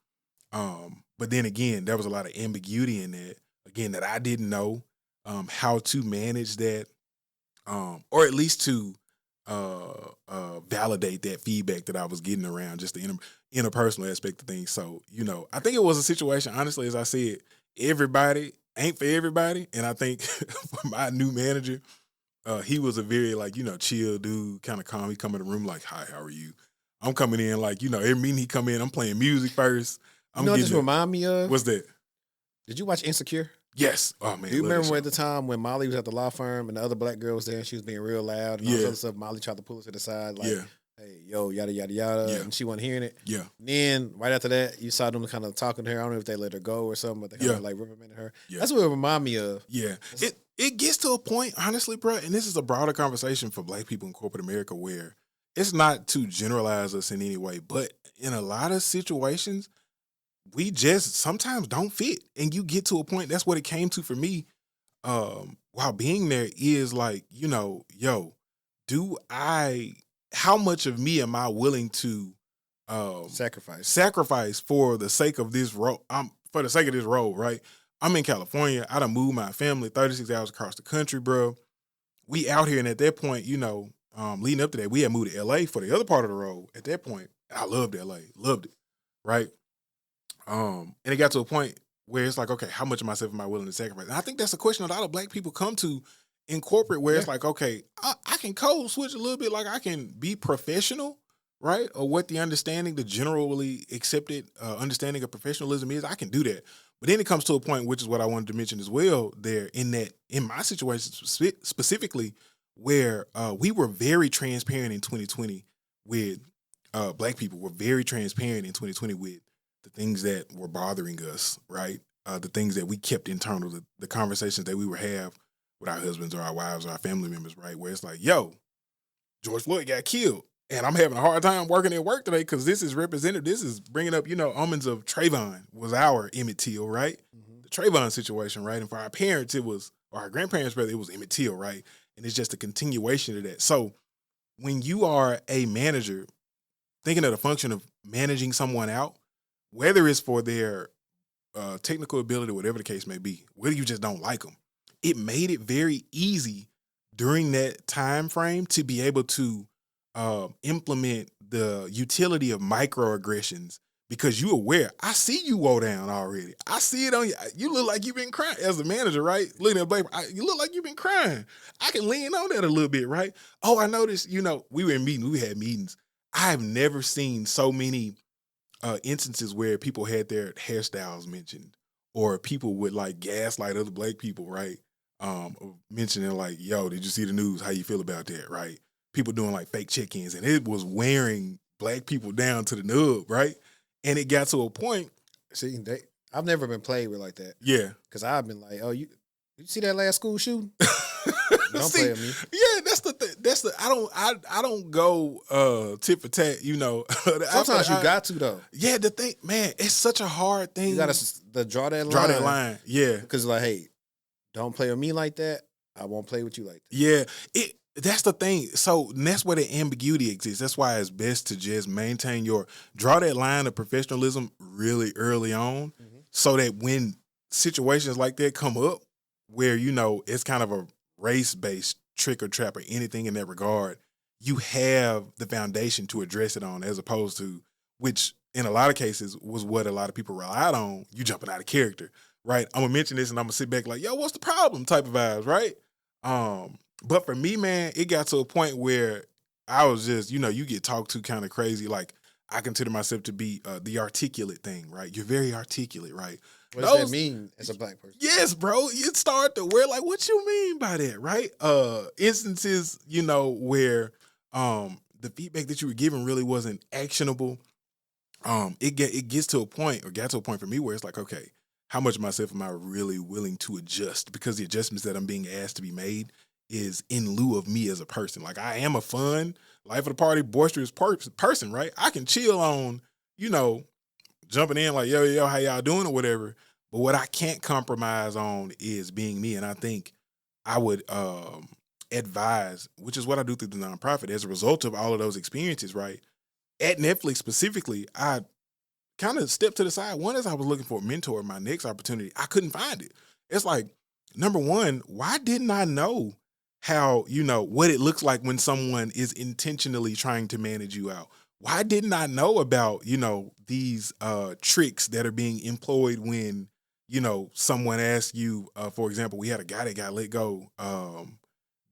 But then again, there was a lot of ambiguity in that, again, that I didn't know how to manage that, or at least to validate that feedback that I was getting around just the interpersonal aspect of things. So, I think it was a situation, honestly, as I said, everybody ain't for everybody. And I think for my new manager, he was a very chill dude, kind of calm. He come in the room like, hi, how are you? I'm coming in like, every meeting he come in, I'm playing music first. What this remind me of? What's that? Did you watch Insecure? Yes. Oh man. Do you remember at the time when Molly was at the law firm and the other black girl was there and she was being real loud and all this other stuff? Molly tried to pull her to the side like, hey, yo, yada, yada, yada. And she wasn't hearing it. Yeah. And then right after that, you saw them kind of talking to her. I don't know if they let her go or something, but they kind of like reprimanded her. Yeah. That's what it reminded me of. Yeah. It gets to a point, honestly, bro, and this is a broader conversation for black people in corporate America where it's not to generalize us in any way, but in a lot of situations, we just sometimes don't fit. And you get to a point, that's what it came to for me while being there is like, how much of me am I willing to sacrifice for the sake of this role? For the sake of this role, right? I'm in California. I done moved my family 36 hours across the country, bro. We out here, and at that point, leading up to that, we had moved to LA for the other part of the road. At that point, I loved LA, loved it, right? And it got to a point where it's like, okay, how much of myself am I willing to sacrifice? And I think that's a question a lot of black people come to in corporate where it's like, okay, I can code switch a little bit, like I can be professional, right? Or what the generally accepted understanding of professionalism is, I can do that. But then it comes to a point, which is what I wanted to mention as well there, in my situation specifically, where we were very transparent in 2020 with black people were very transparent in 2020 with the things that were bothering us, right? The things that we kept internal, the conversations that we would have with our husbands or our wives or our family members, right? Where it's like, yo, George Floyd got killed. And I'm having a hard time working at work today because this is representative. This is bringing up, omens of Trayvon was our Emmett Till, right? Mm-hmm. The Trayvon situation, right? And for our parents, or our grandparents, rather, it was Emmett Till, right? And it's just a continuation of that. So when you are a manager, thinking of the function of managing someone out, whether it's for their technical ability, whatever the case may be, whether you just don't like them, it made it very easy during that time frame to be able to implement the utility of microaggressions because you're aware. I see you woe down already. I see it on you. You look like you've been crying as a manager, right? Looking at Blake, you look like you've been crying. I can lean on that a little bit, right? Oh, I noticed, we were in meetings. We had meetings. I have never seen so many instances where people had their hairstyles mentioned or people would like gaslight other black people, right? Mentioning like, yo, did you see the news? How you feel about that, right? People doing like fake check-ins, and it was wearing black people down to the nub, right? And it got to a point. See, I've never been played with like that. Yeah. Because I've been like, oh, you see that last school shooting? Don't play with me. Yeah, that's the thing. that's the I don't go tit for tat, you know. Sometimes you got to though. Yeah, the thing, man, it's such a hard thing. You gotta draw that line. Draw that line, yeah. Because like, hey, don't play with me like that. I won't play with you like that. Yeah, that's the thing. So that's where the ambiguity exists. That's why it's best to just maintain draw that line of professionalism really early on, so that when situations like that come up, where you know it's kind of a race-based trick or trap or anything in that regard, you have the foundation to address it on, as opposed to, which in a lot of cases was what a lot of people relied on, you jumping out of character, right? I'm gonna mention this and I'm gonna sit back like, yo, what's the problem type of vibes, right? But for me, man, it got to a point where I was just, you know, you get talked to kind of crazy. Like, I consider myself to be the articulate thing, right? You're very articulate, right? What does that mean as a black person? Yes, bro. You start to wear like, what you mean by that, right? Instances, you know, where the feedback that you were given really wasn't actionable. It gets to a point, or got to a point for me where it's like, okay, how much of myself am I really willing to adjust? Because the adjustments that I'm being asked to be made is in lieu of me as a person. Like, I am a fun, life of the party, boisterous person, right? I can chill on, you know, jumping in like, yo, how y'all doing or whatever. But what I can't compromise on is being me. And I think I would advise, which is what I do through the nonprofit, as a result of all of those experiences, right? At Netflix specifically, I kind of stepped to the side. One is I was looking for a mentor. My next opportunity, I couldn't find it. It's like, number one, why didn't I know how, you know, what it looks like when someone is intentionally trying to manage you out? Why didn't I know about, you know, these tricks that are being employed when, you know, someone asks you, for example, we had a guy that got let go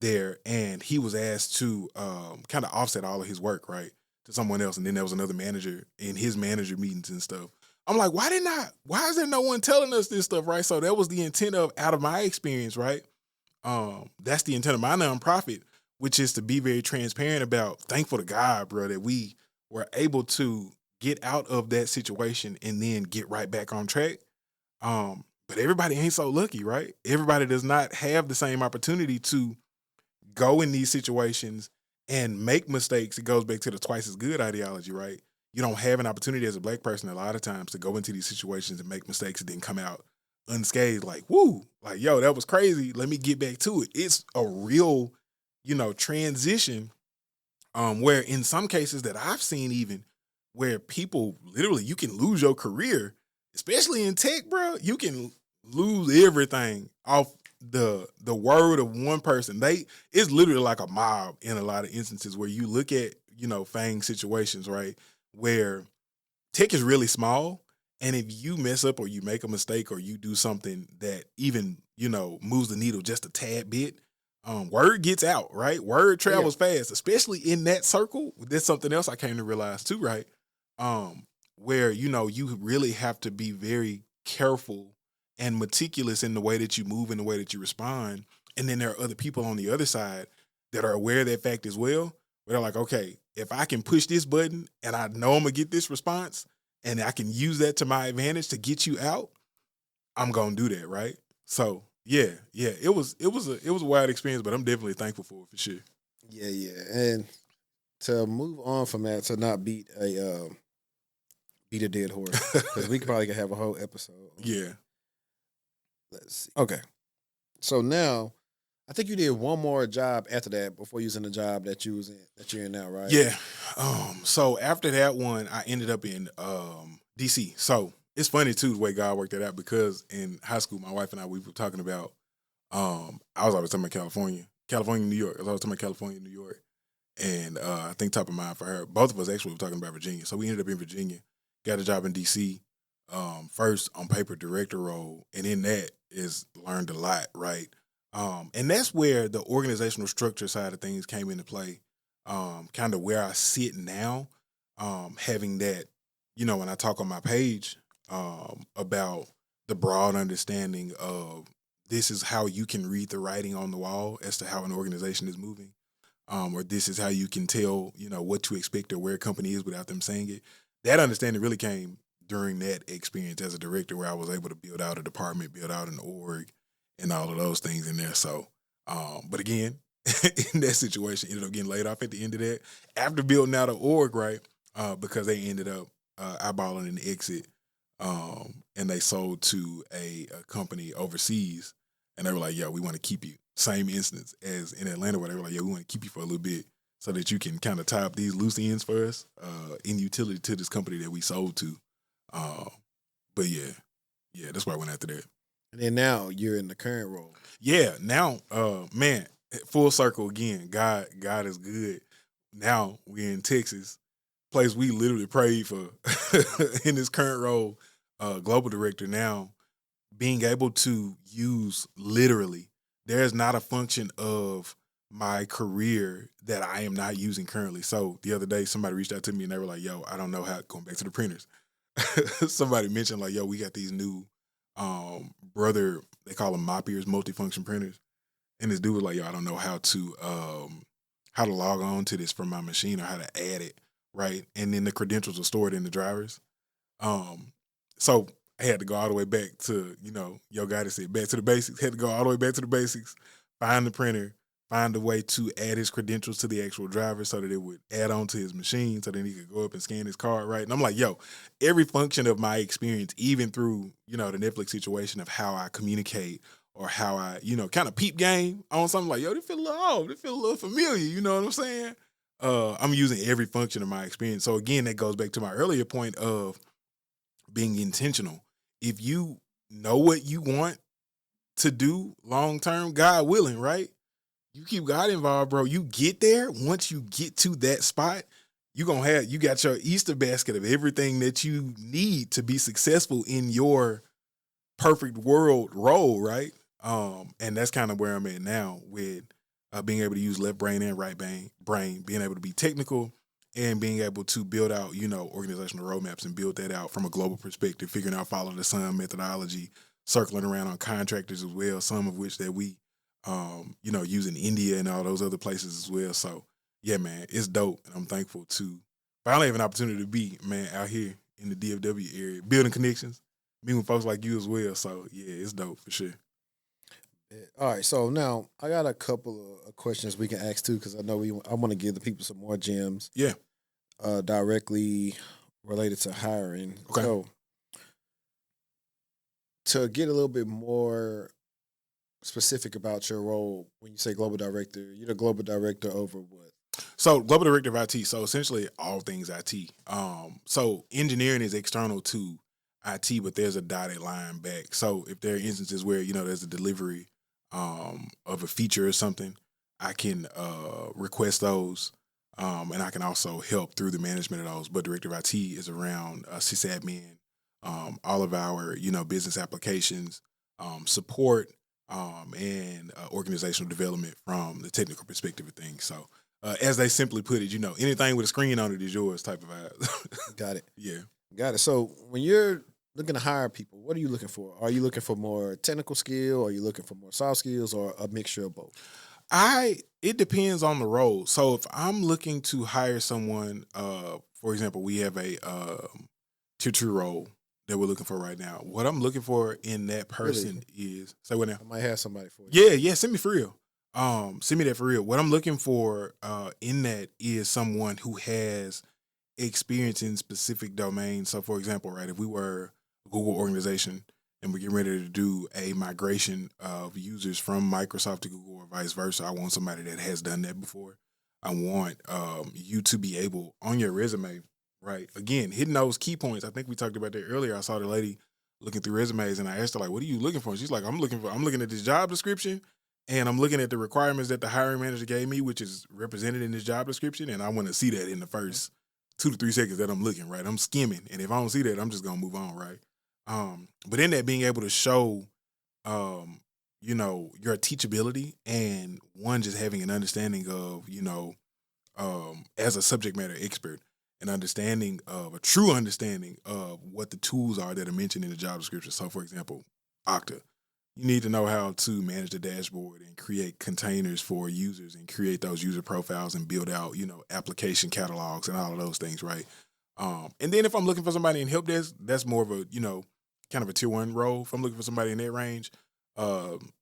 there, and he was asked to kind of offset all of his work, right, to someone else. And then there was another manager in his manager meetings and stuff. I'm like, why is there no one telling us this stuff, right? So that was the intent out of my experience, right? That's the intent of my nonprofit, which is to be very transparent about, thankful to God, bro, that we were able to get out of that situation and then get right back on track. But everybody ain't so lucky, right? Everybody does not have the same opportunity to go in these situations and make mistakes. It goes back to the twice as good ideology, right? You don't have an opportunity as a black person a lot of times to go into these situations and make mistakes and then come out unscathed, like, woo, like, yo, that was crazy. Let me get back to it. It's a real, you know, transition where in some cases that I've seen, even where people literally, you can lose your career, especially in tech, bro. You can lose everything off the word of one person. It's literally like a mob in a lot of instances where you look at, you know, FANG situations, right, where tech is really small. And if you mess up or you make a mistake or you do something that even, you know, moves the needle just a tad bit, word gets out, right? Word travels fast, especially in that circle. There's something else I came to realize too, right? Where, you know, you really have to be very careful and meticulous in the way that you move and the way that you respond. And then there are other people on the other side that are aware of that fact as well, where they're like, okay, if I can push this button and I know I'm gonna get this response and I can use that to my advantage to get you out, I'm gonna do that, right? So yeah, it was a wild experience, but I'm definitely thankful for it for sure. Yeah, and to move on from that, to not beat a dead horse, because we probably could have a whole episode. Yeah. Let's see. Okay, so now I think you did one more job after that before you was in the job that you're in now, right? Yeah. So after that one, I ended up in DC. So it's funny too the way God worked that out, because in high school, my wife and I, we were talking about I was always talking about California, New York. I was always talking about California, New York. And I think top of mind for her, both of us actually were talking about Virginia. So we ended up in Virginia, got a job in DC, first on paper director role. And in that is learned a lot, right? And that's where the organizational structure side of things came into play, kind of where I sit now, having that, you know, when I talk on my page about the broad understanding of this is how you can read the writing on the wall as to how an organization is moving, or this is how you can tell, you know, what to expect or where a company is without them saying it. That understanding really came during that experience as a director, where I was able to build out a department, build out an org, and all of those things in there. So, but again, in that situation ended up getting laid off at the end of that after building out an org, right? Because they ended up eyeballing an exit, and they sold to a company overseas, and they were like, "Yo, we want to keep you." Same instance as in Atlanta, where they were like, "Yo, we want to keep you for a little bit so that you can kind of tie up these loose ends for us in utility to this company that we sold to." But yeah, that's why I went after that. And then now you're in the current role. Yeah, now, man, full circle again. God is good. Now we're in Texas, place we literally prayed for in this current role, global director. Now, being able to use literally, there's not a function of my career that I am not using currently. So the other day, somebody reached out to me and they were like, "Yo, I don't know how." Going back to the printers, somebody mentioned like, "Yo, we got these new." Brother, they call them Moppiers, multifunction printers, and this dude was like, "Yo, I don't know how to log on to this from my machine or how to add it, right?" And then the credentials are stored in the drivers. So I had to go all the way back to, your guy that said back to the basics. Had to go all the way back to the basics, find the printer, find a way to add his credentials to the actual driver so that it would add on to his machine so then he could go up and scan his card, right? And I'm like, yo, every function of my experience, even through, the Netflix situation of how I communicate or how I, kind of peep game on something like, yo, they feel a little off, they feel a little familiar, you know what I'm saying? I'm using every function of my experience. So again, that goes back to my earlier point of being intentional. If you know what you want to do long term, God willing, right? You keep God involved, bro. You get there. Once you get to that spot, you got your Easter basket of everything that you need to be successful in your perfect world role, right? And that's kind of where I'm at now with being able to use left brain and right brain, being able to be technical and being able to build out, organizational roadmaps and build that out from a global perspective, figuring out follow the sun methodology, circling around on contractors as well, some of which that we using India and all those other places as well. So yeah, man, it's dope. And I'm thankful to finally have an opportunity to be, man, out here in the DFW area, building connections, meeting with folks like you as well. So yeah, it's dope for sure. All right, so now I got a couple of questions we can ask too, because I know I want to give the people some more gems. Yeah. Directly related to hiring. Okay. So to get a little bit more specific about your role, when you say global director, you're the global director over what? So global director of IT. So essentially all things IT. So engineering is external to IT, but there's a dotted line back. So if there are instances where, there's a delivery of a feature or something, I can request those. And I can also help through the management of those. But director of IT is around sysadmin, all of our, business applications, support, and organizational development from the technical perspective of things. So as they simply put it, anything with a screen on it is yours type of vibe. Got it. Yeah. Got it. So when you're looking to hire people, what are you looking for? Are you looking for more technical skill? Are you looking for more soft skills, or a mixture of both? It depends on the role. So if I'm looking to hire someone, for example, we have a tier 2 role that we're looking for right now. What I'm looking for in that person is, say what now? I might have somebody for you. Yeah, send me for real. Send me that for real. What I'm looking for in that is someone who has experience in specific domains. So for example, right, if we were a Google organization and we're getting ready to do a migration of users from Microsoft to Google or vice versa, I want somebody that has done that before. I want you to be able, on your resume, right, again, hitting those key points. I think we talked about that earlier. I saw the lady looking through resumes and I asked her, like, what are you looking for? And she's like, I'm looking at this job description and I'm looking at the requirements that the hiring manager gave me, which is represented in this job description. And I want to see that in the first 2 to 3 seconds that I'm looking, right? I'm skimming. And if I don't see that, I'm just going to move on, right? But in that, being able to show, your teachability and one, just having an understanding of, as a subject matter expert, an understanding of a true understanding of what the tools are that are mentioned in the job description. So for example, Okta, you need to know how to manage the dashboard and create containers for users and create those user profiles and build out, application catalogs and all of those things, right? And then if I'm looking for somebody in help desk, that's more of a, kind of a tier 1 role. If I'm looking for somebody in that range,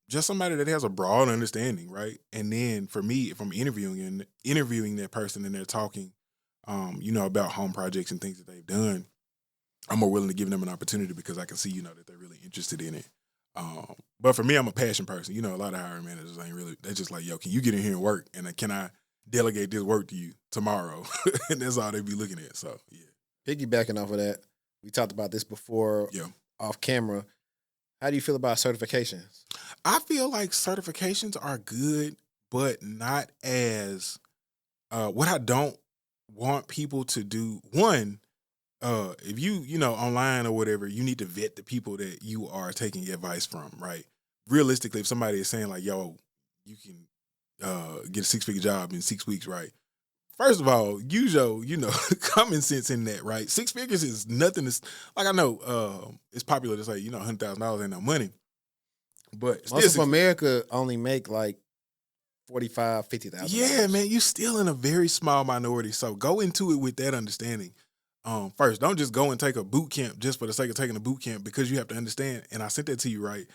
just somebody that has a broad understanding, right? And then for me, if I'm interviewing that person and they're talking, about home projects and things that they've done, I'm more willing to give them an opportunity because I can see, that they're really interested in it. But for me, I'm a passion person. A lot of hiring managers ain't really, they're just like, yo, can you get in here and work? And can I delegate this work to you tomorrow? And that's all they be looking at. So, yeah. Piggybacking off of that, we talked about this before off camera. How do you feel about certifications? I feel like certifications are good, but not as what I don't want people to do. One, if you online or whatever, you need to vet the people that you are taking advice from, right? Realistically, if somebody is saying like, yo, you can get a 6-figure job in 6 weeks, right? First of all, use your, common sense in that, right? 6 figures is nothing. Like I know it's popular to say, $100,000 ain't no money. But most of America only make like $45,000, $50,000. Yeah, man, you still in a very small minority. So go into it with that understanding. First, don't just go and take a boot camp just for the sake of taking a boot camp, because you have to understand, and I sent that to you, right?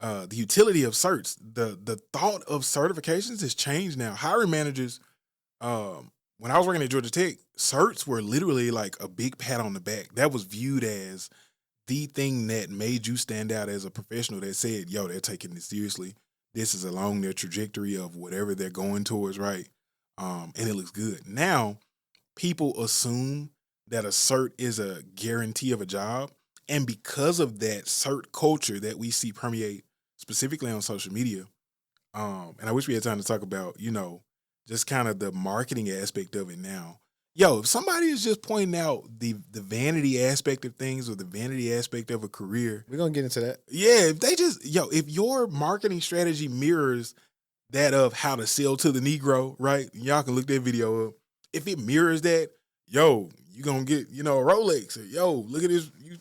The utility of certs, the thought of certifications has changed now. Hiring managers, when I was working at Georgia Tech, certs were literally like a big pat on the back. That was viewed as the thing that made you stand out as a professional that said, yo, they're taking this seriously. This is along their trajectory of whatever they're going towards, right? And it looks good. Now, people assume that a cert is a guarantee of a job. And because of that cert culture that we see permeate specifically on social media, and I wish we had time to talk about, just kind of the marketing aspect of it now. Yo, if somebody is just pointing out the vanity aspect of things or the vanity aspect of a career. We're going to get into that. Yeah, if your marketing strategy mirrors that of how to sell to the Negro, right? Y'all can look that video up. If it mirrors that, yo, you going to get, a Rolex. Or, yo, look at this, you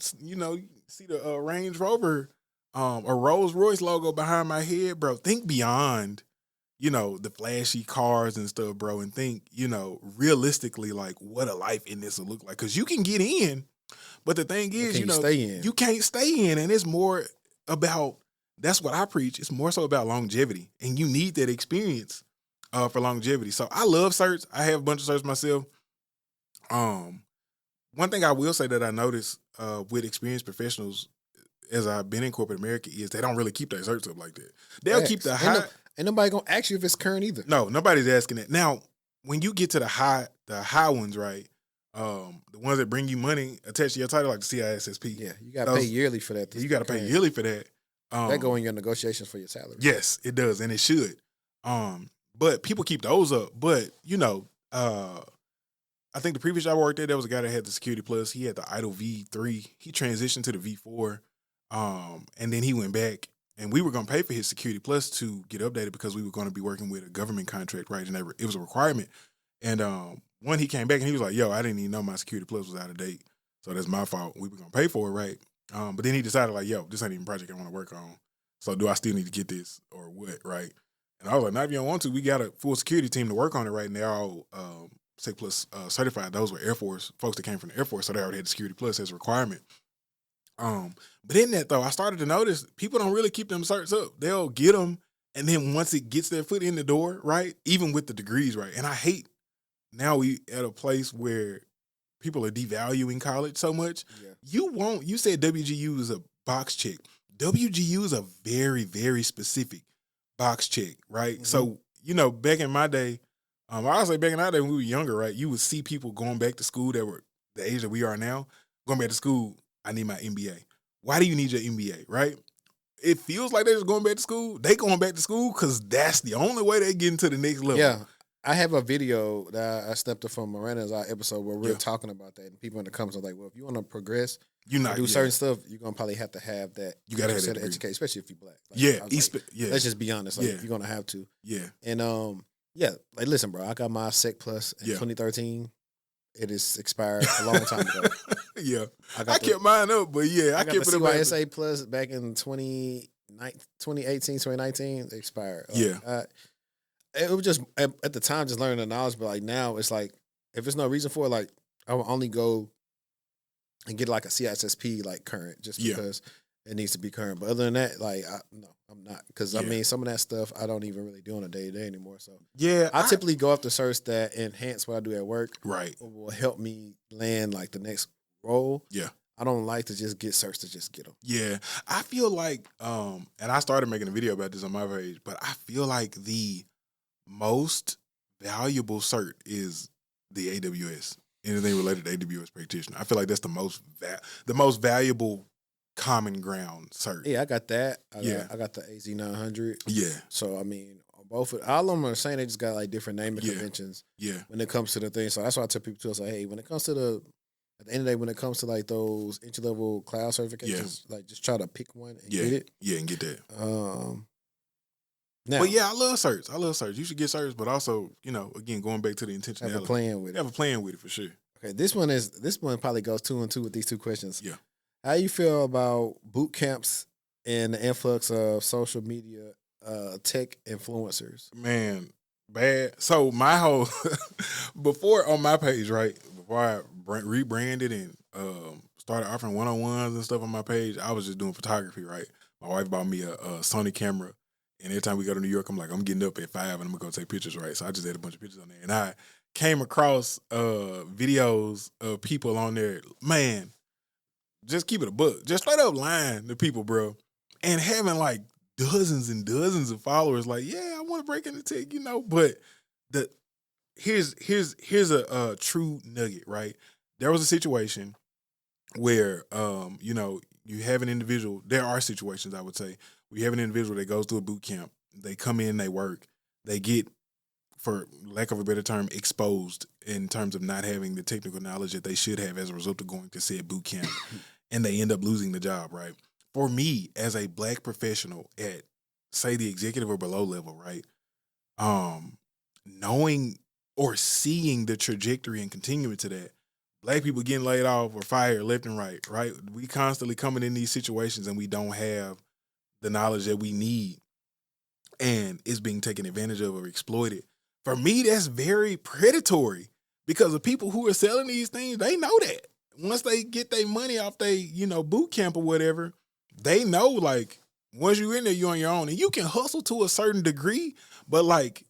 see the Range Rover, a Rolls Royce logo behind my head, bro. Think beyond the flashy cars and stuff, bro, and think, realistically, like what a life in this will look like. Because you can get in, but the thing is, you can't stay in. And it's more about, that's what I preach. It's more so about longevity. And you need that experience for longevity. So I love certs. I have a bunch of certs myself. One thing I will say that I noticed with experienced professionals as I've been in corporate America is they don't really keep their certs up like that. They'll keep the high. Ain't nobody gonna ask you if it's current either. No, nobody's asking that. Now, when you get to the high ones, right? The ones that bring you money attached to your title, like the CISSP. Yeah, you gotta pay yearly for that. You gotta pay yearly for that. That go in your negotiations for your salary. Yes, it does, and it should. But people keep those up. But I think the previous job I worked at, there was a guy that had the Security Plus. He had the Idle V3. He transitioned to the V4, and then he went back. And we were going to pay for his Security Plus to get updated because we were going to be working with a government contract, right? And it was a requirement. And when he came back and he was like, yo, I didn't even know my Security Plus was out of date. So that's my fault. We were going to pay for it, right? But then he decided like, yo, this ain't even a project I want to work on. So do I still need to get this or what, right? And I was like, not if you don't want to. We got a full security team to work on it right now. Sec Plus certified. Those were Air Force folks that came from the Air Force. So they already had the Security Plus as a requirement. But in that though, I started to notice people don't really keep them certs up. They'll get them, and then once it gets their foot in the door, right? Even with the degrees, right? And I hate now we at a place where people are devaluing college so much. Yeah. You said WGU is a box check. WGU is a very, very specific box check, right? Mm-hmm. So, back in my day, I say back in our day when we were younger, right? You would see people going back to school that were the age that we are now, going back to school. I need my MBA. Why do you need your MBA, right? It feels like they're just going back to school. They going back to school because that's the only way they get into the next level. Yeah. I have a video that I stepped up from Miranda's episode where we're talking about that. And people in the comments are like, well, if you want to progress, do certain stuff, you're going to probally have to have that. You got to have that education, especially if you're black. Let's just be honest. You're going to have to. Yeah. And, listen, bro, I got my Sec Plus in 2013. It is expired a long time ago. Yeah. I kept mine up, but I kept the it up. CISSP Plus back in 2018, 2019, it expired. It was just, at the time, just learning the knowledge, but like now it's like, if there's no reason for it, like I will only go and get like a CISSP like current just because it needs to be current. But other than that, like, no, I'm not. Because, I mean, some of that stuff I don't even really do on a day-to-day anymore. So, I typically go after certs that enhance what I do at work. Right. Or will help me land, like, the next role. Yeah. I don't like to just get certs to just get them. Yeah. I feel like, and I started making a video about this on my page, but I feel like the most valuable cert is the AWS. Anything related to AWS practitioner. I feel like that's the most valuable common ground cert. Yeah, I got that. I got the AZ900. Yeah. So, I mean, both of all of them are saying they just got like different naming conventions. Yeah. When it comes to the thing. So that's why I tell people too. I say, hey, when it comes to at the end of the day, when it comes to like those entry level cloud certifications, like just try to pick one and get it. Yeah, and get that. Now, but yeah, I love certs. You should get certs, but also, again, going back to the intentionality. have a plan with it. Have a plan with it for sure. Okay, this one probably goes 2 and 2 with these two questions. Yeah. How you feel about boot camps and the influx of social media tech influencers? Man, bad. So my whole before on my page, right? Before I rebranded and started offering one-on-ones and stuff on my page, I was just doing photography, right? My wife bought me a Sony camera, and every time we go to New York, I'm like, I'm getting up at 5 and I'm gonna go take pictures, right? So I just had a bunch of pictures on there, and I came across videos of people on there, man. Just keep it a book. Just straight up lying to people, bro. And having like dozens and dozens of followers, like, yeah, I want to break into tech, But here's a true nugget, right? There was a situation where you have an individual. There are situations, I would say, where you have an individual that goes to a boot camp. They come in, they work, they get, for lack of a better term, exposed in terms of not having the technical knowledge that they should have as a result of going to said boot camp, and they end up losing the job, right? For me, as a black professional at, say, the executive or below level, right, knowing or seeing the trajectory and continuing to that, black people getting laid off or fired left and right, right? We constantly coming in these situations and we don't have the knowledge that we need, and it's being taken advantage of or exploited. For me, that's very predatory, because the people who are selling these things, they know that. Once they get their money off their, boot camp or whatever, they know, like, once you're in there, you're on your own. And you can hustle to a certain degree, but, like,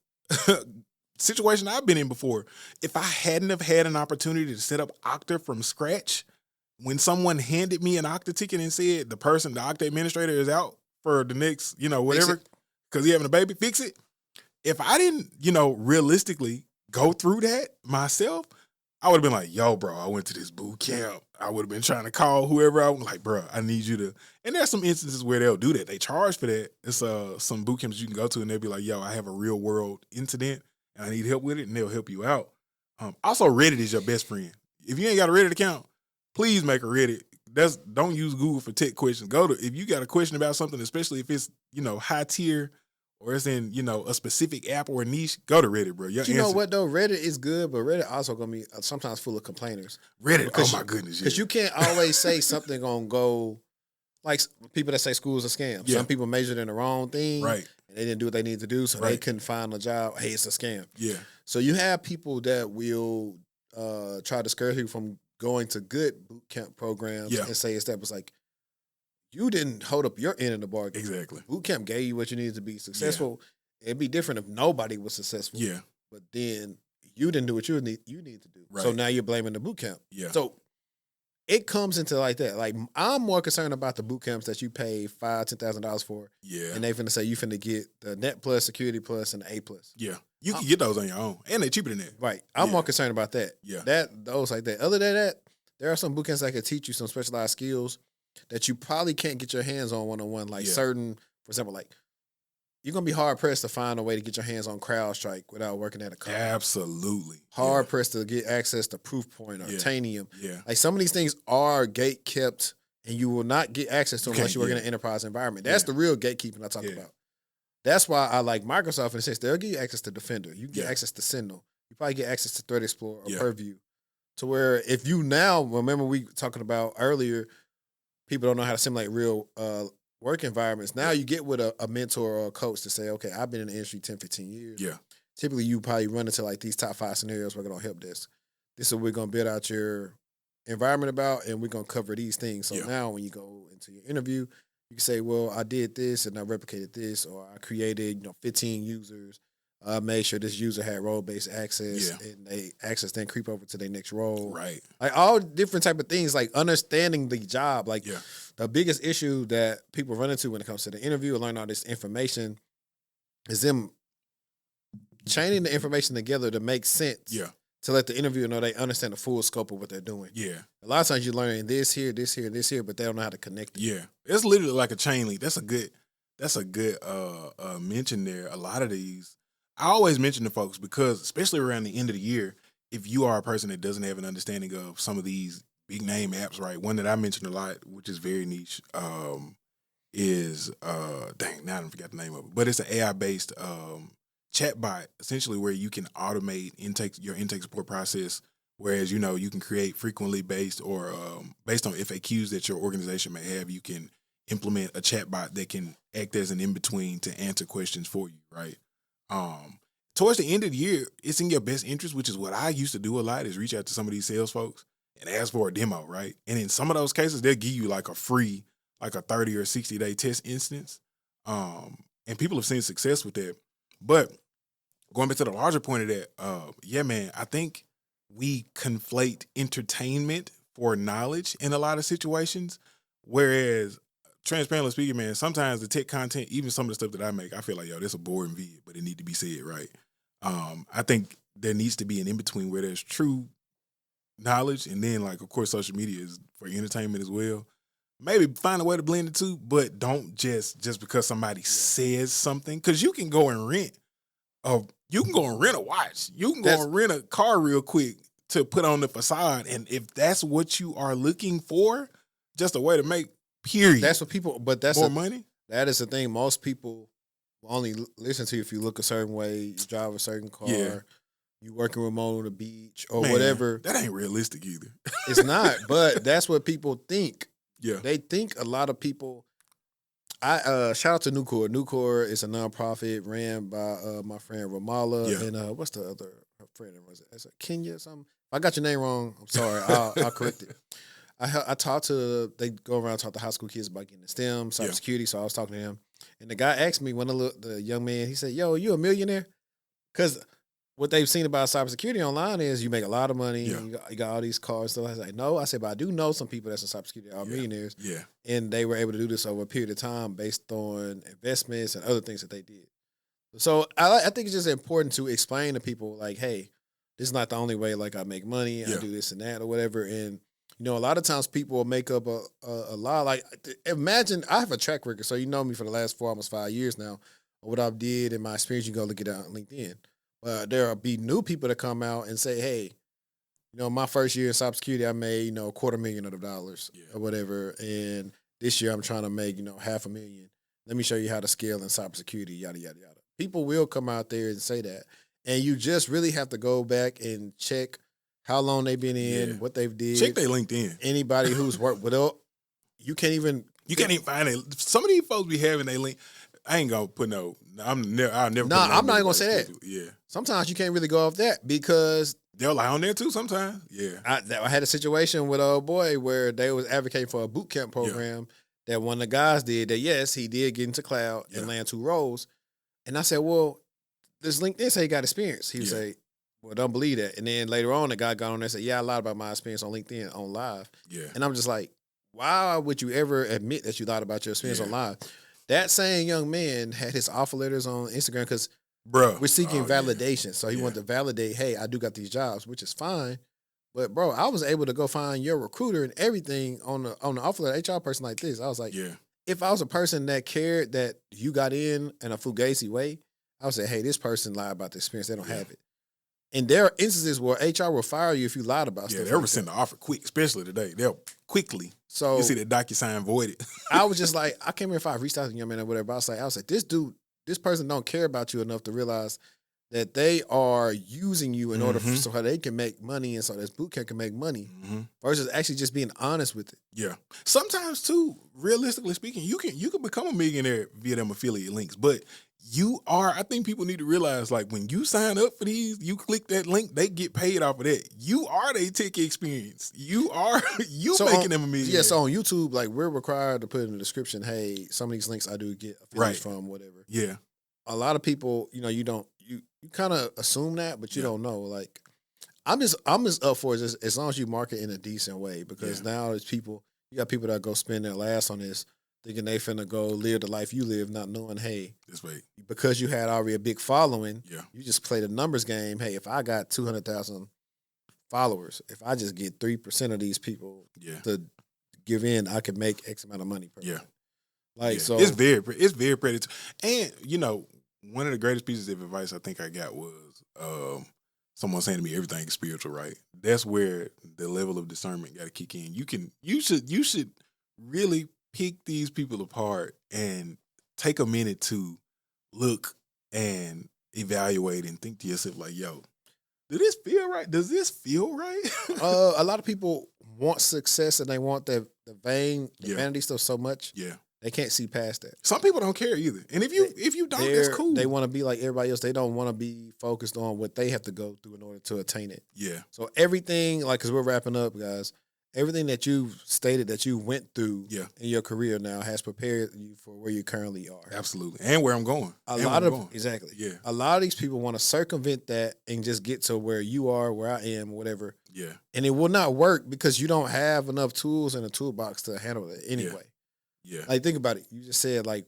situation I've been in before, if I hadn't have had an opportunity to set up Okta from scratch, when someone handed me an Okta ticket and said the Okta administrator is out for the next, whatever, because he having a baby, fix it. If I didn't, realistically go through that myself, I would have been like, yo, bro, I went to this boot camp. I would have been trying to call whoever I was like, bro, I need you to. And there's some instances where they'll do that. They charge for that. It's some boot camps you can go to, and they'll be like, yo, I have a real world incident and I need help with it, and they'll help you out. Also, Reddit is your best friend. If you ain't got a Reddit account, please make a Reddit. Don't use Google for tech questions. If you got a question about something, especially if it's, high tier, or it's in, a specific app or a niche, go to Reddit, bro. You know what, though? Reddit is good, but Reddit also going to be sometimes full of complainers. Reddit, oh my goodness. Because you can't always say something going to go, like people that say school's a scam. Yeah. Some people measured in the wrong thing. Right. And they didn't do what they needed to do, so they couldn't find a job. Hey, it's a scam. Yeah. So you have people that will try to discourage you from going to good boot camp programs and say it's that was like, you didn't hold up your end of the bargain. Exactly. Boot camp gave you what you needed to be successful. Yeah. It'd be different if nobody was successful. Yeah. But then you didn't do what you need to do. Right. So now you're blaming the boot camp. Yeah. So it comes into like that. Like, I'm more concerned about the boot camps that you pay $5,000-$10,000 for. Yeah. And they finna say you finna get the Net Plus, Security Plus, and the A Plus. Yeah. You can get those on your own. And they're cheaper than that. Right. I'm more concerned about that. Yeah. Those like that. Other than that, there are some boot camps that can teach you some specialized skills that you probably can't get your hands on one-on-one. Like certain, for example, like, you're going to be hard-pressed to find a way to get your hands on CrowdStrike without working at a company. Absolutely. Hard-pressed to get access to Proofpoint or Titanium. Yeah. Like, some of these things are gate-kept, and you will not get access to them unless you work in an enterprise environment. That's the real gatekeeping I talk about. That's why I like Microsoft in the sense they'll give you access to Defender. You get access to Sentinel. You probably get access to Threat Explorer or Purview. To where if you now, remember we talking about earlier, people don't know how to simulate real work environments. Now you get with a mentor or a coach to say, okay, I've been in the industry 10, 15 years. Yeah. Typically, you probably run into like these top 5 scenarios working on help desk. This is what we're going to build out your environment about, and we're gonna cover these things. So Yeah. now when you go into your interview, you can say, well, I did this and I replicated this, or I created 15 users. I made sure this user had role-based access, and they access then creep over to their next role. Right. Like all different type of things, like understanding the job. Like the biggest issue that people run into when it comes to the interview and learn all this information is them chaining the information together to make sense. Yeah. To let the interviewer know they understand the full scope of what they're doing. Yeah. A lot of times you learn this here, this here, this here, but they don't know how to connect it. Yeah. It's literally like a chain link. That's a good mention there. A lot of these, I always mention to folks because especially around the end of the year, if you are a person that doesn't have an understanding of some of these big name apps, right? One that I mentioned a lot, which is very niche, is dang, now I forgot the name of it, but it's an AI based chatbot, essentially where you can automate your intake support process. Whereas, you can create frequently based or based on FAQs that your organization may have, you can implement a chatbot that can act as an in-between to answer questions for you, right? Towards the end of the year, it's in your best interest, which is what I used to do a lot, is reach out to some of these sales folks and ask for a demo, right? And in some of those cases, they'll give you like a free, like a 30 or 60-day test instance. And people have seen success with that. But going back to the larger point of that, man, I think we conflate entertainment for knowledge in a lot of situations. Whereas, transparently speaking, man, sometimes the tech content, even some of the stuff that I make, I feel like, this a boring video, but it need to be said right. I think there needs to be an in-between where there's true knowledge, and then, like, of course, social media is for entertainment as well. Maybe find a way to blend the two, but don't just because somebody says something, because you can go and rent a watch. You can go and rent a car real quick to put on the facade, and if that's what you are looking for, just a way to make period. That's what people, but that's more money. That is the thing. Most people will only listen to you if you look a certain way, you drive a certain car, you working remote on the beach or whatever. That ain't realistic either. It's not, but that's what people think. Yeah. They think a lot of people. I shout out to Nucor. Nucor is a nonprofit ran by my friend Ramala and what's the other friend? Was it? Is it Kenya or something? If I got your name wrong, I'm sorry. I'll correct it. I talked to, they go around and talk to high school kids about getting the STEM, cybersecurity. So I was talking to him, and the guy asked me, the young man, he said, "Yo, you a millionaire?" Because what they've seen about cybersecurity online is you make a lot of money. Yeah. You got all these cars. So I was like, no. I said, but I do know some people that's in cybersecurity are millionaires. Yeah. And they were able to do this over a period of time based on investments and other things that they did. So I think it's just important to explain to people like, hey, this is not the only way like I make money. I do this and that or whatever. And, a lot of times people will make up a lie. Like, imagine I have a track record. So you know me for the last almost 5 years now. What I did in my experience, you can go look it up on LinkedIn. There will be new people that come out and say, hey, my first year in cybersecurity, I made, $250,000 or whatever. And this year I'm trying to make, $500,000. Let me show you how to scale in cybersecurity, yada, yada, yada. People will come out there and say that. And you just really have to go back and check how long they've been in, what they've did. Check their LinkedIn. Anybody who's worked with it, you can't even find it. Some of these folks be having their link. I ain't gonna put no. I'll never. Nah, I'm not even gonna say that. Yeah. Sometimes you can't really go off that because they'll lie on there too. Sometimes, yeah. I had a situation with a boy where they was advocating for a boot camp program that one of the guys did. That yes, he did get into cloud and land 2 roles. And I said, well, this LinkedIn say he got experience. He would say, well, don't believe that. And then later on, the guy got on there and said, yeah, I lied about my experience on LinkedIn on live. Yeah. And I'm just like, why would you ever admit that you lied about your experience on live? That same young man had his offer letters on Instagram because we're seeking validation. Yeah. So he wanted to validate, hey, I do got these jobs, which is fine. But bro, I was able to go find your recruiter and everything on the offer letter, HR person like this. I was like, if I was a person that cared that you got in a fugazi way, I would say, hey, this person lied about the experience. They don't have it. And there are instances where HR will fire you if you lied about stuff. Yeah, they'll send the offer quick, especially today. They'll quickly. So you see the DocuSign voided. I was just like, I can't remember if I reached out to the young man or whatever. But I was like, this person don't care about you enough to realize that they are using you in order so how they can make money and so this bootcamp can make money versus actually just being honest with it. Yeah. Sometimes too, realistically speaking, you can become a millionaire via them affiliate links, but I think people need to realize, like, when you sign up for these, you click that link, they get paid off of that. You are their tech experience. You are making them a millionaire. Yeah, so on YouTube, like, we're required to put in the description, hey, some of these links I do get affiliates from, whatever. Yeah. A lot of people, you kind of assume that, but you don't know. Like, I'm just up for it as long as you market in a decent way, because now there's people, you got people that go spend their last on this, thinking they finna go live the life you live, not knowing, hey, because you had already a big following, you just play the numbers game. Hey, if I got 200,000 followers, if I just get 3% of these people to give in, I could make X amount of money per month. Like, so it's very predatory. And one of the greatest pieces of advice I think I got was someone saying to me, everything is spiritual, right? That's where the level of discernment got to kick in. You should really pick these people apart and take a minute to look and evaluate and think to yourself, like, yo, does this feel right? Does this feel right? A lot of people want success and they want the vanity stuff so much. Yeah. They can't see past that. Some people don't care either. And if you don't, that's cool. They want to be like everybody else. They don't want to be focused on what they have to go through in order to attain it. Yeah. So everything, like, because we're wrapping up, guys, everything that you've stated that you went through in your career now has prepared you for where you currently are. Absolutely. And where I'm going. Exactly. Yeah. A lot of these people want to circumvent that and just get to where you are, where I am, whatever. Yeah. And it will not work because you don't have enough tools in the toolbox to handle it anyway. Yeah. Like, think about it. You just said, like,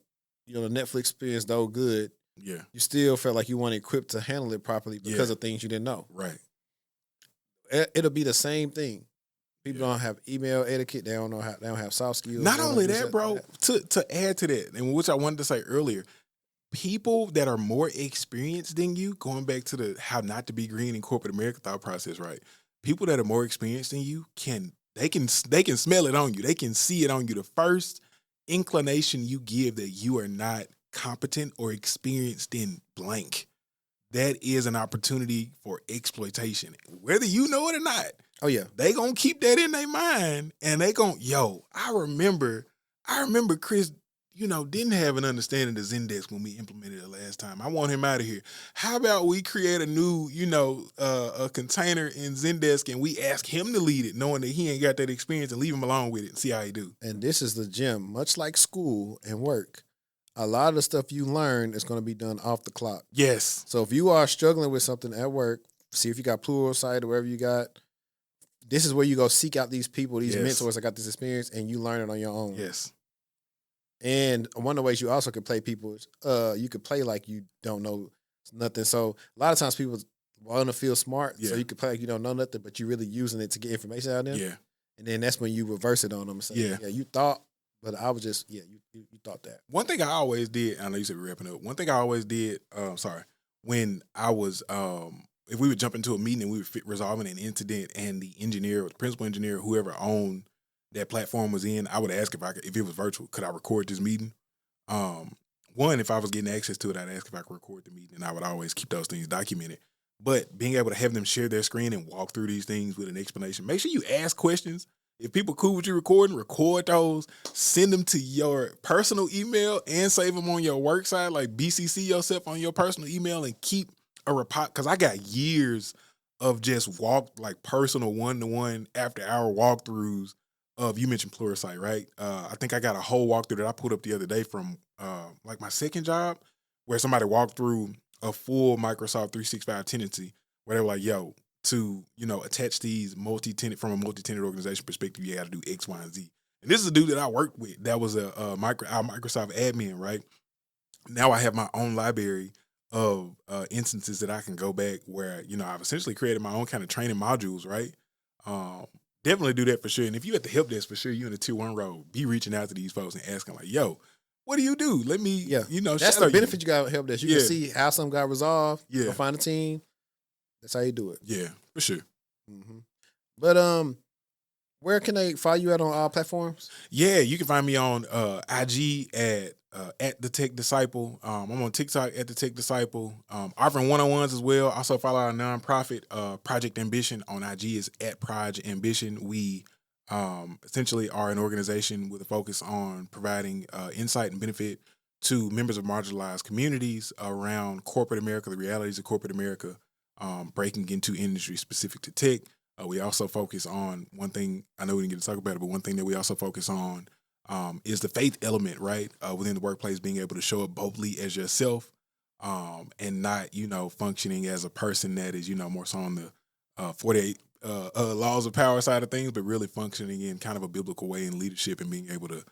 the Netflix experience, though good, you still felt like you weren't equipped to handle it properly because of things you didn't know. Right. It'll be the same thing. People don't have email etiquette. They don't have soft skills. Not only that, bro, to add to that, and which I wanted to say earlier, people that are more experienced than you, going back to the how not to be green in corporate America thought process, right? People that are more experienced than you can smell it on you. They can see it on you. The first inclination you give that you are not competent or experienced in blank, that is an opportunity for exploitation, whether you know it or not. Oh yeah, they gonna keep that in their mind, and they gonna I remember Chris, didn't have an understanding of Zendesk when we implemented it last time. I want him out of here. How about we create a new, a container in Zendesk, and we ask him to lead it, knowing that he ain't got that experience, and leave him alone with it and see how he do. And this is the gem, much like school and work. A lot of the stuff you learn is going to be done off the clock. Yes. So if you are struggling with something at work, see if you got Pluralsight or wherever you got. This is where you go seek out these people, these mentors that got this experience, and you learn it on your own. Yes. And one of the ways you also can play people is you could play like you don't know nothing. So a lot of times people want to feel smart, so you could play like you don't know nothing, but you're really using it to get information out of them. Yeah. And then that's when you reverse it on them and say, yeah, you thought, but I was just, you thought that. One thing I always did, I know you said we're wrapping up. One thing I always did, when I was, if we would jump into a meeting and we were resolving an incident and the engineer or the principal engineer, whoever owned that platform was in, I would ask if it was virtual, could I record this meeting? One, if I was getting access to it, I'd ask if I could record the meeting, and I would always keep those things documented. But being able to have them share their screen and walk through these things with an explanation, make sure you ask questions. If people cool with you recording, record those, send them to your personal email and save them on your work side, like BCC yourself on your personal email and keep a report. Because I got years of just personal one-to-one after-hour walkthroughs of, you mentioned Pluralsight, right? I think I got a whole walkthrough that I put up the other day from my second job, where somebody walked through a full Microsoft 365 tenancy, where they were like, yo, to, attach these from a multi-tenant organization perspective, you got to do X, Y, and Z. And this is a dude that I worked with that was our Microsoft admin, right? Now I have my own library of instances that I can go back where, I've essentially created my own kind of training modules, right? Definitely do that for sure. And if you at the help desk, for sure, you in the tier 1 role, be reaching out to these folks and asking like, yo, what do you do? Let me, that's the benefit you got with help desk. You can see how some got resolved. Yeah. Go find a team. That's how you do it. Yeah, for sure. Mm-hmm. But where can they follow you at on all platforms? Yeah, you can find me on IG at the Tech Disciple. I'm on TikTok at the Tech Disciple. Offering one-on-ones as well. Also follow our nonprofit Project Ambition on IG is at Project Ambition. We essentially are an organization with a focus on providing insight and benefit to members of marginalized communities around corporate America, the realities of corporate America, breaking into industry specific to tech. We also focus on one thing, I know we didn't get to talk about it, but one thing that we also focus on is the faith element, right? Within the workplace, being able to show up boldly as yourself and not, functioning as a person that is, more so on the 48 laws of power side of things, but really functioning in kind of a biblical way in leadership and being able to,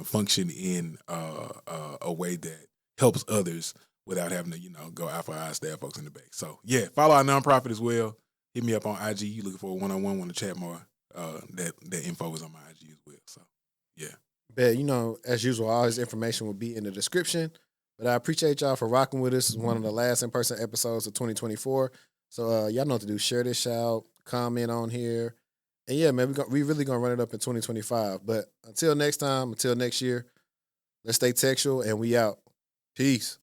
function in a way that helps others without having to, go out for eye, stab folks in the back. So, yeah, follow our nonprofit as well. Hit me up on IG. You looking for a one-on-one, want to chat more, that info is on my IG as well. So, yeah. Bet, as usual, all his information will be in the description. But I appreciate y'all for rocking with us. This is one of the last in-person episodes of 2024. So y'all know what to do. Share this out, comment on here. And yeah, man, we really going to run it up in 2025. But until next time, until next year, let's stay textual and we out. Peace.